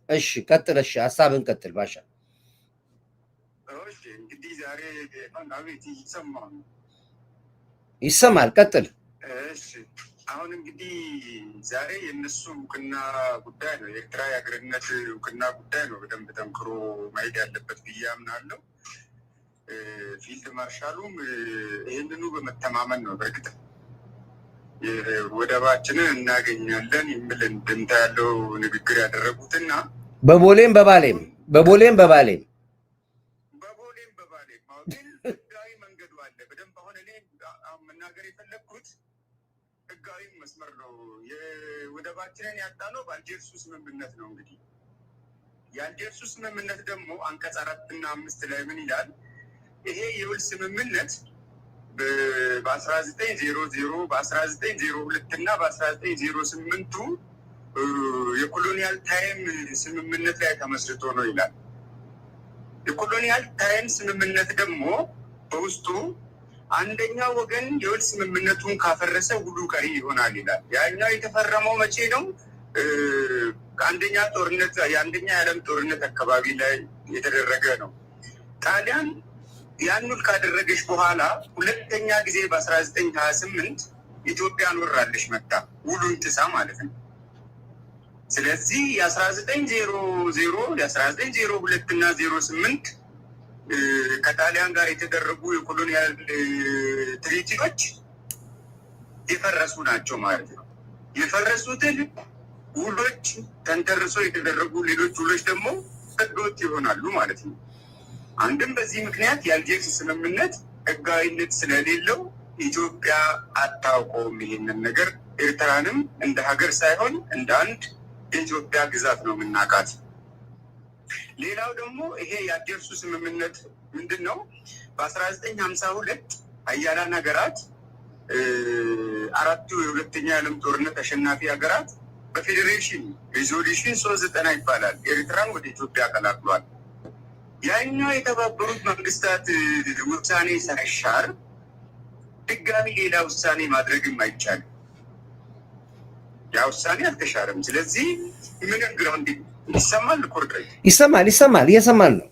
Speaker 3: እሺ፣ ቀጥል። እሺ፣ ሀሳብን ቀጥል ባሻ።
Speaker 10: እንግዲህ ዛሬ አቤት
Speaker 3: ይሰማል፣ ቀጥል።
Speaker 10: እሺ፣ አሁን እንግዲህ ዛሬ የእነሱ እውቅና ጉዳይ ነው፣ የኤርትራ የሀገርነት እውቅና ጉዳይ ነው በደንብ ጠንክሮ ማሄድ ያለበት ብዬ አምናለሁ። ፊልድ ማርሻሉም ይህንኑ በመተማመን ነው በእርግጥ ወደባችንን እናገኛለን የሚል እንድምታ ያለው ንግግር ያደረጉትና በቦሌም በባሌም ግን ህጋዊ መንገዱ አለ በደንብ። አሁን እኔ መናገር የፈለግኩት ህጋዊ መስመር ነው። የወደባችንን ያጣነው በአልጀርሱ ስምምነት ነው። እንግዲህ የአልጀርሱ ስምምነት ደግሞ አንቀጽ 4 እና 5 ላይ ምን ይላል? ይሄ የውል ስምምነት በ1900 በ1902 እና በ1908 የኮሎኒያል ታይም ስምምነት ላይ ተመስርቶ ነው ይላል። የኮሎኒያል ታይም ስምምነት ደግሞ በውስጡ አንደኛው ወገን የውል ስምምነቱን ካፈረሰ ውሉ ቀሪ ይሆናል ይላል። ያኛው የተፈረመው መቼ ነው? ከአንደኛ ጦርነት የአንደኛ የዓለም ጦርነት አካባቢ ላይ የተደረገ ነው። ጣሊያን ያን ሁሉ ካደረገች በኋላ ሁለተኛ ጊዜ በ1928 ኢትዮጵያን ወራለች መጣ ውሉን ጥሳ ማለት ነው። ስለዚህ የ1900 የ1902 እና 08 ከጣሊያን ጋር የተደረጉ የኮሎኒያል ትሪቲዎች የፈረሱ ናቸው ማለት ነው። የፈረሱትን ውሎች ተንተርሶ የተደረጉ ሌሎች ውሎች ደግሞ ህገወጥ ይሆናሉ ማለት ነው። አንድም በዚህ ምክንያት የአልጀርስ ስምምነት ህጋዊነት ስለሌለው ኢትዮጵያ አታውቀውም ይሄንን ነገር። ኤርትራንም እንደ ሀገር ሳይሆን እንደ አንድ የኢትዮጵያ ግዛት ነው የምናውቃት። ሌላው ደግሞ ይሄ የአልጀርሱ ስምምነት ምንድን ነው? በ1952 ሀያላን ሀገራት አራቱ የሁለተኛ የዓለም ጦርነት አሸናፊ ሀገራት በፌዴሬሽን ሪዞሉሽን 390 ይባላል ኤርትራን ወደ ኢትዮጵያ ቀላቅሏል። ያኛው የተባበሩት መንግስታት ውሳኔ ሳይሻር ድጋሚ ሌላ ውሳኔ ማድረግም አይቻልም። ያ ውሳኔ አልተሻረም። ስለዚህ ምንም ግራውንድ ይሰማል፣ ኮርዳይ
Speaker 3: ይሰማል እየሰማል ነው።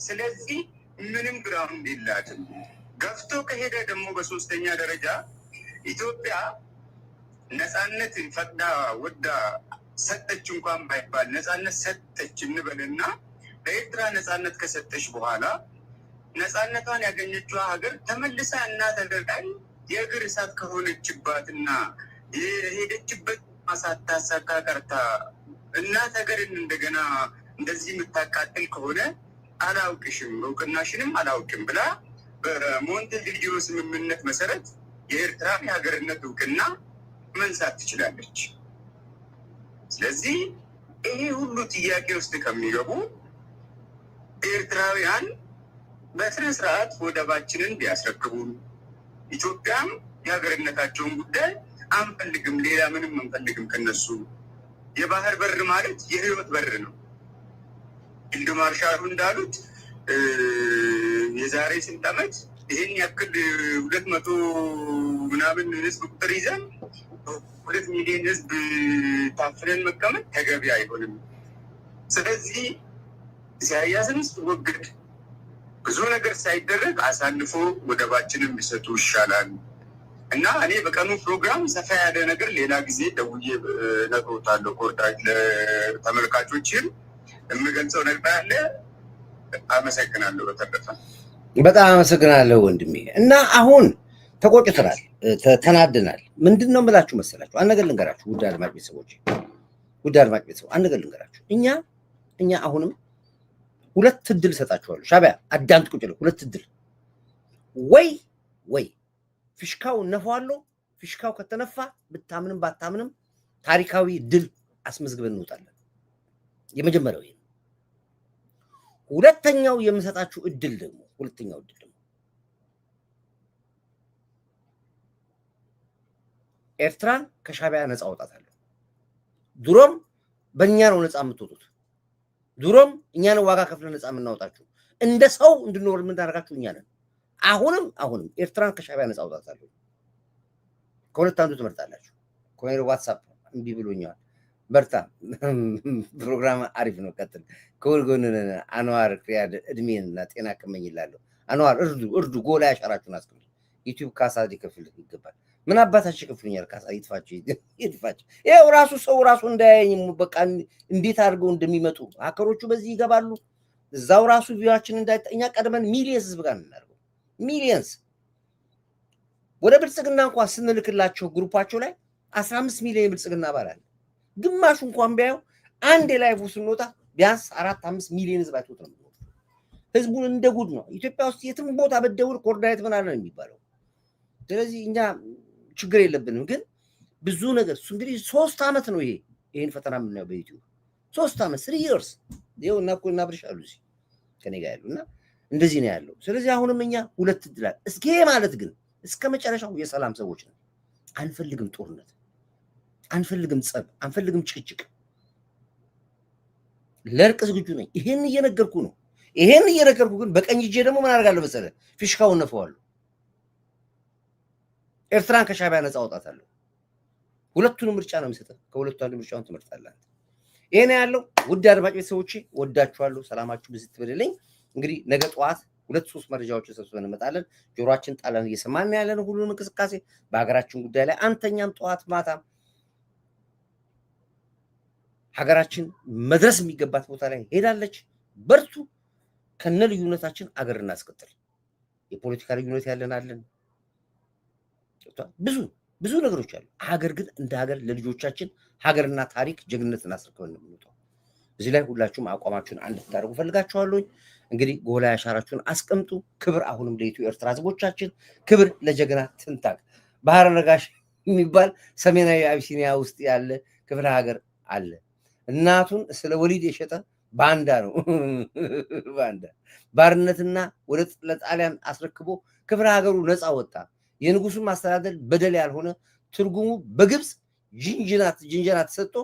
Speaker 10: ስለዚህ ምንም ግራውንድ የላትም። ገፍቶ ከሄደ ደግሞ በሶስተኛ ደረጃ ኢትዮጵያ ነፃነት ፈቅዳ ወዳ ሰጠች እንኳን ባይባል ነፃነት ሰጠች እንበልና ለኤርትራ ነፃነት ከሰጠች በኋላ ነፃነቷን ያገኘችው ሀገር ተመልሳ እናት ሀገር ላይ የእግር እሳት ከሆነችባትና የሄደችበት ማሳታሳካ ቀርታ እናት ሀገርን እንደገና እንደዚህ የምታቃጥል ከሆነ አላውቅሽም፣ እውቅናሽንም አላውቅም ብላ በሞንቴቪዲዮ ስምምነት መሰረት የኤርትራ የሀገርነት እውቅና መንሳት ትችላለች። ስለዚህ ይሄ ሁሉ ጥያቄ ውስጥ ከሚገቡ ኤርትራውያን በስነ ስርዓት ወደባችንን ቢያስረክቡን፣ ኢትዮጵያም የሀገርነታቸውን ጉዳይ አንፈልግም፣ ሌላ ምንም አንፈልግም ከነሱ። የባህር በር ማለት የህይወት በር ነው። ፊልድ ማርሻሉ እንዳሉት የዛሬ ስንት ዓመት ይህን ያክል 200 ምናምን ህዝብ ቁጥር ይዘን 2 ሚሊዮን ህዝብ ታፍነን መቀመጥ ተገቢ አይሆንም። ስለዚህ ኢሳያስን ወግድ ብዙ ነገር ሳይደረግ አሳልፎ ወደባችንን ቢሰጡ ይሻላል እና እኔ በቀኑ ፕሮግራም ሰፋ ያለ ነገር ሌላ ጊዜ ደውዬ ነግሮታለሁ። ኮርዳጅ ለተመልካቾችን የምገልጸው ነገር አለ። አመሰግናለሁ። በተረፈ
Speaker 3: በጣም አመሰግናለሁ ወንድሜ። እና አሁን ተቆጭተናል፣ ተናድናል። ምንድን ነው የምላችሁ መሰላችሁ? አንድ ነገር ልንገራችሁ ውድ አድማጭ ቤተሰቦች፣ አንድ ነገር ልንገራችሁ። እኛ አሁንም ሁለት እድል እሰጣችኋለሁ። ሻዕቢያ አዳምጥ፣ ቁጭ ብለው ሁለት እድል። ወይ ፊሽካው እነፋዋለሁ። ፊሽካው ከተነፋ ብታምንም ባታምንም ታሪካዊ ድል አስመዝግበን እንወጣለን። የመጀመሪያው ይሄ። ሁለተኛው የምሰጣችሁ እድል ደግሞ ኤርትራን ከሻዕቢያ ነፃ አውጣታለሁ። ድሮም በእኛ ነው ነፃ የምትወጡት። ድሮም እኛን ዋጋ ከፍለን ነፃ የምናወጣችሁ፣ እንደ ሰው እንድንኖር የምናደርጋችሁ እኛ ነን። አሁንም ኤርትራን ከሻዕቢያ ነፃ አውጣታለሁ። ከሁለት አንዱ ትመርጣላችሁ። ኮኔሮ ዋትሳፕ እምቢ ብሎኛል። በርታ፣ ፕሮግራም አሪፍ ነው፣ ቀጥል። ከወልጎን አንዋር ክሪያድ እድሜና ጤና ከመኝላለሁ። አንዋር እርዱ፣ ጎላ ያሻራችሁን አስቀምጡ። ዩቲዩብ ካሳ ሊከፍልህ ይገባል። ምን አባታችሁ ይከፍሉኛል? ካሳ ይጥፋችሁ። ይኸው ሰው ራሱ እንዳያየኝ በቃ እንዴት አድርገው እንደሚመጡ ሀከሮቹ በዚህ ይገባሉ። እዛው ራሱ ቪዋችን እንዳይጠኛ ቀድመን ሚሊየንስ ህዝብ ጋር እናደርገው። ሚሊየንስ ወደ ብልጽግና እንኳን ስንልክላቸው ግሩፓቸው ላይ 15 ሚሊዮን ብልጽግና አባል አለ። ግማሹ እንኳን ቢያየው አንድ የላይቭ ስንወጣ ቢያንስ 4-5 ሚሊዮን ህዝብ አይቶት ነው። ህዝቡን እንደ ጉድ ነው። ኢትዮጵያ ውስጥ የትም ቦታ በደውል ኮርዳይት ምን አለ ነው የሚባለው። ስለዚህ እኛ ችግር የለብንም። ግን ብዙ ነገር እንግዲህ 3 ዓመት ነው ይሄን ፈተና የምናየው በዩቲዩብ 3 ዓመት 3 years ይኸው እና እኮ እናብርሻሉ እዚህ ከኔ ጋር ያሉና እንደዚህ ነው ያለው። ስለዚህ አሁንም እኛ ሁለት ድላል እስኪ ማለት ግን እስከ መጨረሻው የሰላም ሰዎች ነን። አንፈልግም ጦርነት፣ አንፈልግም ጸብ፣ አንፈልግም ጭቅጭቅ። ለእርቅ ዝግጁ ነኝ። ይሄን እየነገርኩ ነው። ግን በቀኝ እጄ ደግሞ ምን አደርጋለሁ መሰለህ? ፊሽካውን ነፈዋለሁ። ኤርትራን ከሻዕቢያ ነፃ አውጣታለሁ። ሁለቱንም ምርጫ ነው የሚሰጠው። ከሁለቱ አንዱ ምርጫውን ትመርጣለህ። ይሄ ነው ያለው። ውድ አድማጭ ቤተሰቦቼ ወዳችኋለሁ። ሰላማችሁ ብዙ ትበልልኝ። እንግዲህ ነገ ጠዋት 2-3 መረጃዎችን ሰብስበን እንመጣለን። ጆሮአችን ጣለን እየሰማን ያለን ሁሉንም እንቅስቃሴ በሀገራችን ጉዳይ ላይ አንተኛም ጠዋት ማታም ሀገራችን መድረስ የሚገባት ቦታ ላይ ሄዳለች። በርቱ። ከነ ልዩነታችን አገር እናስቀጥል። የፖለቲካ ልዩነት ያለን አለን፣ ብዙ ነገሮች አሉ። ሀገር ግን እንደ ሀገር ለልጆቻችን ሀገርና ታሪክ ጀግንነት እናስረክበን ነው የምንወጣው። እዚህ ላይ ሁላችሁም አቋማችሁን አንድ ታደርጉ ፈልጋችኋለሁ። እንግዲህ ጎላ ያሻራችሁን አስቀምጡ። ክብር አሁንም ለኢትዮ ኤርትራ ህዝቦቻችን፣ ክብር ለጀግና ትንታግ ባህረ ነጋሽ የሚባል ሰሜናዊ አቢሲኒያ ውስጥ ያለ ክፍለ ሀገር አለ። እናቱን ስለ ወሊድ የሸጠ ባንዳ ነው። ባንዳ ባርነትና ወደ ለጣሊያን አስረክቦ ክፍለ ሀገሩ ነፃ ወጣ። የንጉሱን ማስተዳደር በደል ያልሆነ ትርጉሙ በግብፅ ጅንጀና ተሰጥቶ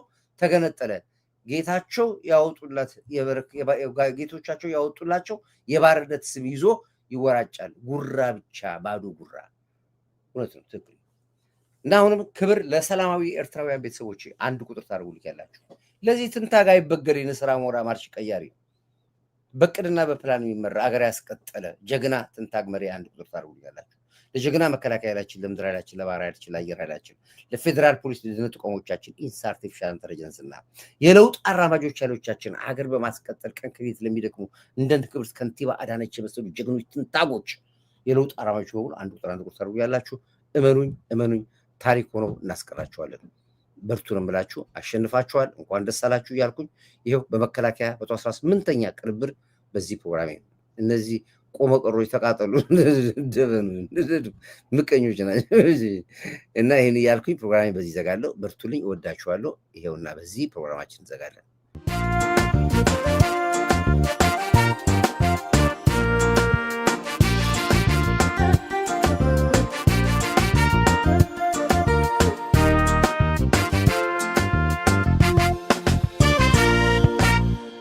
Speaker 3: ተገነጠለ። ጌታቸው ያወጡላት ጌቶቻቸው ያወጡላቸው የባርነት ስም ይዞ ይወራጫል። ጉራ ብቻ ባዶ ጉራ። እውነት ነው፣ ትክክል። እና አሁንም ክብር ለሰላማዊ ኤርትራውያን ቤተሰቦች አንድ ቁጥር ታርጉልኝ ያላችሁ ለዚህ ትንታግ አይበገር የንስራ ሞራ ማርሽ ቀያሪ በቅድና በፕላን የሚመራ አገር ያስቀጠለ ጀግና ትንታግ መሪ አንድ ቁጥር ታርጉልኝ ያላችሁ ለጀግና መከላከያ ኃይላችን፣ ለምድር ኃይላችን፣ ለባህር ኃይላችን፣ ለአየር ኃይላችን፣ ለፌዴራል ፖሊስ፣ ለደህንነት ተቋሞቻችን፣ ኢንሳ አርቲፊሻል ኢንተለጀንስ እና የለውጥ አራማጆች ኃይሎቻችን ሀገር በማስቀጠል ቀን ከሌት ለሚደክሙ እንደ ክብርት ከንቲባ አዳነች የመሰሉ ጀግኖች ትንታጎች የለውጥ አራማጆች በሙሉ አንድ ቁጥር ታርጉ ያላችሁ እመኑኝ ታሪክ ሆኖ እናስቀራቸዋለን። በርቱ ነው የምላችሁ። አሸንፋችኋል። እንኳን ደስ አላችሁ እያልኩኝ ይኸው በመከላከያ 118ኛ ቅንብር በዚህ ፕሮግራሜ እነዚህ ቆመ ቀሮች ተቃጠሉ ምቀኞች ናቸው እና ይህን እያልኩኝ ፕሮግራሜ በዚህ ዘጋለሁ። በርቱልኝ። እወዳችኋለሁ። ይኸውና በዚህ ፕሮግራማችን እንዘጋለን።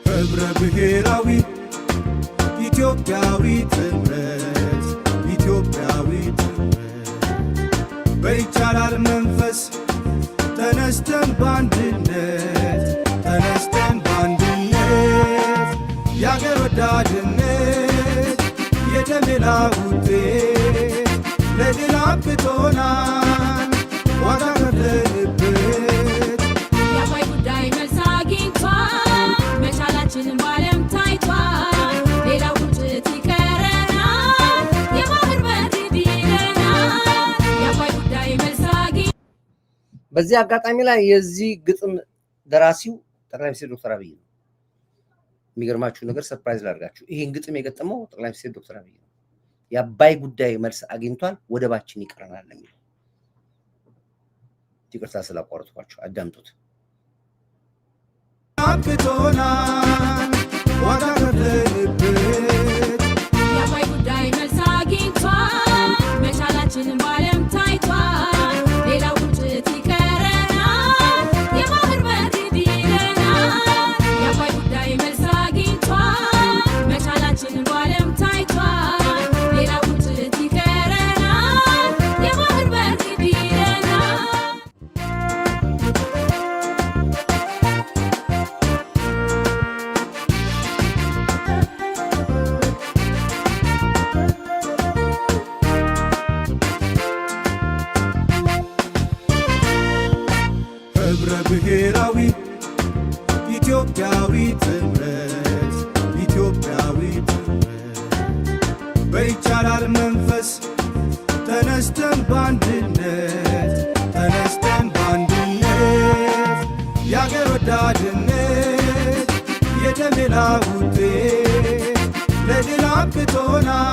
Speaker 1: ህብረ ብሔራዊ ኢትዮጵያዊ ጥምረት ኢትዮጵያዊ ጥምረት በይቻላል መንፈስ ተነስተን በአንድነት የአገር ወዳድነት የደሜላ ውጤት ለድል አብቅቶናል ዋጋ ከፍለንበት
Speaker 2: የአባይ ጉዳይ መልስ አግኝቷል። መቻላችንን ባለም ታይቷል። ሌላው ቁጭት ይቀረናል። የባህር በር ይለናል። የአባይ ጉዳይ መልስ አግኝቷል።
Speaker 3: በዚህ አጋጣሚ ላይ የዚህ ግጥም ደራሲው ጠቅላይ ሚኒስትር ዶክተር አብይ ነው። የሚገርማችሁ ነገር ሰርፕራይዝ ላድርጋችሁ፣ ይሄን ግጥም የገጠመው ጠቅላይ ሚኒስትር ዶክተር አብይ ነው። የአባይ ጉዳይ መልስ አግኝቷል፣ ወደባችን ይቀረናል የሚለው። ይቅርታ ስላቋረጥኳችሁ፣ አዳምጡት።
Speaker 1: አብቅቶናል ዋጋ ከፍለንበት
Speaker 2: የአባይ ጉዳይ መልስ አግኝቷል። መቻላችንን ባለም ታይቷል። ሌላው ቁጭት ይቀረናል። የባህር በር ይለናል። የአባይ ጉዳይ መልስ አግኝቷል። መቻላችንን ባለም ታይቷል። ሌላው ቁጭት ይቀረናል። የባህር በር ይለናል።
Speaker 1: ህብረ ብሔራዊ ኢትዮጵያዊ ጥምረት ኢትዮጵያዊ ጥምረት በይቻላል መንፈስ ተነስተን በአንድነት የአገር ወዳድነት የደሜላ ውጤት ለድል አብቅቶናል